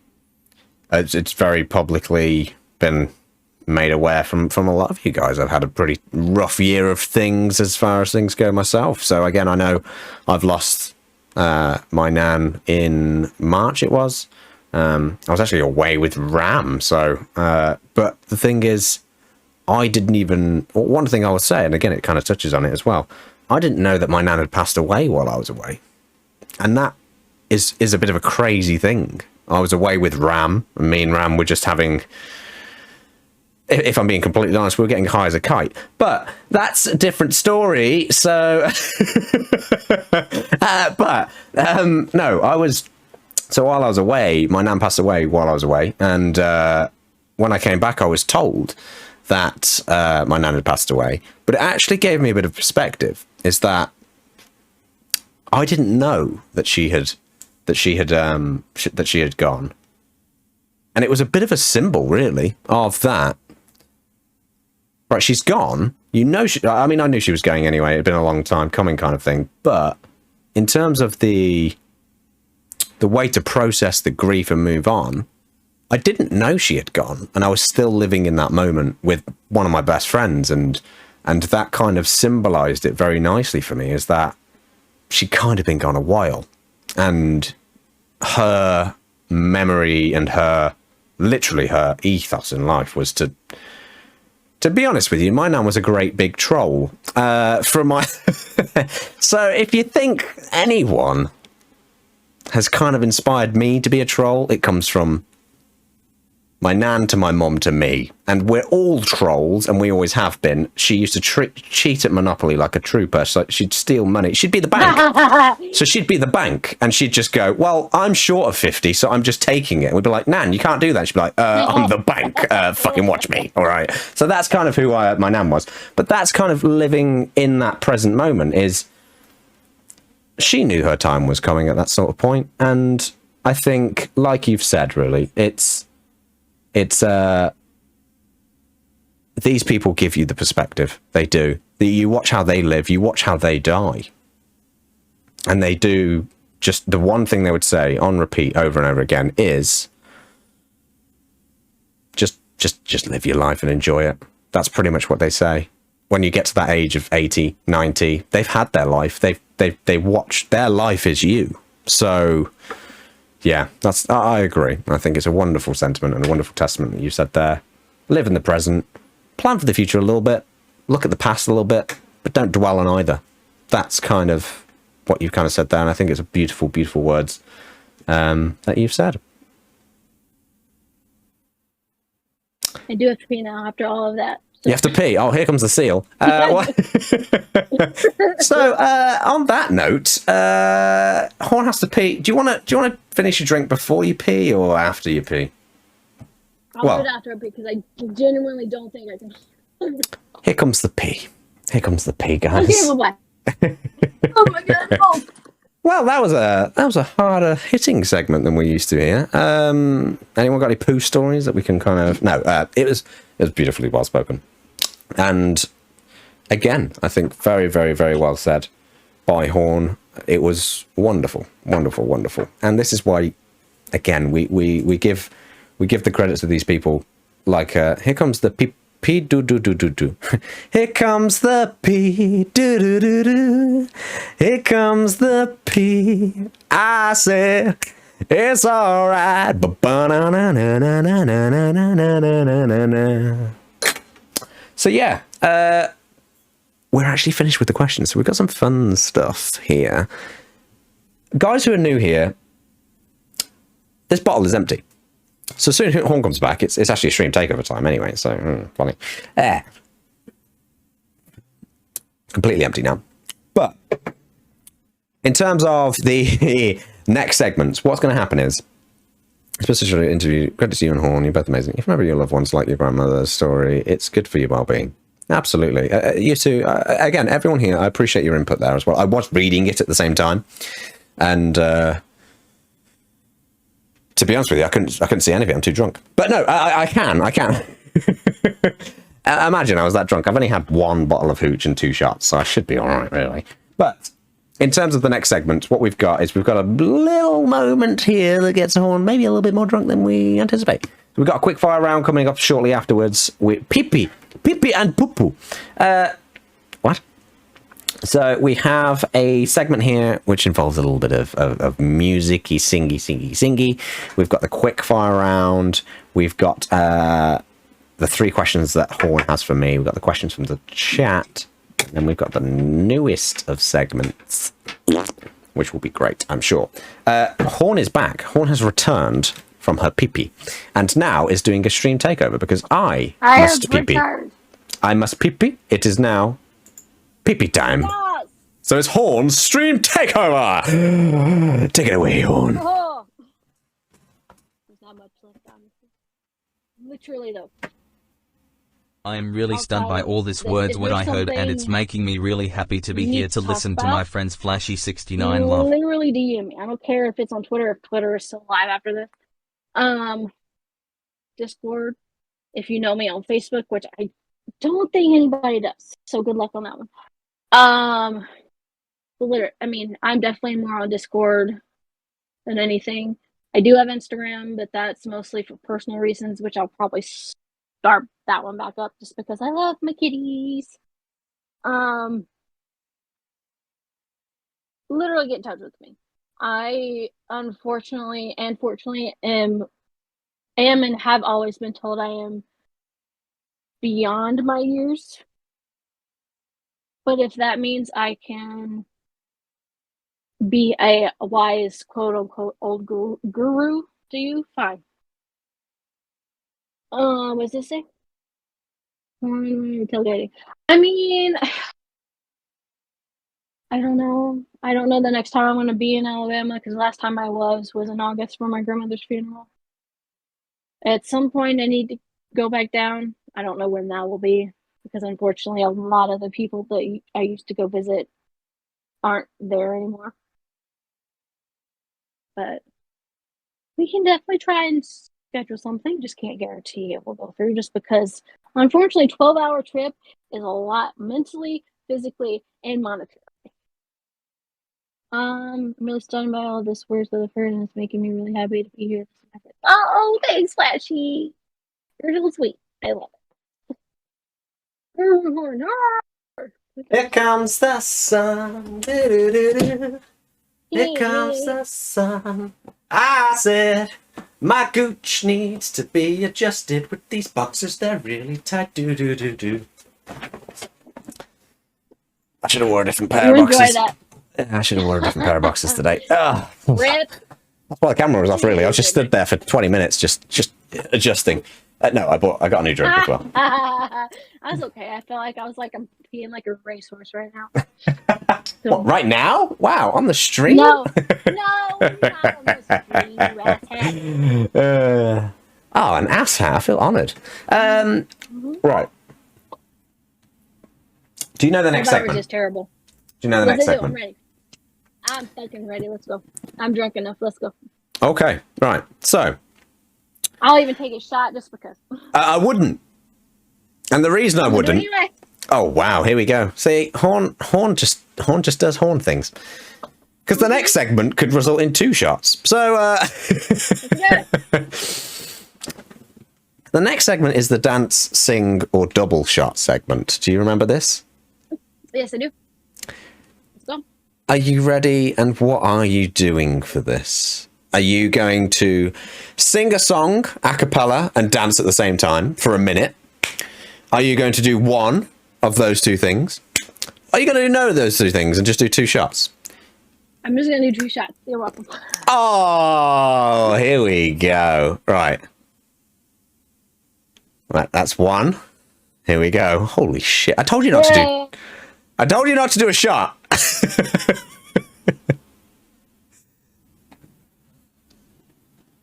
it's very publicly been made aware from a lot of you guys. I've had a pretty rough year of things as far as things go myself. So again, I know I've lost my nan in March. It was. I was actually away with Ram. So, but the thing is, I didn't even. One thing I would say, and again, it kind of touches on it as well. I didn't know that my nan had passed away while I was away, and that is a bit of a crazy thing. I was away with Ram, and me and Ram were just having. If I'm being completely honest, we were getting high as a kite, but that's a different story. So, no, I was. So while I was away, my nan passed away while I was away, and when I came back, I was told that my nan had passed away. But it actually gave me a bit of perspective. Is that I didn't know that she had gone, and it was a bit of a symbol, really, of that. Right, she's gone. You know, I knew she was going anyway. It'd been a long time coming, kind of thing. But in terms of the way to process the grief and move on, I didn't know she had gone, and I was still living in that moment with one of my best friends, and that kind of symbolized it very nicely for me, is that she'd kind of been gone a while, and her memory and her, literally her ethos in life was to be honest with you, my nan was a great big troll. From my so if you think anyone has kind of inspired me to be a troll, it comes from my nan to my mom to me, and we're all trolls, and we always have been. She used to cheat at Monopoly like a trooper, so she'd steal money. She'd be the bank. So she'd be the bank, and she'd just go, well, I'm short of 50, so I'm just taking it. And we'd be like, Nan, you can't do that. She'd be like, I'm the bank. Fucking watch me. All right. So that's kind of who my nan was. But that's kind of living in that present moment, is she knew her time was coming at that sort of point. And I think, like you've said, really, it's these people give you the perspective. They do. You watch how they live, you watch how they die, and they do. Just the one thing they would say on repeat over and over again is just live your life and enjoy it. That's pretty much what they say. When you get to that age of 80, 90, they've had their life. They watched their life is you. So yeah, I agree. I think it's a wonderful sentiment and a wonderful testament that you said there. Live in the present, plan for the future a little bit, look at the past a little bit, but don't dwell on either. That's kind of what you've kind of said there, and I think it's a beautiful, beautiful words that you've said. I do have to pee now after all of that. You have to pee. Oh, here comes the seal. So, on that note, Horn has to pee. Do you want to finish your drink before you pee or after you pee? I'll do it after I pee because I genuinely don't think I can. Here comes the pee. Here comes the pee, guys. Okay, bye-bye. Oh my god! Oh. Well, that was a harder hitting segment than we used to here. Anyone got any poo stories that we can kind of? No, it was beautifully well spoken, and again, I think very, very, very well said by Horn. It was wonderful, wonderful, wonderful, and this is why, again, we give the credits to these people. Like, here comes the P do do do do do. Here comes the P do do do do. Here comes the P. I said it's all right. So yeah, we're actually finished with the questions. So we've got some fun stuff here. Guys who are new here, this bottle is empty. So as soon as Horn comes back, it's actually a stream takeover time anyway, so funny. Completely empty now. But in terms of the next segments, what's going to happen is, especially interview, credit to you and Horn, you're both amazing. If you remember your loved ones like your grandmother's story, it's good for your well-being. Absolutely. You two, again, everyone here, I appreciate your input there as well. I was reading it at the same time, and to be honest with you, I couldn't see any of it. I'm too drunk. But no, I can. Imagine I was that drunk. I've only had one bottle of hooch and 2 shots, so I should be all right, really. But in terms of the next segment, what we've got is we've got a little moment here that gets Horn maybe a little bit more drunk than we anticipate. We've got a quick fire round coming up shortly afterwards with Pee and Poo Poo. What? So we have a segment here which involves a little bit of music-y, singy. We've got the quick fire round. We've got the 3 questions that Horn has for me. We've got the questions from the chat. And then we've got the newest of segments, which will be great, I'm sure. Horn is back. Horn has returned from her pee-pee and now is doing a stream takeover because I must pee-pee. I must pee-pee. It is now pee-pee time. Yes! So it's Horn's stream takeover. Take it away, Horn. Oh. There's not much left, honestly. Literally, though. I'm really stunned by all this words what I heard, and it's making me really happy to be here to listen to my friend's flashy 69 love. Literally DM me. I don't care if it's on Twitter, if Twitter is still live after this. Discord, if you know me on Facebook, which I don't think anybody does. So good luck on that one. I mean, I'm definitely more on Discord than anything. I do have Instagram, but that's mostly for personal reasons, which I'll probably start that one back up just because I love my kitties. Literally get in touch with me. I unfortunately and fortunately am and have always been told I am beyond my years. But if that means I can be a wise quote unquote old guru to you, fine. What's this say? Tailgating. I mean, I don't know. I don't know the next time I'm going to be in Alabama because the last time I was in August for my grandmother's funeral. At some point, I need to go back down. I don't know when that will be because unfortunately, a lot of the people that I used to go visit aren't there anymore. But we can definitely try and schedule something. Just can't guarantee it will go through just because, unfortunately, 12-hour trip is a lot mentally, physically, and monetarily. I'm really stunned by all this words that I've heard, and it's making me really happy to be here. Oh, thanks, Flashy. You're so sweet. I love it. Here comes the sun. Here comes the sun. I said, my gooch needs to be adjusted with these boxers. They're really tight. Do. I should have worn a different pair of boxers. That. I should have worn a different pair of boxers today. Oh. Rip. That's why the camera was off, really. I was just stood there for 20 minutes, just adjusting. No, I got a new drink as well. That's okay. I feel like I'm being like a racehorse right now. So, what, right now? Wow, on the stream? No, not on the stream. Oh, an ass hat. I feel honoured. Right. Do you know the next segment? Just terrible. Do you know the next segment? I'm ready. I'm fucking ready. Let's go. I'm drunk enough. Let's go. Okay, right. So. I'll even take a shot just because. I wouldn't. And the reason I wouldn't. Anyway. Oh wow, here we go. See, Horn just does Horn things. Because the next segment could result in 2 shots. So the next segment is the dance, sing, or double shot segment. Do you remember this? Yes, I do. Let's go. Are you ready? And what are you doing for this? Are you going to sing a song a cappella and dance at the same time for a minute? Are you going to do one of those 2 things? Are you going to do none of those 2 things and just do 2 shots? I'm just going to do 2 shots. You're welcome. Oh, here we go. Right. Right, that's 1. Here we go. Holy shit. I told you not to do a shot.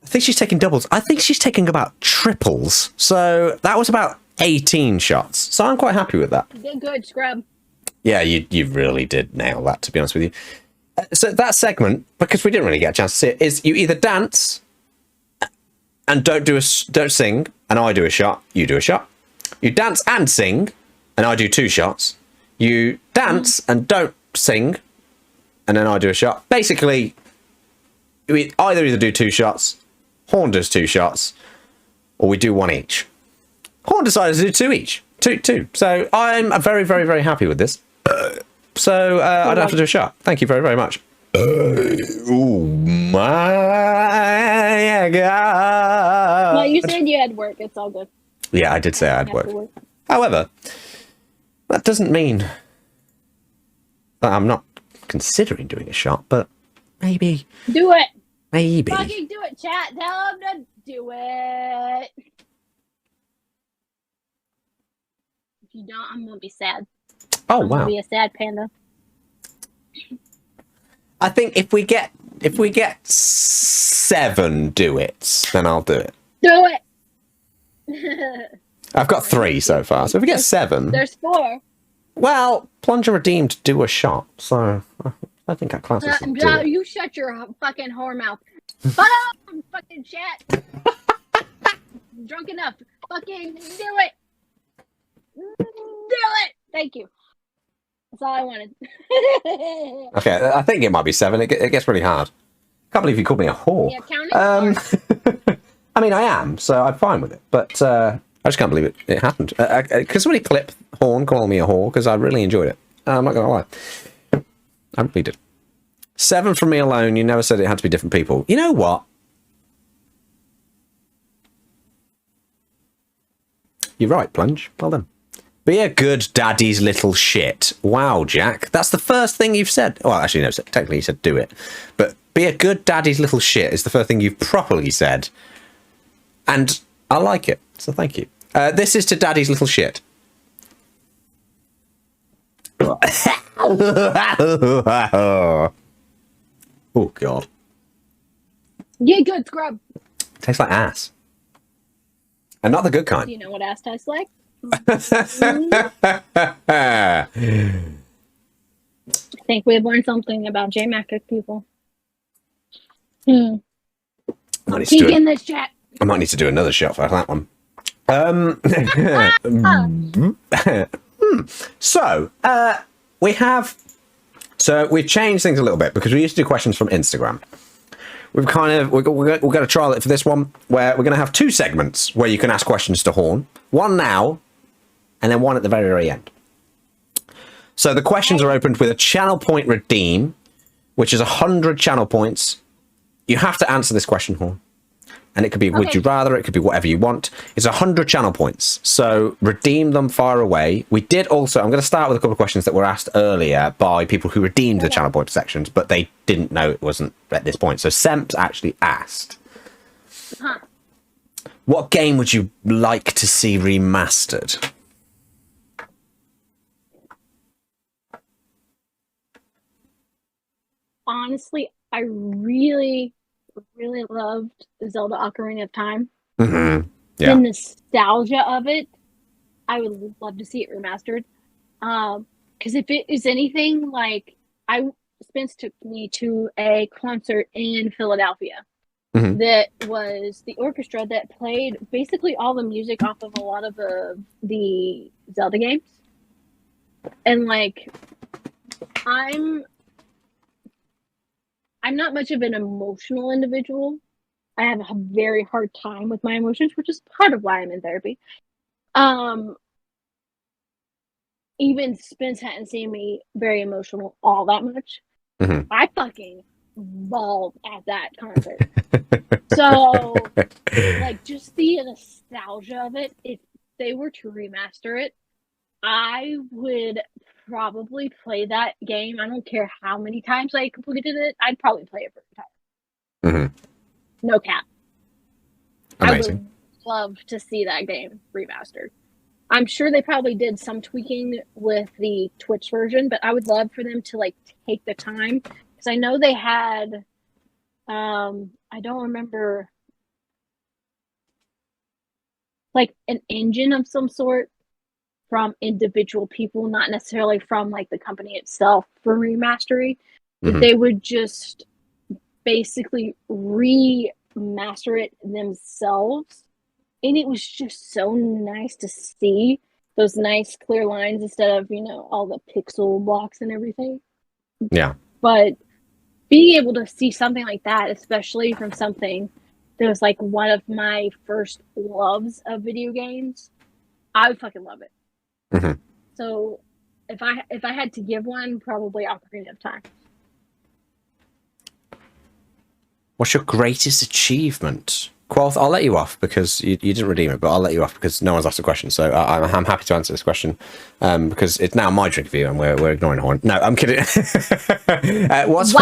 I think she's taking doubles. I think she's taking about triples. So that was about 18 shots. So I'm quite happy with that. You did good, scrub. Yeah, you really did nail that, to be honest with you. So that segment, because we didn't really get a chance to see it, is you either dance and don't sing, and I do a shot, you do a shot. You dance and sing, and I do 2 shots. You dance and don't sing, and then I do a shot. Basically, we either do 2 shots, Horn does 2 shots, or we do 1 each. Horn decided to do 2 each. 2. So I'm very, very, very happy with this. So I don't have to do a shot. Thank you very, very much. Oh my God. Well, you said you had work. It's all good. Yeah, I did say I had work. However, that doesn't mean that I'm not considering doing a shot, but maybe. Do it. Maybe. Fucking do it, chat. Tell them to do it. If you don't, I'm going to be sad. Oh, I'm wow. going to be a sad panda. I think if we get 7 do-its, then I'll do it. Do it. I've got 3 so far, so if we get 7... There's 4. Well, Plunger Redeemed do a shot, so I think that class is You shut your fucking whore mouth. Shut up, fucking chat. Drunk enough. Fucking do it. Do it. Thank you. That's all I wanted. Okay, I think it might be 7. It gets really hard. Can't believe you called me a whore. Yeah, counting. I mean, I am, so I'm fine with it. But I just can't believe it happened. Could somebody clip Horn calling me a whore? Because I really enjoyed it. I'm not going to lie. I really did. 7 from me alone. You never said it had to be different people. You know what? You're right, Plunge. Well done. Be a good daddy's little shit. Wow, Jack. That's the first thing you've said. Well, actually, no, technically you said do it. But be a good daddy's little shit is the first thing you've properly said. And I like it. So thank you. This is to daddy's little shit. Oh, God. Yeah, good scrub. Tastes like ass. And not the good kind. Do you know what ass tastes like? I think we've learned something about J-Mac people. might need to Keep in this chat. I might need to do another shot for that one. We've changed things a little bit because we used to do questions from Instagram. We're going to trial it for this one, where we're going to have 2 segments where you can ask questions to Horn. One now, and then one at the very, very end. So the questions are opened with a channel point redeem, which is 100 channel points. You have to answer this question, Horn. And it could be would you rather, it could be whatever you want. It's 100 channel points. So redeem them far away. We did also, I'm going to start with a couple of questions that were asked earlier by people who redeemed the channel point sections, but they didn't know it wasn't at this point. So Semps actually asked, what game would you like to see remastered? Honestly, I really loved Zelda Ocarina of Time. Mm-hmm. Yeah. The nostalgia of it, I would love to see it remastered. Because if it is anything like, Spence took me to a concert in Philadelphia that was the orchestra that played basically all the music off of a lot of the Zelda games. And like, I'm not much of an emotional individual. I have a very hard time with my emotions, which is part of why I'm in therapy. Even Spence hadn't seen me very emotional all that much. I fucking bawled at that concert. So, like, just the nostalgia of it, if they were to remaster it, I would probably play that game. I don't care how many times I completed it. I'd probably play it every time. No cap. Amazing. I would love to see that game remastered. I'm sure they probably did some tweaking with the Twitch version, but I would love for them to like take the time, because I know they had I don't remember, like an engine of some sort from individual people, not necessarily from like the company itself for remastering. They would just basically remaster it themselves. And it was just so nice to see those nice clear lines instead of, all the pixel blocks and everything. Yeah. But being able to see something like that, especially from something that was like one of my first loves of video games, I would fucking love it. So if I had to give one, probably Ocarina of Time. What's your greatest achievement? Quoth, I'll let you off because you didn't redeem it, but I'll let you off because no one's asked a question. So I'm happy to answer this question because it's now my Drink-Erview and we're ignoring Horn. No, I'm kidding. What's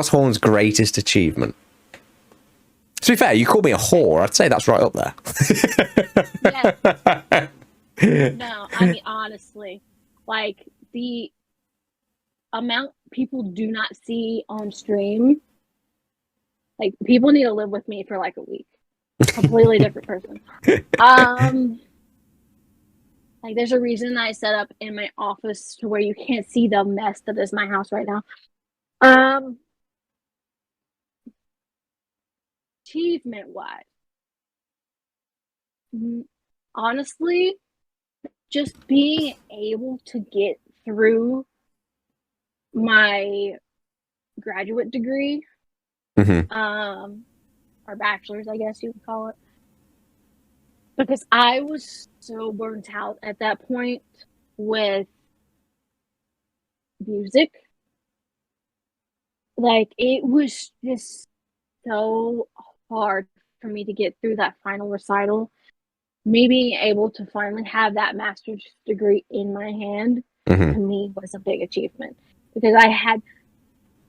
Horn's greatest achievement? To be fair, you called me a whore. I'd say that's right up there. No, I mean, honestly, like the amount people do not see on stream, like people need to live with me for like a week. Completely different person. Like there's a reason I set up in my office to where you can't see the mess that is my house right now. Achievement wise, honestly, just being able to get through my graduate degree, or bachelor's, I guess you would call it, because I was so burnt out at that point with music. Like, it was just so hard for me to get through that final recital. Me being able to finally have that master's degree in my hand, to me, was a big achievement. Because I had,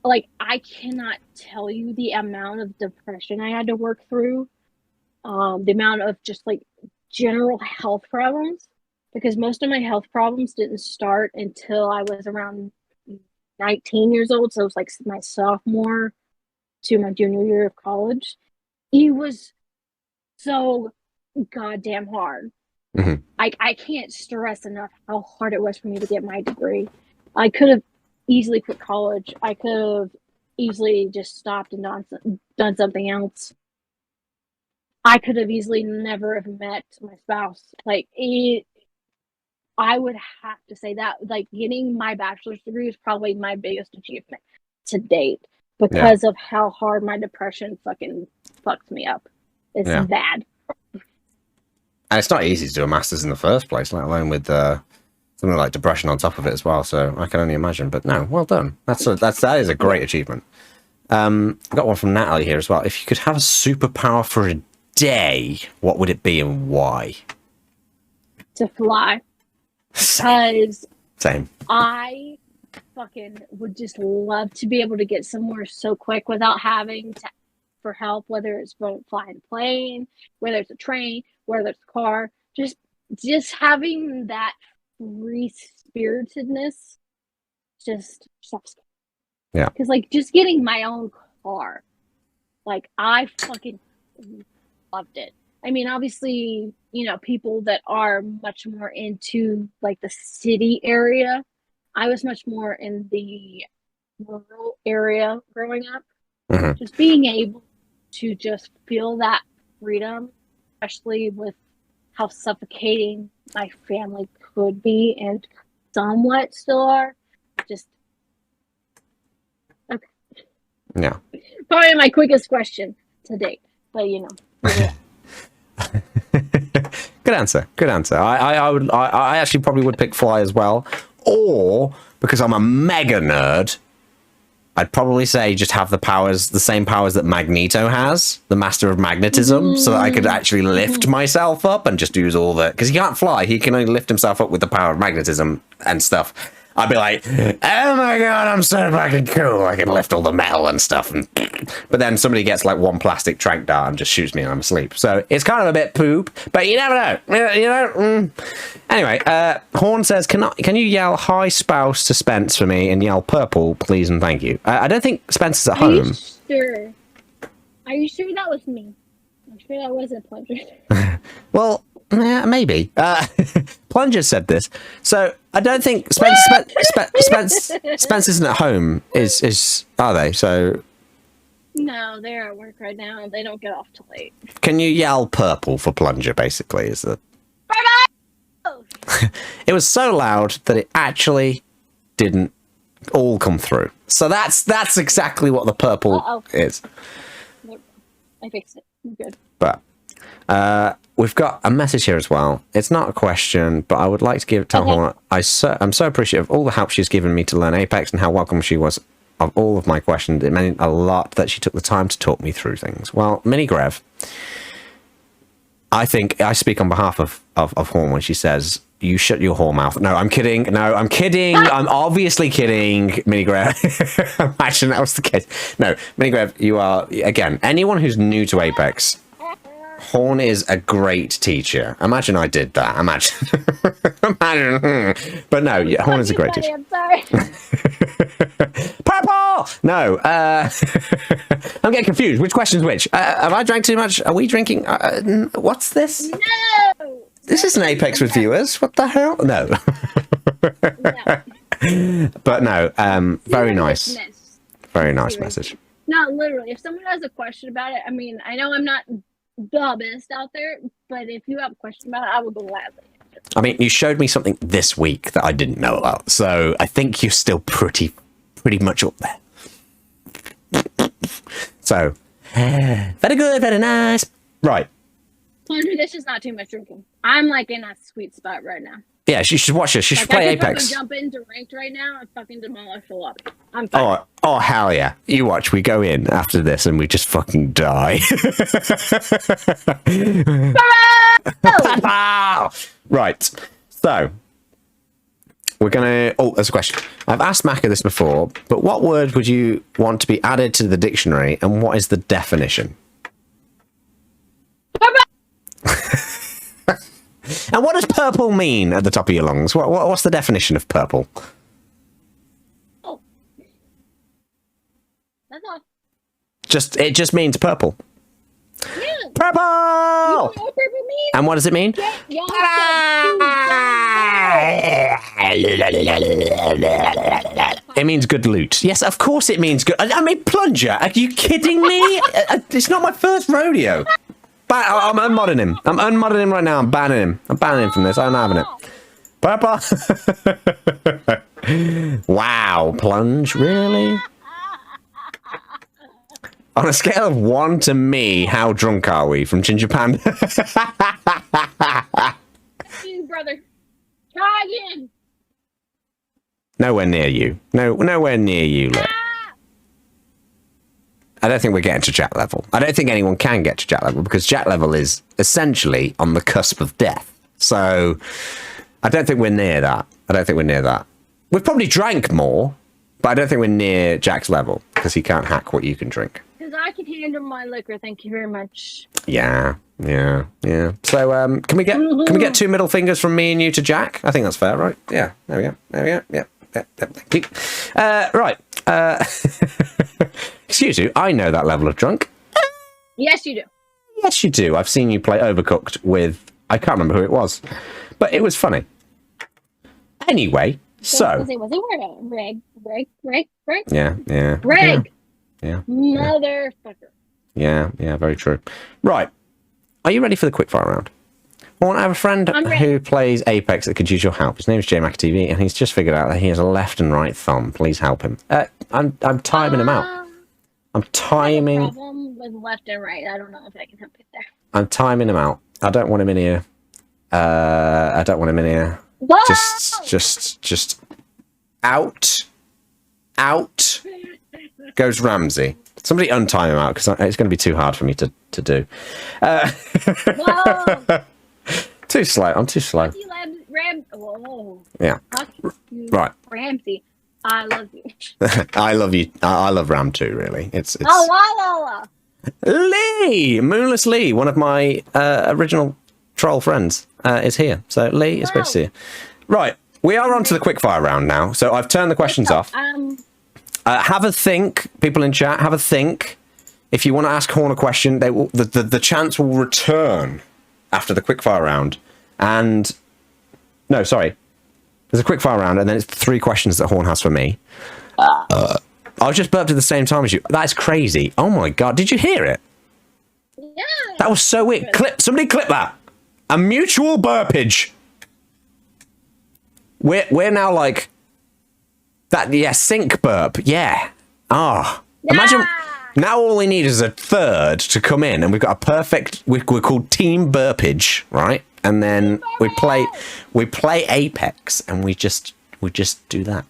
like, I cannot tell you the amount of depression I had to work through, the amount of just, like, general health problems. Because most of my health problems didn't start until I was around 19 years old. So it was, like, my sophomore to my junior year of college. It was so goddamn hard. I can't stress enough how hard it was for me to get my degree. I could have easily quit college. I could have easily just stopped and done something else. I could have easily never have met my spouse. Like, I would have to say that, like, getting my bachelor's degree is probably my biggest achievement to date, because of how hard my depression fucking fucked me up. It's bad. And it's not easy to do a master's in the first place, let alone with something like depression on top of it as well. So I can only imagine. But no, well done. That is a great achievement. I've got one from Natalie here as well. If you could have a superpower for a day, what would it be and why? To fly. Because Same. I fucking would just love to be able to get somewhere so quick without having to for help, whether it's flying a plane, whether it's a train, whether it's a car. Just having that free spiritedness, just yeah. Because, like, just getting my own car, like, I fucking loved it. I mean, obviously, you know, people that are much more into, like, the city area. I was much more in the rural area growing up. Just being able to just feel that freedom, especially with how suffocating my family could be and somewhat still are. Just okay. Yeah. Probably my quickest question to date, but you know. Yeah. Good answer. Good answer. I actually probably would pick fly as well, or because I'm a mega nerd, I'd probably say just have the same powers that Magneto has, the master of magnetism, so that I could actually lift myself up and just use all the, because he can't fly, he can only lift himself up with the power of magnetism and stuff. I'd be like, oh my god, I'm so fucking cool, I can lift all the metal and stuff. But then somebody gets like one plastic trank dart and just shoots me and I'm asleep. So it's kind of a bit poop, but you never know. You know? Anyway, Horn says, can you yell hi spouse to Spence for me and yell purple, please and thank you. I don't think Spence is at home. Are you sure that was me? I'm sure that wasn't Plunger. Well, yeah, maybe. Plunger said this. So I don't think Spence isn't at home. Are they? So no, they're at work right now and they don't get off till late. Can you yell purple for Plunger? Basically, is the. It was so loud that it actually didn't all come through. So that's exactly what the purple is. I fixed it. I'm good. But we've got a message here as well. It's not a question, but I would like to tell Horn I'm so appreciative of all the help she's given me to learn Apex and how welcome she was of all of my questions. It meant a lot that she took the time to talk me through things. Well, Minigrev, I think I speak on behalf of Horn when she says, you shut your whore mouth. No, I'm kidding. No, I'm kidding. I'm obviously kidding, Minigrev. Imagine that was the case. No, Minigrev, you are, again, anyone who's new to Apex, Horn is a great teacher. Imagine I did that. Imagine. Imagine. But no, yeah, Horn is a great teacher. I'm sorry. Purple! No. I'm getting confused. Which question's which? Have I drank too much? Are we drinking? What's this? No! This isn't Apex with viewers. What the hell? No. No. But no, very nice. Very nice message. No, literally. If someone has a question about it, I mean, I know I'm not the best out there, but if you have a question about it, I will gladly answer. I mean, you showed me something this week that I didn't know about, so I think you're still pretty much up there. So, very good, very nice. Right. Plunger, this is not too much drinking. I'm like in a sweet spot right now. Yeah, she should watch this. She should Like, play I could Apex. jump into ranked right now and fucking demolish a lot. I'm fine. Oh, hell yeah. You watch, we go in after this and we just fucking die. Right. So, we're going to... Oh, there's a question. I've asked Maka this before, but what word would you want to be added to the dictionary and what is the definition? And what does purple mean at the top of your lungs? What's the definition of purple? Oh. That's all. It just means purple. Yeah. Purple! You know what purple means? And what does it mean? It means good loot. Yes, of course it means good. I mean, Plunger, are you kidding me? It's not my first rodeo. I'm unmodding him. I'm unmodding him right now. I'm banning him. I'm banning him from this. I'm having it. Purple. Wow, Plunge, really? On a scale of 1 to me, how drunk are we? From Ginger Panda. You, brother. Try again. Nowhere near you. Nowhere near you, look. I don't think we're getting to Jack level. I don't think anyone can get to Jack level because Jack level is essentially on the cusp of death. So I don't think we're near that. We've probably drank more, but I don't think we're near Jack's level because he can't hack what you can drink. Because I can handle my liquor, thank you very much. Yeah. So can we get 2 middle fingers from me and you to Jack? I think that's fair, right? Yeah. There we go. Yeah. Thank you. Right. Excuse you. I know that level of drunk. Yes, you do. Yes, you do. I've seen you play Overcooked with... I can't remember who it was. But it was funny. Anyway, so... Was it Reg? Yeah. Reg! Yeah. Motherfucker. Yeah, very true. Right. Are you ready for the quickfire round? Well, I have a friend who plays Apex that could use your help. His name is JMacTV, and he's just figured out that he has a left and right thumb. Please help him. I'm timing him out. I'm timing... I have a problem with left and right. I don't know if I can help it there. I'm timing him out. I don't want him in here. Whoa! Just out goes Ramsey. Somebody untime him out because it's going to be too hard for me to do. Whoa! Too slow. I'm too slow. Whoa. Yeah. Right. Ramsey, I love you. I love you. I love Ram too. Really. It's. Oh, la. Lee, Moonless Lee, one of my original troll friends, is here. So Lee, it's great to see you. Right. We are on to the quickfire round now. So I've turned the questions off. Have a think, people in chat. Have a think. If you want to ask Horn a question, they will. The chance will return after the quickfire round. And no, sorry, there's a quickfire round, and then it's 3 questions that Horn has for me. I was just burped at the same time as you. That's crazy. Oh my god, did you hear it? Yeah. That was so weird. Somebody clip that. A mutual burpage. We're now like that. Yeah, sync burp. Yeah. Imagine now all we need is a third to come in, and we've got a perfect. We're called Team Burpage, right? And then we play Apex, and we just do that.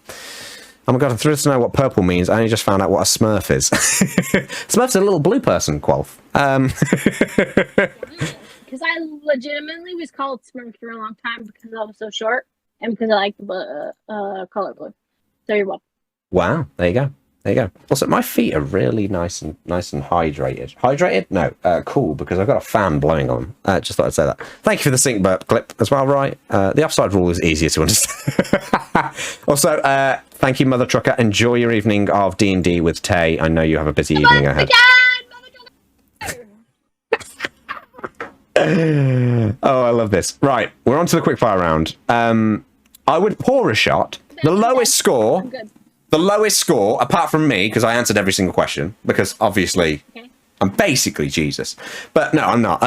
Oh my god, I'm thrilled to know what purple means. I only just found out what a Smurf is. Smurf's a little blue person, Quolf. Because I legitimately was called Smurf for a long time because I was so short and because I like the color blue. So you're welcome. Wow, there you go. Also, my feet are really nice and hydrated. Hydrated? No, cool, because I've got a fan blowing on them. Just thought I'd say that. Thank you for the sync burp clip as well, right? The offside rule is easier to understand. Also, thank you, Mother Trucker. Enjoy your evening of D&D with Tay. I know you have a busy evening ahead. Oh, I love this. Right, we're on to the quickfire round. I would pour a shot. The lowest score, apart from me, because I answered every single question, because obviously I'm basically Jesus. But no, I'm not.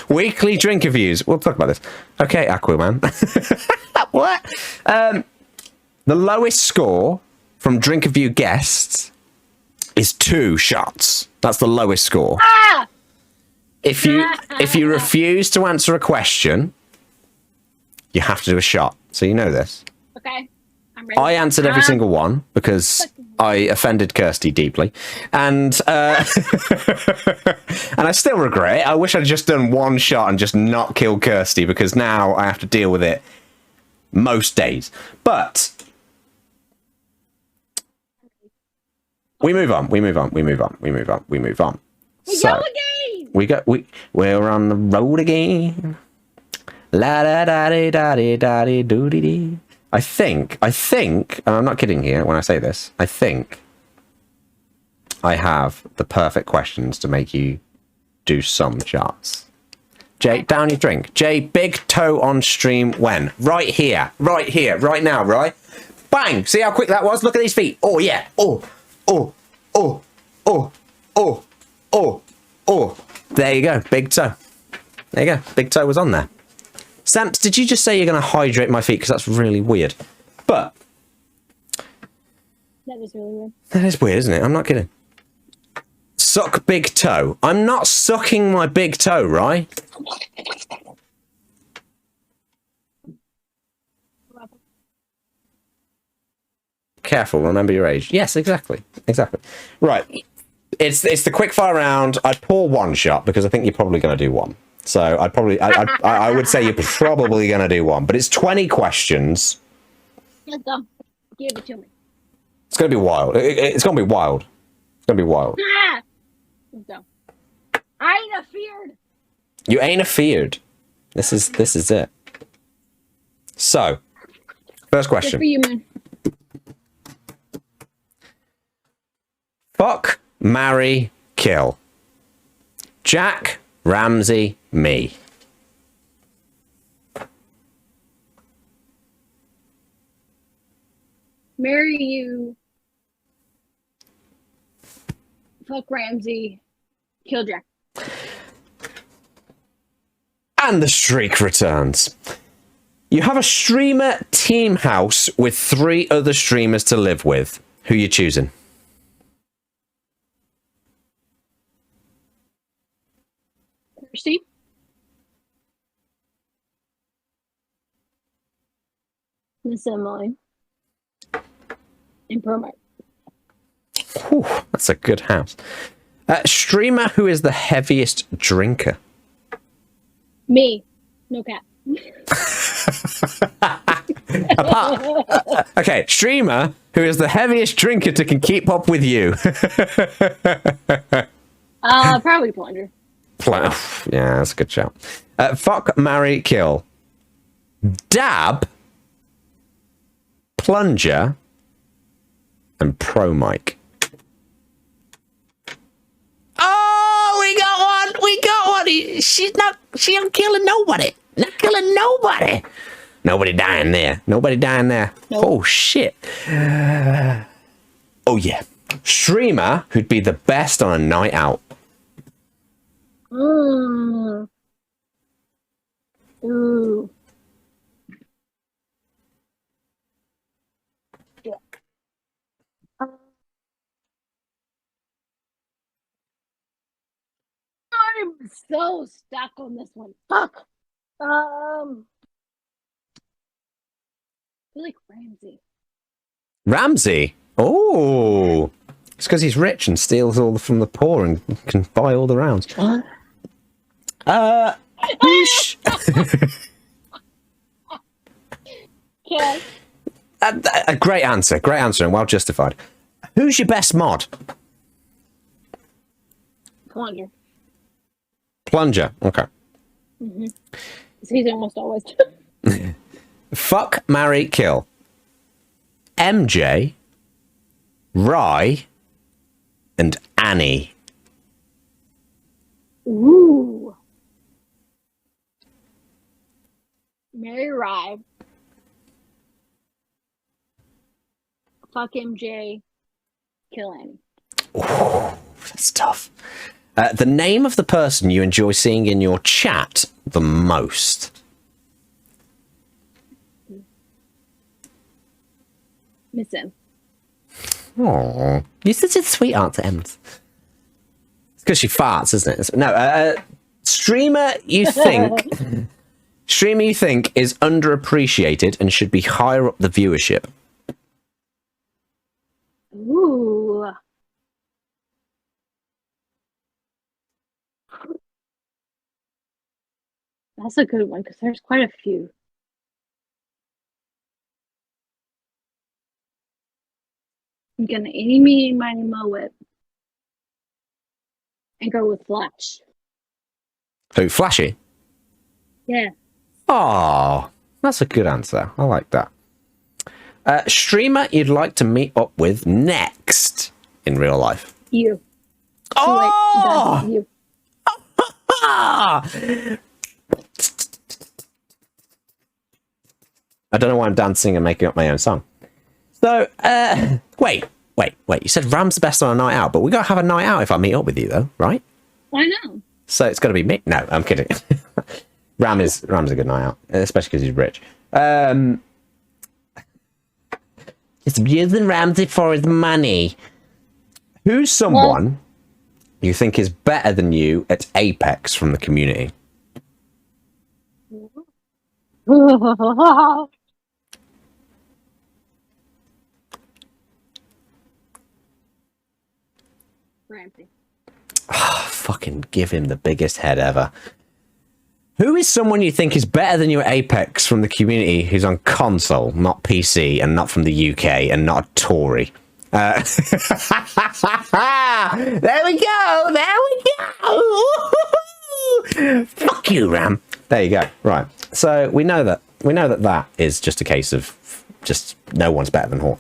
Weekly Drink-Erviews. We'll talk about this. Okay, Aquaman. What? The lowest score from Drink-Erview guests is 2 shots. That's the lowest score. Ah! If you refuse to answer a question, you have to do a shot. So you know this. Okay. I'm ready. I answered every single one because I offended Kirsty deeply, and and I still regret it. I wish I'd just done 1 shot and just not killed Kirsty, because now I have to deal with it most days. But we move on. We move on. We move on. We move on. We move on. We go again. We're on the road again. La da da da da da da doo dee dee. I think, and I'm not kidding here when I say this, I think I have the perfect questions to make you do some shots. Jay, down your drink. Jay, big toe on stream when? Right here, right now, right? Bang! See how quick that was? Look at these feet. Oh, yeah. Oh. There you go, big toe. There you go, big toe was on there. Samps, did you just say you're going to hydrate my feet? Because that's really weird. But That is really weird. that is weird, isn't it? I'm not kidding. Suck big toe. I'm not sucking my big toe, right? Careful, remember your age. Yes, exactly. Exactly. Right. It's the quick fire round. I pour 1 shot because I think you're probably going to do 1. So I would say you're probably going to do 1, but it's 20 questions. Let's go. Give it to me. It's going to be wild. It's going to be wild. It's going to be wild. Ah! Let's go. I ain't afeared. You ain't afeared. This is it. So, first Good question. for you, man. Fuck, marry, kill. Jack, Ramsey, me. Marry you. Fuck Ramsey. Kill Jack. And the streak returns. You have a streamer team house with 3 other streamers to live with. Who you choosing? Kirsty? Miss Emily. And Promart. Whew, that's a good house. Streamer who is the heaviest drinker? Me. No cap. Okay, streamer who is the heaviest drinker to can keep up with you. Probably Plunger. Yeah, that's a good shout. Fuck, marry, kill. Dab, Plunger, and Pro Mike. Oh, we got one! We got one! She ain't killing nobody. Not killing nobody. Nobody dying there. Nobody dying there. Nope. Oh, shit. Oh, yeah. Streamer who'd be the best on a night out. Ooh. Yeah. I'm so stuck on this one. Fuck. I feel like Ramsey. Ramsey? Oh. It's because he's rich and steals all from the poor and can buy all the rounds. What? Whoosh. Okay. A great answer and well justified. Who's your best mod? Plunger. Plunger, okay. Mm-hmm. He's almost always. Fuck, marry, kill. MJ, Rye, and Annie. Ooh. Mary Rye. Fuck MJ. Kill Annie. Ooh, that's That's tough. The name of the person you enjoy seeing in your chat the most. Miss M. Oh, you're such a sweetheart to Ems. It's because she farts, isn't it? No, streamer you think is underappreciated and should be higher up the viewership. Ooh. That's a good one because there's quite a few. I'm gonna eeny, meeny, miny, moe it. And go with Flash. Who, Flashy? Yeah. Oh, that's a good answer. I like that. Streamer you'd like to meet up with next in real life? You. Oh! Like, you. I don't know why I'm dancing and making up my own song. So, wait. You said Ram's the best on a night out, but we gotta have a night out if I meet up with you, though, right? Why not? So it's gotta be me. No, I'm kidding. Ram's a good night out, especially because he's rich. It's using Ramsey for his money. Who's someone you think is better than you at Apex from the community? Ramsey. Fucking give him the biggest head ever. Who is someone you think is better than you at Apex from the community who's on console, not PC, and not from the UK, and not a Tory? There we go! Fuck you, Ram. There you go. Right. So we know that is just a case of just no one's better than Hor.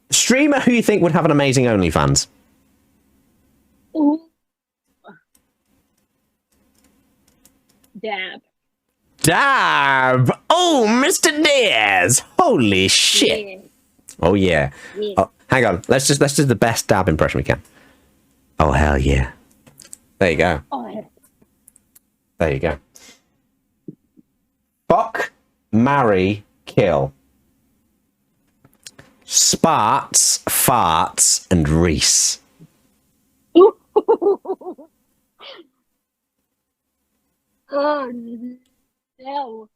Streamer who you think would have an amazing OnlyFans? Ooh. Dab. Oh, Mr. Diaz. Holy shit. Yeah. Oh yeah. Yeah. Oh, hang on. Let's do the best Dab impression we can. Oh hell yeah. There you go. Oh, yeah. There you go. Fuck, marry, kill. Sparts, farts, and Reese. Oh no.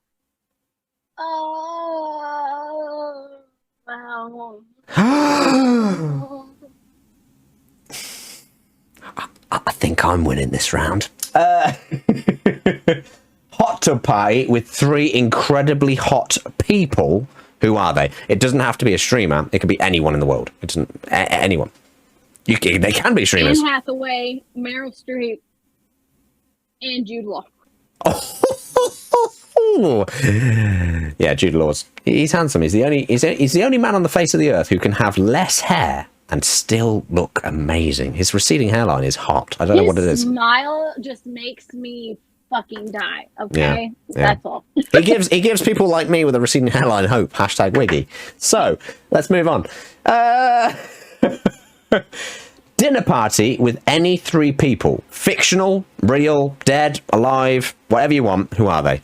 Oh wow. I think I'm winning this round. Hot tub party with 3 incredibly hot people. Who are they? It doesn't have to be a streamer. It could be anyone in the world. It doesn't. Anyone. They can be streamers. Anne Hathaway, Meryl Streep, and Jude Law. Oh. Yeah, Jude Law's. He's handsome. He's the only man on the face of the earth who can have less hair and still look amazing. His receding hairline is hot. I don't know what it is. His smile just makes me fucking die. Okay, Yeah. That's all. He gives people like me with a receding hairline hope. #Wiggy. So let's move on. Dinner party with any 3 people. Fictional, real, dead, alive, whatever you want. Who are they?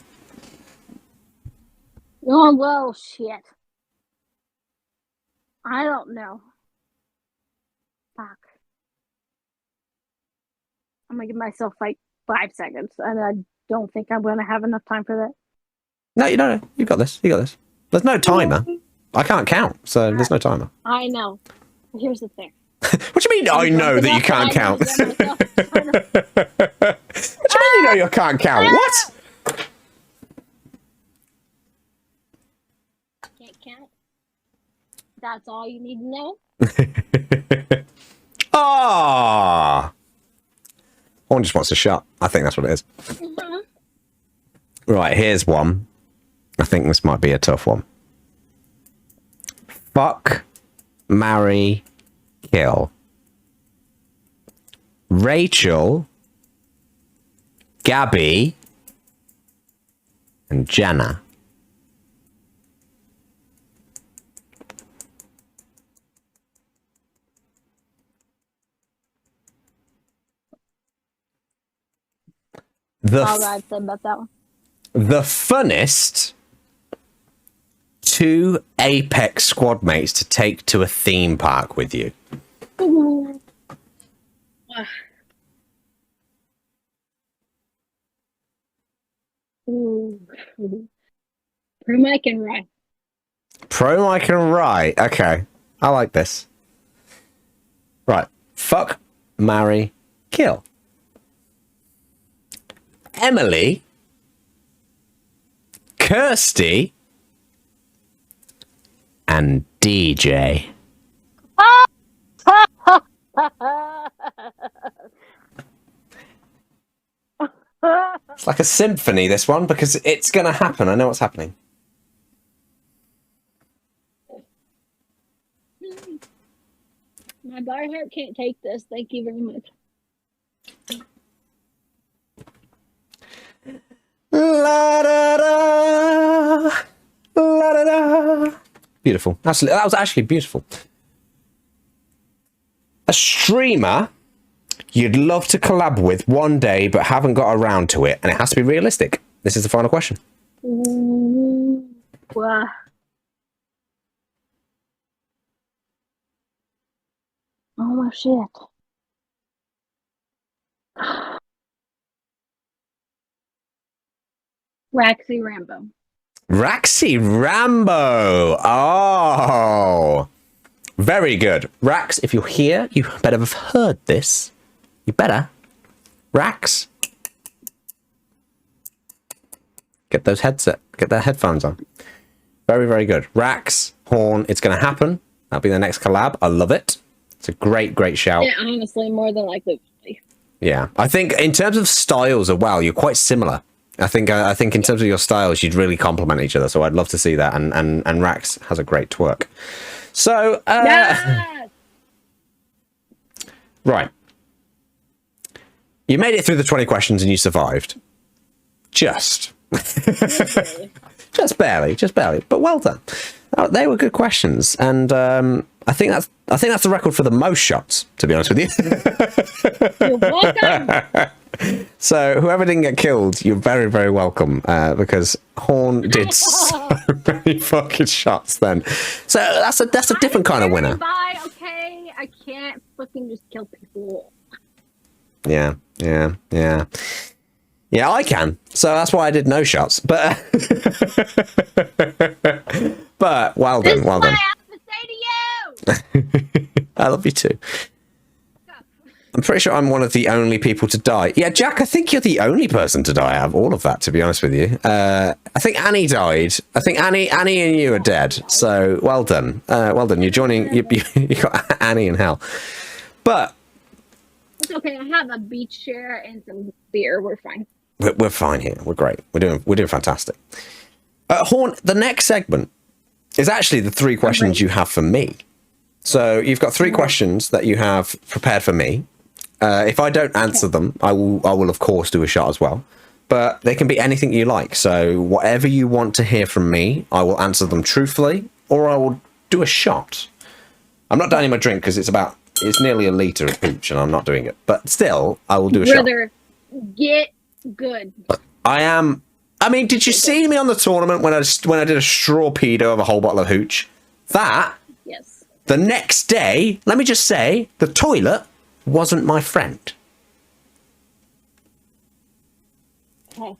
Oh well, shit. I don't know. Fuck. I'm gonna give myself like 5 seconds, and I don't think I'm gonna have enough time for that. No, you don't. You got this. There's no timer. I can't count, so there's no timer. I know. Here's the thing. What do you mean? I know that you can't count. What do you mean you know you can't count? What? Can't count. That's all you need to know. Ah. Horn just wants a shot. I think that's what it is. Right, here's one. I think this might be a tough one. Fuck, marry, kill. Rachel, Gabby, and Jenna. all I'd say about that one. The funnest 2 Apex squad mates to take to a theme park with you. Ooh. Pro Mike and Rye. Pro Mike and Rye. Okay. I like this. Right. Fuck, marry, kill. Emily, Kirsty, and DJ. It's like a symphony, this one, because it's going to happen. I know what's happening. My bar heart can't take this. Thank you very much. La da da, la da da. Beautiful. Absolutely, that was actually beautiful. A streamer you'd love to collab with one day, but haven't got around to it, and it has to be realistic. This is the final question. Ooh, wow. Oh shit. Raxy Rambo. Raxy Rambo. Oh, very good. Rax, if you're here, you better have heard this. You better. Rax. Get those headphones on. Very, very good. Rax, Horn, it's going to happen. That'll be the next collab. I love it. It's a great, great shout. Yeah, honestly, more than likely. Yeah, I think in terms of styles as well, you're quite similar. I think in terms of your styles, you'd really complement each other. So I'd love to see that. And Rax has a great twerk. So, Yes! Right. You made it through the 20 questions and you survived. Just. Just barely. But well done. They were good questions. And I think that's the record for the most shots, to be honest with you. You're welcome. So whoever didn't get killed, you're very, very welcome, because Horn did so many fucking shots then. So that's a different kind of winner. Bye, okay? I can't fucking just kill people. Yeah, I can. So that's why I did no shots. But but well done, well done. I have to say to you. I love you too. I'm pretty sure I'm one of the only people to die. Yeah, Jack, I think you're the only person to die out of all of that, to be honest with you. I think Annie died. I think Annie and you are dead. So well done. Well done. You're joining. You got Annie in hell. But It's okay. I have a beach chair and some beer. We're fine. we're fine here. We're great. We're doing fantastic. Horn, the next segment is actually the 3 questions you have for me. So you've got 3 questions that you have prepared for me. If I don't answer them, I will of course do a shot as well. But they can be anything you like. So whatever you want to hear from me, I will answer them truthfully, or I will do a shot. I'm not downing my drink because it's nearly a litre of hooch, and I'm not doing it. But still, I will do a shot. Brother, get good. I am. I mean, did you see me on the tournament when I did a straw pedo of a whole bottle of hooch? That. Yes. The next day, let me just say, the toilet wasn't my friend. Okay.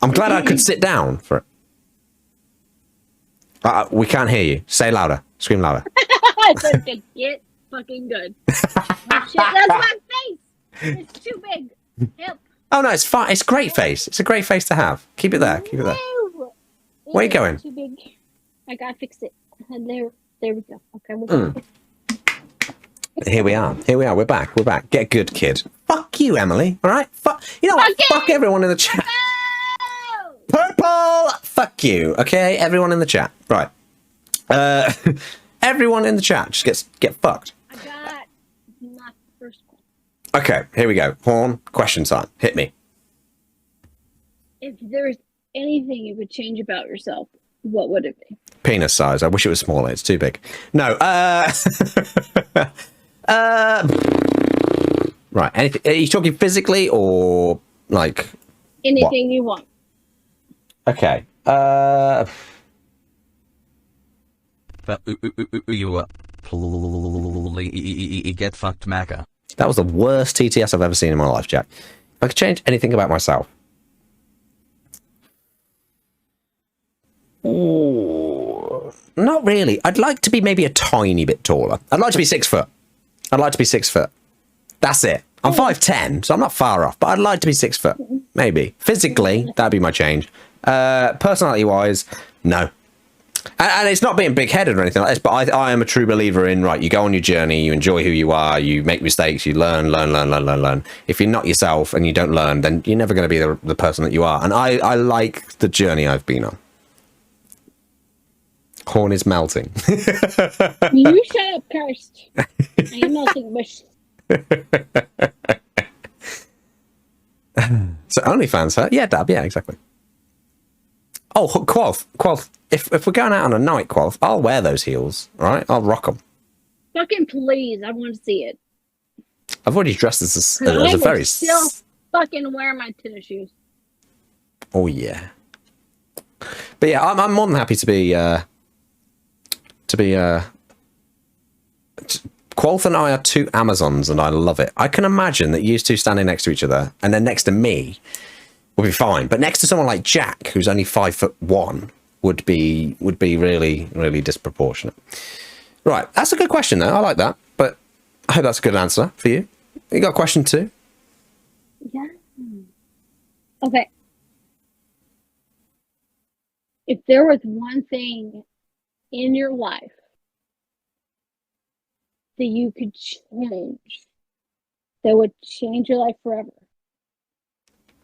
I'm glad I could sit down for it. We can't hear you. Say louder. Scream louder. I said to get fucking good. Oh, shit, that's my face. It's too big. Help. Oh no, it's fine. It's a great face. It's a great face to have. Keep it there. Keep it there. No. Where are you going? Too big. I gotta fix it. And there we go. Okay, we're good. Here we are. We're back. Get good, kid. Fuck you, Emily. All right. You know what? Fuck everyone in the chat. Purple. Fuck you. Okay, everyone in the chat. Right. Everyone in the chat just get fucked. I got my first one. Okay, here we go. Horn, question time. Hit me. If there's anything you could change about yourself, what would it be? Penis size. I wish it was smaller. It's too big. No. Right. Anything? Are you talking physically or like? Anything you want. Okay. You get fucked, Macca. That was the worst TTS I've ever seen in my life, Jack. If I could change anything about myself. Ooh, not really. I'd like to be maybe a tiny bit taller. I'd like to be 6 foot. I'd like to be 6 foot. That's it. I'm 5'10", so I'm not far off, but I'd like to be 6 foot. Maybe. Physically, that'd be my change. Personality-wise, no. And it's not being big-headed or anything like this, but I am a true believer in, right, you go on your journey, you enjoy who you are, you make mistakes, you learn. If you're not yourself and you don't learn, then you're never going to be the person that you are. And I like the journey I've been on. Horn is melting. You shut up, cursed. I am melting bush. So OnlyFans, huh? Yeah, Dab, yeah, exactly. Oh, Quoth, if we're going out on a night, Quoth, I'll wear those heels, all right? I'll rock them. Fucking please, I want to see it. I've already dressed as a very... still fucking wear my tennis shoes. Oh, yeah. But yeah, I'm more than happy to be... Quoth and I are two Amazons, and I love it. I can imagine that you two standing next to each other, and then next to me would be fine. But next to someone like Jack, who's only 5'1", would be really, really disproportionate. Right, that's a good question, though. I like that. But I hope that's a good answer for you. You got a question too? Yeah. Okay. If there was one thing in your life that you could change, that would change your life forever,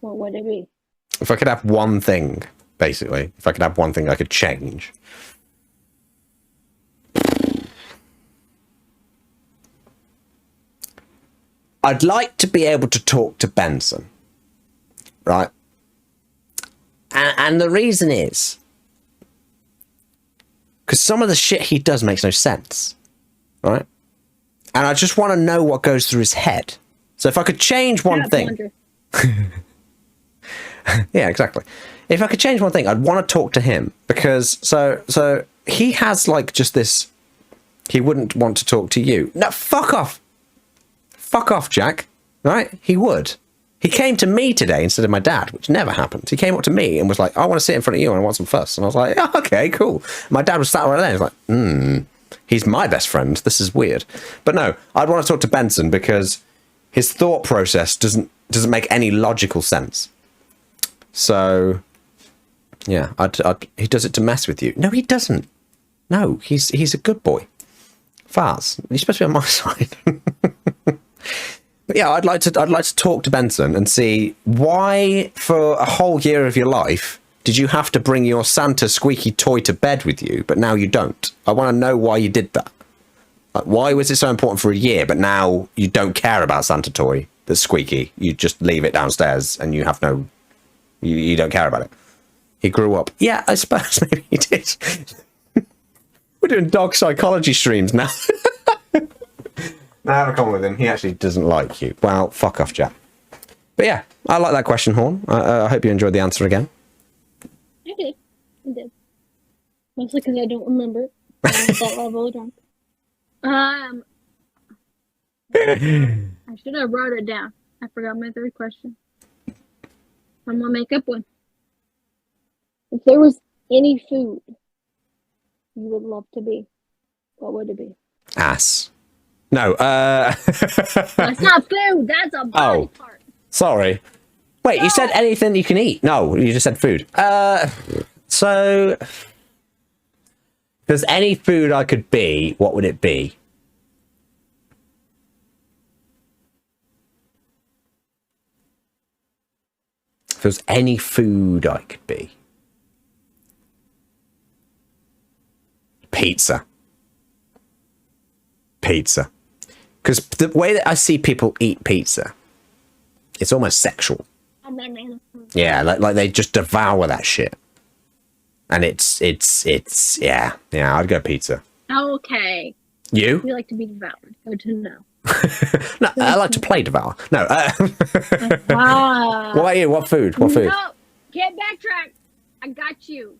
what would it be? If I could have one thing, basically, if I could have one thing I could change. I'd like to be able to talk to Benson, right? And the reason is because some of the shit he does makes no sense, right? And I just want to know what goes through his head. So if I could change one thing... Yeah, exactly. If I could change one thing, I'd want to talk to him. Because, so he has, like, just this... He wouldn't want to talk to you. No, fuck off. Fuck off, Jack. Right? He would. He came to me today instead of my dad, which never happened. He came up to me and was like, I want to sit in front of you and I want some fuss. And I was like, oh, okay, cool. My dad was sat right there. He was like, he's my best friend. This is weird. But no, I'd want to talk to Benson because his thought process doesn't make any logical sense. So, yeah, he does it to mess with you. No, he doesn't. No, he's a good boy. Fars, you're supposed to be on my side. But yeah, I'd like to talk to Benson and see why, for a whole year of your life, did you have to bring your Santa squeaky toy to bed with you, but now you don't? I want to know why you did that. Like, why was it so important for a year, but now you don't care about Santa toy that's squeaky? You just leave it downstairs and you have no... You don't care about it. He grew up. Yeah, I suppose maybe he did. We're doing dog psychology streams now. Now have a comment with him. He actually doesn't like you. Well, fuck off, Jack. But yeah, I like that question, Horn. I hope you enjoyed the answer again. I did. Mostly because I don't remember it. I'm that level of drunk. I should have wrote it down. I forgot my third question. I'm gonna make up one. If there was any food you would love to be, what would it be? Ass. No, That's not food, that's a body part. Sorry. Wait, no. You said anything you can eat. No, you just said food. So... If there's any food I could be, what would it be? If there's any food I could be. Pizza. Pizza. Because the way that I see people eat pizza, it's almost sexual. Yeah, like they just devour that shit. And it's yeah, I'd go pizza. Okay. You? You like to be devoured. Good to know. No, I like to play Devour. No. Ah. What about you? What food? What food? No, can't backtrack. I got you.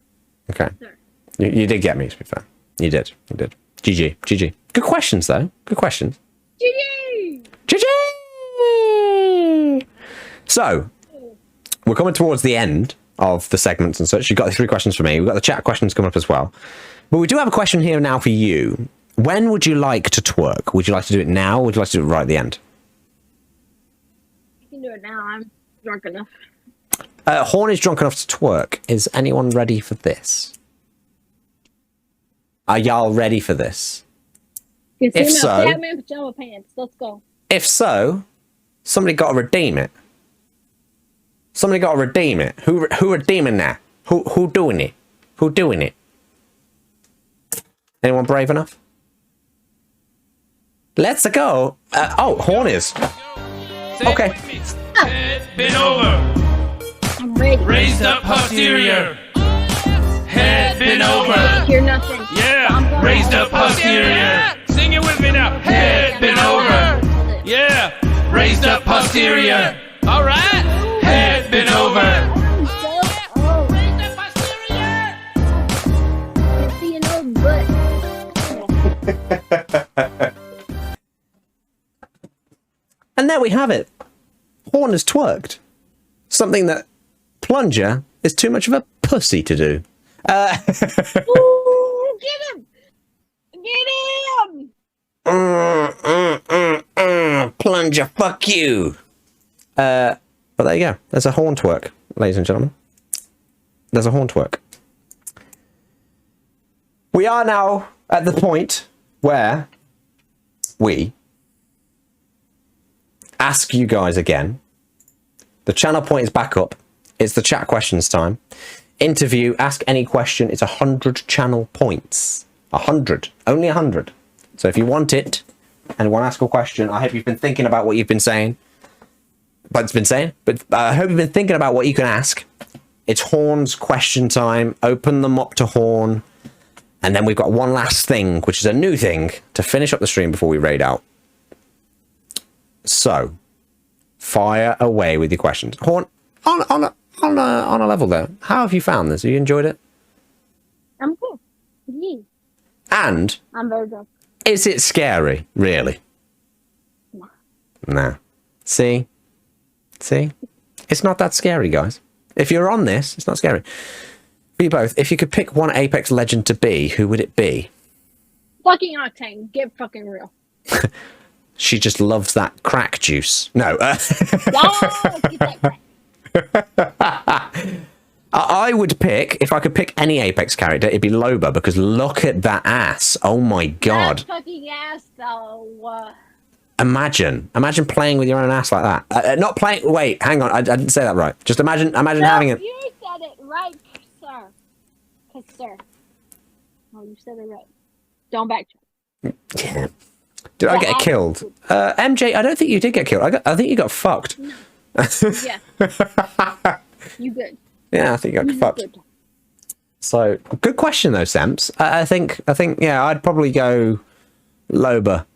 Okay. Sir. You did get me, to be fair. You did. You did. GG. GG. Good questions, though. Good questions. GG! GG! So, we're coming towards the end of the segments and such. You've got the 3 questions for me. We've got the chat questions coming up as well. But we do have a question here now for you. When would you like to twerk? Would you like to do it now, or would you like to do it right at the end? You can do it now. I'm drunk enough. Horn is drunk enough to twerk. Is anyone ready for this? Are y'all ready for this? If so, Batman pajama pants. Let's go. If so, somebody got to redeem it. Somebody got to redeem it. Who redeeming that? Who doing it? Who doing it? Anyone brave enough? Let's go. Oh, Horn is. Okay. Head bent over. I'm ready. Raised up posterior. Head bent over. Hear nothing. Yeah. Raised up posterior. Sing it with me now. Head bent over. Yeah. Raised up posterior. All right. Head bent over. Raised up posterior. See an old butt. And there we have it. Horn has twerked. Something that Plunger is too much of a pussy to do. Ooh, get him! Get him! Plunger, fuck you. But there you go. There's a horn twerk, ladies and gentlemen. There's a horn twerk. We are now at the point where we ask you guys again. The channel point is back up. It's the chat questions time. Interview, ask any question. It's 100 channel points. 100. Only 100. So if you want it and want to ask a question, I hope you've been thinking about what you've been saying. But I hope you've been thinking about what you can ask. It's Horn's question time. Open them up to Horn. And then we've got one last thing, which is a new thing, to finish up the stream before we raid out. So, fire away with your questions. Horn, on a level there, how have you found this? Have you enjoyed it? I'm cool. Yeah. And I'm very drunk. is it scary, really? No. Nah. See? It's not that scary, guys. If you're on this, it's not scary. For you both, if you could pick one Apex legend to be, who would it be? Fucking Octane. Get fucking real. She just loves that crack juice. No. Y'all get that crack. I would pick, if I could pick any Apex character, it'd be Loba, because look at that ass. Oh my god. That fucking ass, though. Imagine playing with your own ass like that. Not playing. Wait, hang on. I didn't say that right. Just imagine having it. You said it right, sir. Sir. Oh, you said it right. Don't backtrack. Yeah. Did I get killed? MJ, I don't think you did get killed. I think you got fucked. No. Yeah. You good. Yeah, I think you got fucked. Good. So, good question though, Semps. I think, yeah, I'd probably go Loba.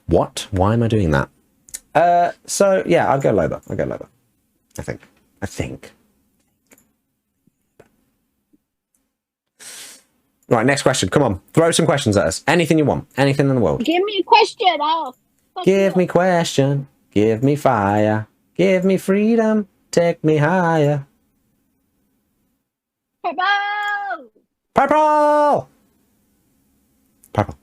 What? Why am I doing that? So yeah, I'll go Loba. I think. Right, next question. Come on, throw some questions at us. Anything you want. Anything in the world. Give me a question. Give me question. Give me fire. Give me freedom. Take me higher. Purple. Purple. Purple.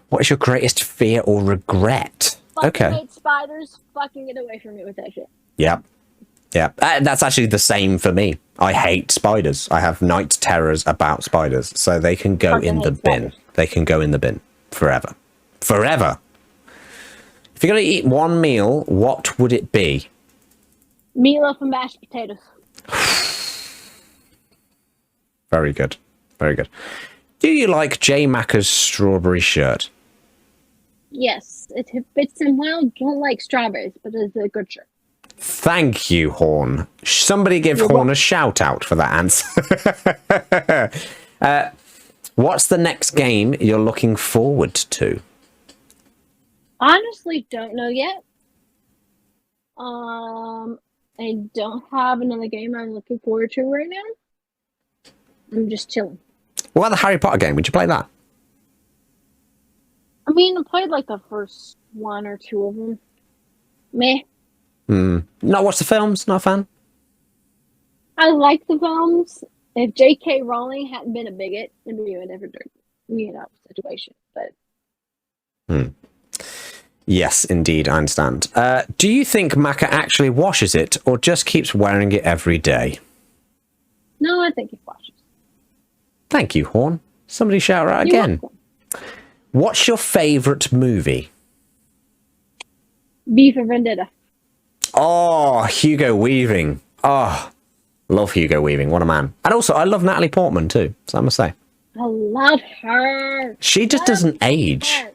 What is your greatest fear or regret? Fucking hate spiders. Fucking get away from me with that shit. Yep. Yeah, that's actually the same for me. I hate spiders. I have night terrors about spiders, so they can go in the bin. They can go in the bin forever. Forever. If you're going to eat one meal, what would it be? Meatloaf and mashed potatoes. Very good. Very good. Do you like J Macca's strawberry shirt? Yes, it fits him well. Don't like strawberries, but it's a good shirt. Thank you, Horn. Somebody give Horn a shout out for that answer. What's the next game you're looking forward to? Honestly, don't know yet. I don't have another game I'm looking forward to right now. I'm just chilling. What about the Harry Potter game? Would you play that? I mean, I played like the first one or two of them. Meh. Not watch the films? Not a fan? I like the films. If J.K. Rowling hadn't been a bigot, it'd be a different, situation. But Yes, indeed, I understand. Do you think Macca actually washes it, or just keeps wearing it every day? no, I think he watches. Thank you, Horn. Somebody shout out again. Welcome. What's your favourite movie? V for Vendetta. Oh, Hugo Weaving. Oh, love Hugo Weaving. What a man. And also, I love Natalie Portman too, so I must say. I love her. She just doesn't age. Her.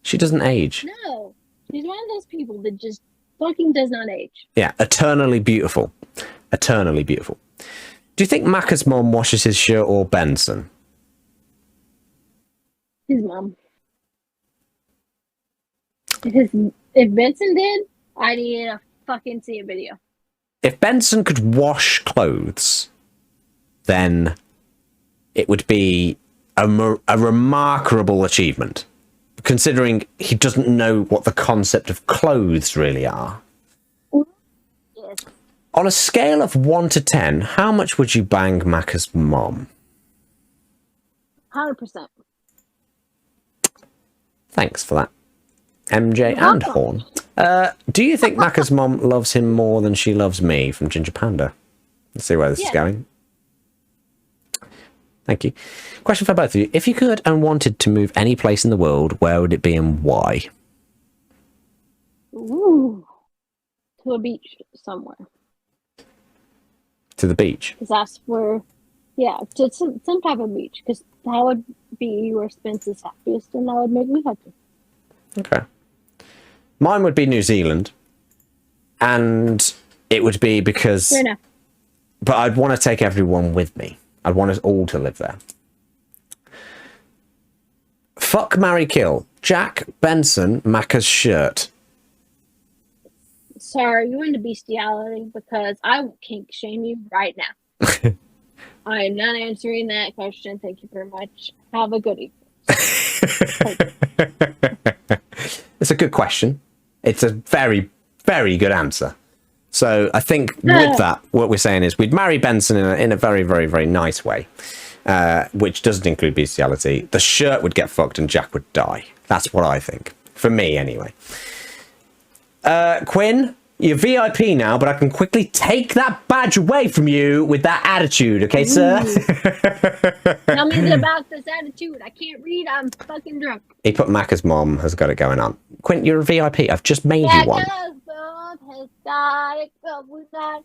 She doesn't age. No, she's one of those people that just fucking does not age. Yeah, eternally beautiful. Eternally beautiful. Do you think Macca's mom washes his shirt or Benson? His mom. If Benson did, I need to fucking see a video. If Benson could wash clothes, then it would be a remarkable achievement, considering he doesn't know what the concept of clothes really are. Yes. On a scale of 1 to 10, how much would you bang Macca's mom? 100%. Thanks for that, MJ and Horn. Do you think Macca's mom loves him more than she loves me? From Ginger Panda. Let's see where this is going. Thank you. Question for both of you. If you could and wanted to move any place in the world, where would it be and why? Ooh. To a beach somewhere. To the beach? Because that's where, to some type of beach. Because that would be where Spence is happiest and that would make me happy. Okay. Mine would be New Zealand. And it would be because... Fair enough. But I'd want to take everyone with me. I'd want us all to live there. Fuck, marry, kill. Jack, Benson, Macca's shirt. Sorry, you into bestiality because I will kink shame you right now. I am not answering that question. Thank you very much. Have a good evening. It's a good question. It's a very, very good answer. So I think with that, what we're saying is we'd marry Benson in a very, very, very nice way, which doesn't include bestiality. The shirt would get fucked and Jack would die. That's what I think. For me, anyway. Quinn, you're VIP now, but I can quickly take that badge away from you with that attitude, okay, sir? Tell me about this attitude. I can't read. I'm fucking drunk. He put Macca's mom has got it going on. Quinn, you're a VIP. I've just made you one. Has got it going on.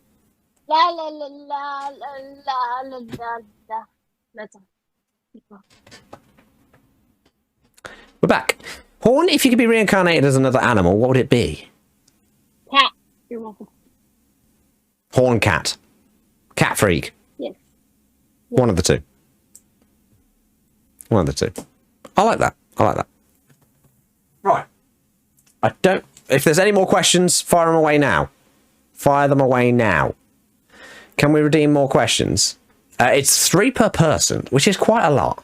La la la la la la la la. That's all. We're back. Horn, if you could be reincarnated as another animal, what would it be? Cat. You're welcome. Horn cat. Cat freak. Yes. One of the two. One of the two. I like that. I like that. Right. I don't... If there's any more questions, fire them away now. Fire them away now. Can we redeem more questions? It's 3 per person, which is quite a lot,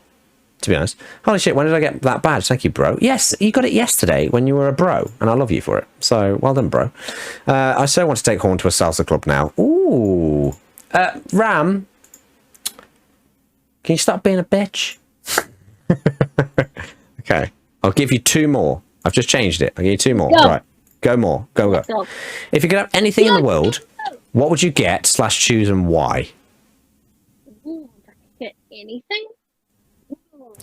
to be honest. Holy shit, when did I get that badge? Thank you, bro. Yes, you got it yesterday when you were a bro, and I love you for it. So, well done, bro. I so want to take Horn to a salsa club now. Ooh. Ram, can you stop being a bitch? Okay, I'll give you 2 more. I've just changed it. I'll give you 2 more. Go. Right. Go more. Go. If you could have anything in the world, what would you get / choose and why? Ooh, if I could get anything? Ooh.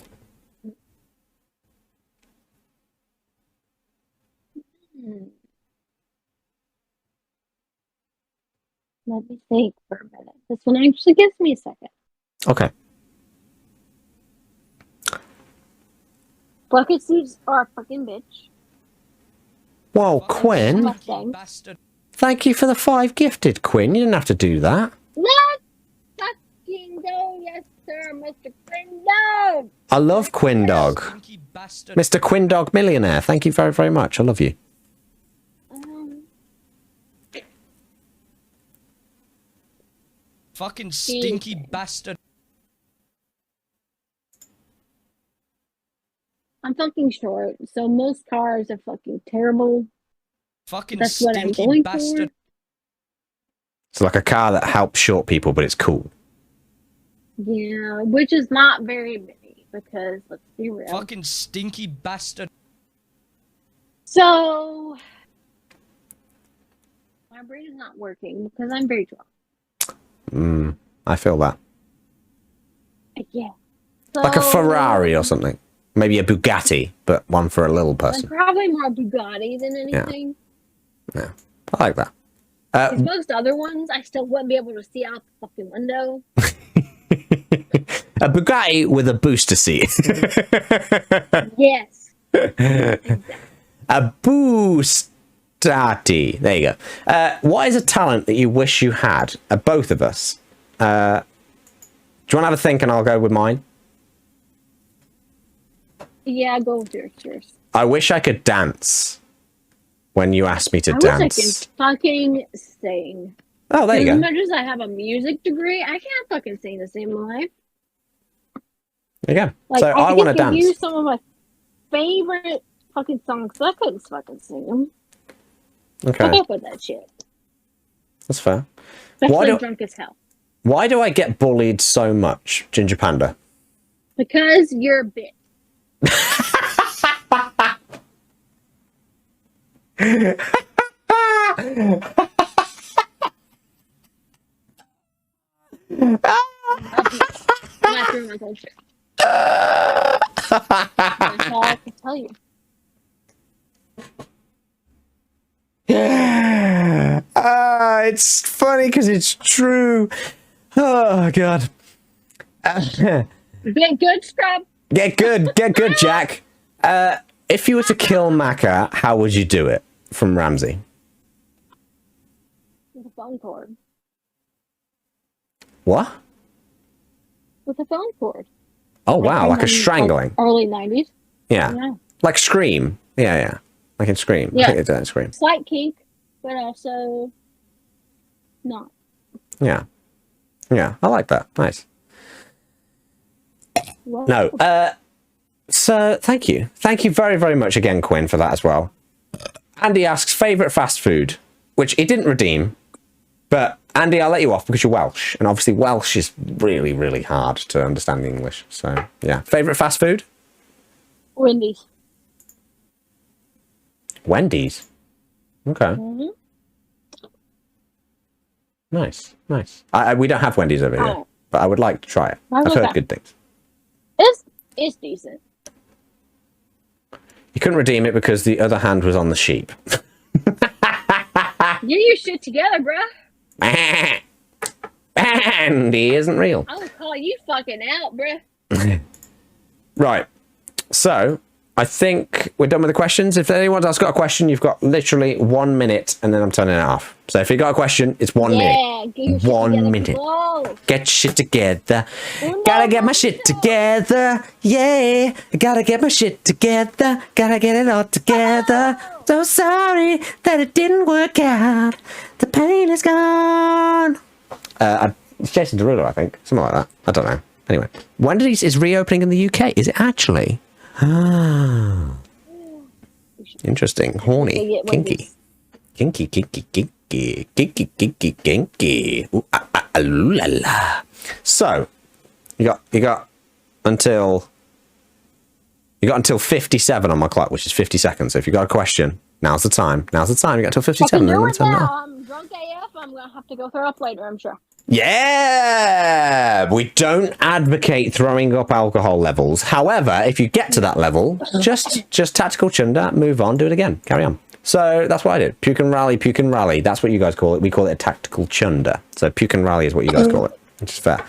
Let me think for a minute. This one actually gives me a second. Okay. Bucket suits are a fucking bitch. Well, Quinn. Thank you for the 5 gifted, Quinn. You didn't have to do that. Let's fucking go, yes, sir, Mr. Quindog. I love Quindog. Mr. Quindog Millionaire. Thank you very, very much. I love you. Fucking stinky bastard. I'm fucking short, so most cars are fucking terrible. Fucking That's what I'm stinky going bastard. for. It's like a car that helps short people, but it's cool. Yeah, which is not very many, because let's be real. Fucking stinky bastard. So, my brain is not working because I'm very drunk. I feel that. Yeah. Like a So, Ferrari or something. Maybe a Bugatti, but one for a little I'm person. probably more Bugatti than anything. Yeah, I like that. 'Cause most other ones, I still wouldn't be able to see out the fucking window. A Bugatti with a booster seat. Yes. A boostati. There you go. What is a talent that you wish you had? Both of us. Do you want to have a think and I'll go with mine? Yeah, go with yours first. I wish I could dance when you asked me to I dance. wish I could fucking sing. Oh, there you As go. much as I have a music degree, I can't fucking sing the same life. There you go. Like, So I want to can give you dance. some of my favorite fucking songs, but I couldn't fucking sing them. Okay, Fuck up with that shit. that's fair. Especially drunk as hell. Why do I get bullied so much, Ginger Panda? Because you're a bitch. I'm not doing my own shit. That's all I can tell you. It's funny because it's true. Oh, God. Get good, scrub. Get good, Jack. If you were to kill Macca, how would you do it? From Ramsey. With a phone cord. What? With a phone cord. Oh, wow, like a in, strangling. Early 90s. Yeah. Yeah. Like Scream. Yeah. Like in Scream. I Yeah. think they do it in Scream. Slight kink, but also not. Yeah. Yeah, I like that. Nice. Well, No, so thank you. Thank you very, very much again, Quinn, for that as well. Andy asks, favourite fast food, which he didn't redeem, but Andy, I'll let you off because you're Welsh, and obviously Welsh is really, really hard to understand the English. So, yeah. Favourite fast food? Wendy's. Wendy's. Okay. Mm-hmm. Nice. We don't have Wendy's over here, Oh. but I would like to try it. Why I've was heard that? good things. It's decent. You couldn't redeem it because the other hand was on the sheep. Get your shit together, bruh. Andy isn't real. I will call you fucking out, bruh. Right. So, I think we're done with the questions. If anyone else got a question, you've got literally 1 minute and then I'm turning it off. So if you got a question, it's 1 minute. Yeah, get your shit 1 together. minute. Whoa. Get your shit together. Uno, Gotta get my dos, shit tres. together. Yeah. I gotta get my shit together. Gotta get it all together. So sorry that it didn't work out. The pain is gone. It's Jason Derulo, I think. Something like that. I don't know. Anyway. Wendy's is reopening in the UK. Is it actually? Interesting. Horny. Kinky. Kinky. Ooh, ooh la la. So, you got until 57 on my clock, which is 50 seconds. So if you got a question, now's the time. You got until 57. I then can do I'm it turning it now. off. I'm drunk AF. I'm gonna have to go throw up later, I'm sure. Yeah, we don't advocate throwing up alcohol levels. However, if you get to that level, just tactical chunder, move on, do it again, carry on. So that's what I did. Puke and rally. That's what you guys call it. We call it a tactical chunder. So puke and rally is what you guys call it, which is fair.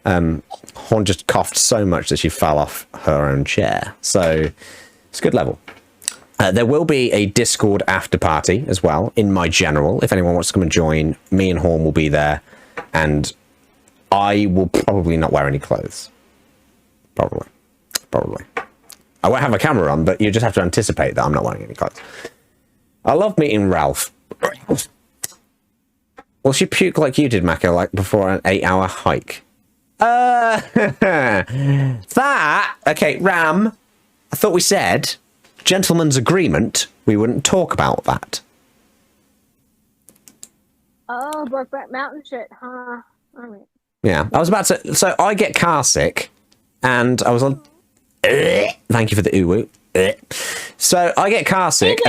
Horn just coughed so much that she fell off her own chair. So it's a good level. There will be a Discord after party as well in my general. If anyone wants to come and join, me and Horn will be there, and I will probably not wear any clothes. Probably. I won't have a camera on, but you just have to anticipate that I'm not wearing any clothes. I love meeting Ralph. Will she puke like you did, Maka, like before an 8-hour hike? Okay, Ram, I thought we said, gentleman's agreement, we wouldn't talk about that. Oh, Brokeback Mountain shit, huh? Alright. Yeah, I was about to... So I get car sick, and I was on... Thank you for the ooh-woo. So I get car sick,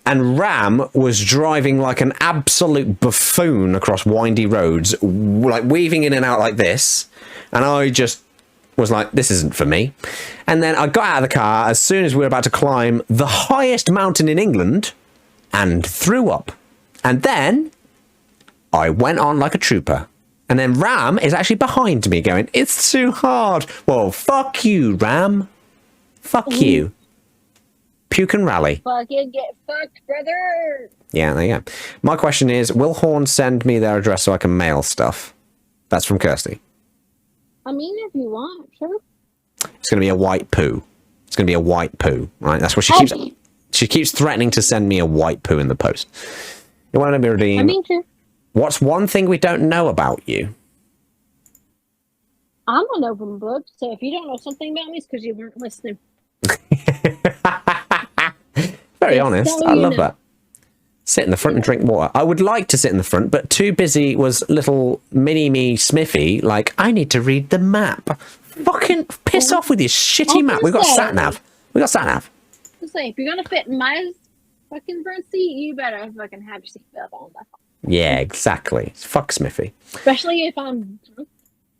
and Ram was driving like an absolute buffoon across windy roads, like weaving in and out like this, and I just was like, this isn't for me. And then I got out of the car as soon as we were about to climb the highest mountain in England and threw up. And then I went on like a trooper. And then Ram is actually behind me going, it's too hard. Well, fuck you, Ram. Fuck you. Puke and rally. Fucking get fucked, brother. Yeah, there you go. My question is, will Horn send me their address so I can mail stuff? That's from Kirsty. I mean, if you want, sure. It's going to be a white poo. It's going to be a white poo, right? That's what she keeps... She keeps threatening to send me a white poo in the post. You want to be redeemed? I mean, sure. What's one thing we don't know about you? I'm an open book, so if you don't know something about me, it's because you weren't listening. Very Just honest. so I you love know. that. Sit in the front and drink water. I would like to sit in the front, but too busy was little mini-me Smithy, like, I need to read the map. Fucking piss off with your shitty map. We've got sat-nav. We've got sat-nav. Just say, if you're gonna fit in my fucking front seat, you better fucking have your seatbelt on. Yeah, exactly. Fuck Smithy. Especially if I'm drunk,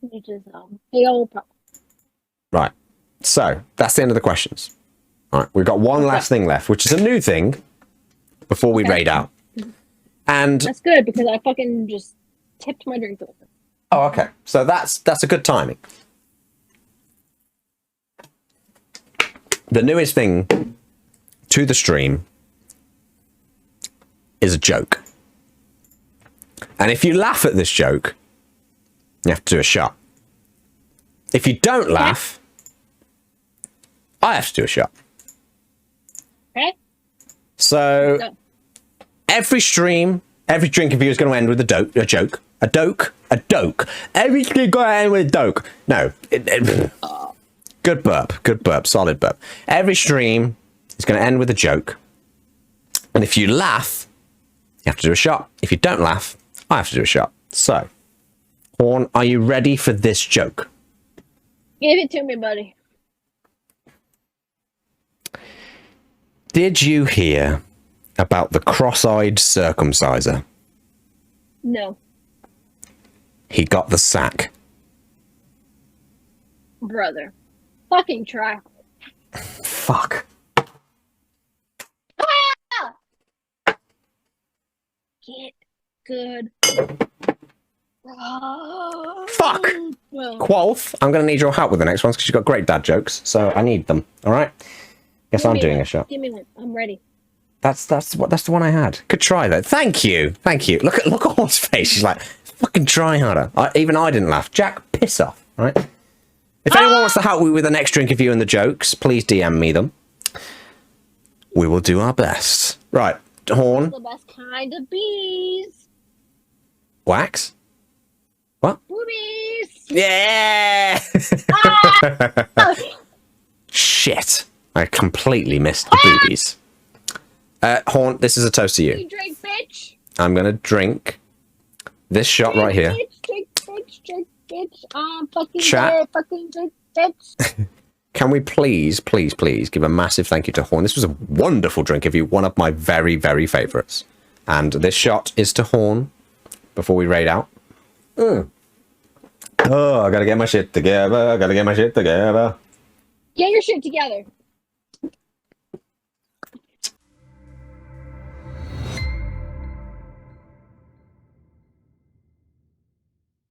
which is the old problem. Right. So, that's the end of the questions. All right, we've got one last thing left, which is a new thing before we raid out. And that's good because I fucking just tipped my drink over. oh, okay. So that's a good timing. The newest thing to the stream is a joke. And if you laugh at this joke, you have to do a shot. If you don't laugh, I have to do a shot. Okay. So every stream, every Drinkerview is going to end with a joke. A doke. Every stream going to end with a doke. No. Good burp. Solid burp. Every stream is going to end with a joke. And if you laugh, you have to do a shot. If you don't laugh, I have to do a shot. So, Horn, are you ready for this joke? Give it to me, buddy. Did you hear about the cross-eyed circumciser? No. He got the sack. Brother. Fucking try. Fuck. Get good. Fuck! Quoth, I'm going to need your help with the next ones because you've got great dad jokes, so I need them. All right? Guess I'm doing a shot. Give me one. I'm ready. That's the one I had. Good try though. Thank you. Look at Horn's face. She's like, fucking try harder. Even I didn't laugh. Jack, piss off. All right? If anyone wants to help me with the next Drinkerview and the jokes, please DM me them. We will do our best. Right, Horn. The best kind of bees. Wax? What? Boobies. Yeah! Shit. I completely missed the boobies. Horn, this is a toast to you. You drink, bitch. I'm going to drink this shot right here. Drink, bitch. Fucking Chat. there, fucking drink, bitch. Can we please give a massive thank you to Horn? This was a wonderful Drinkerview, one of my very, very favourites. And this shot is to Horn before we raid out. Oh, I gotta get my shit together. Get your shit together.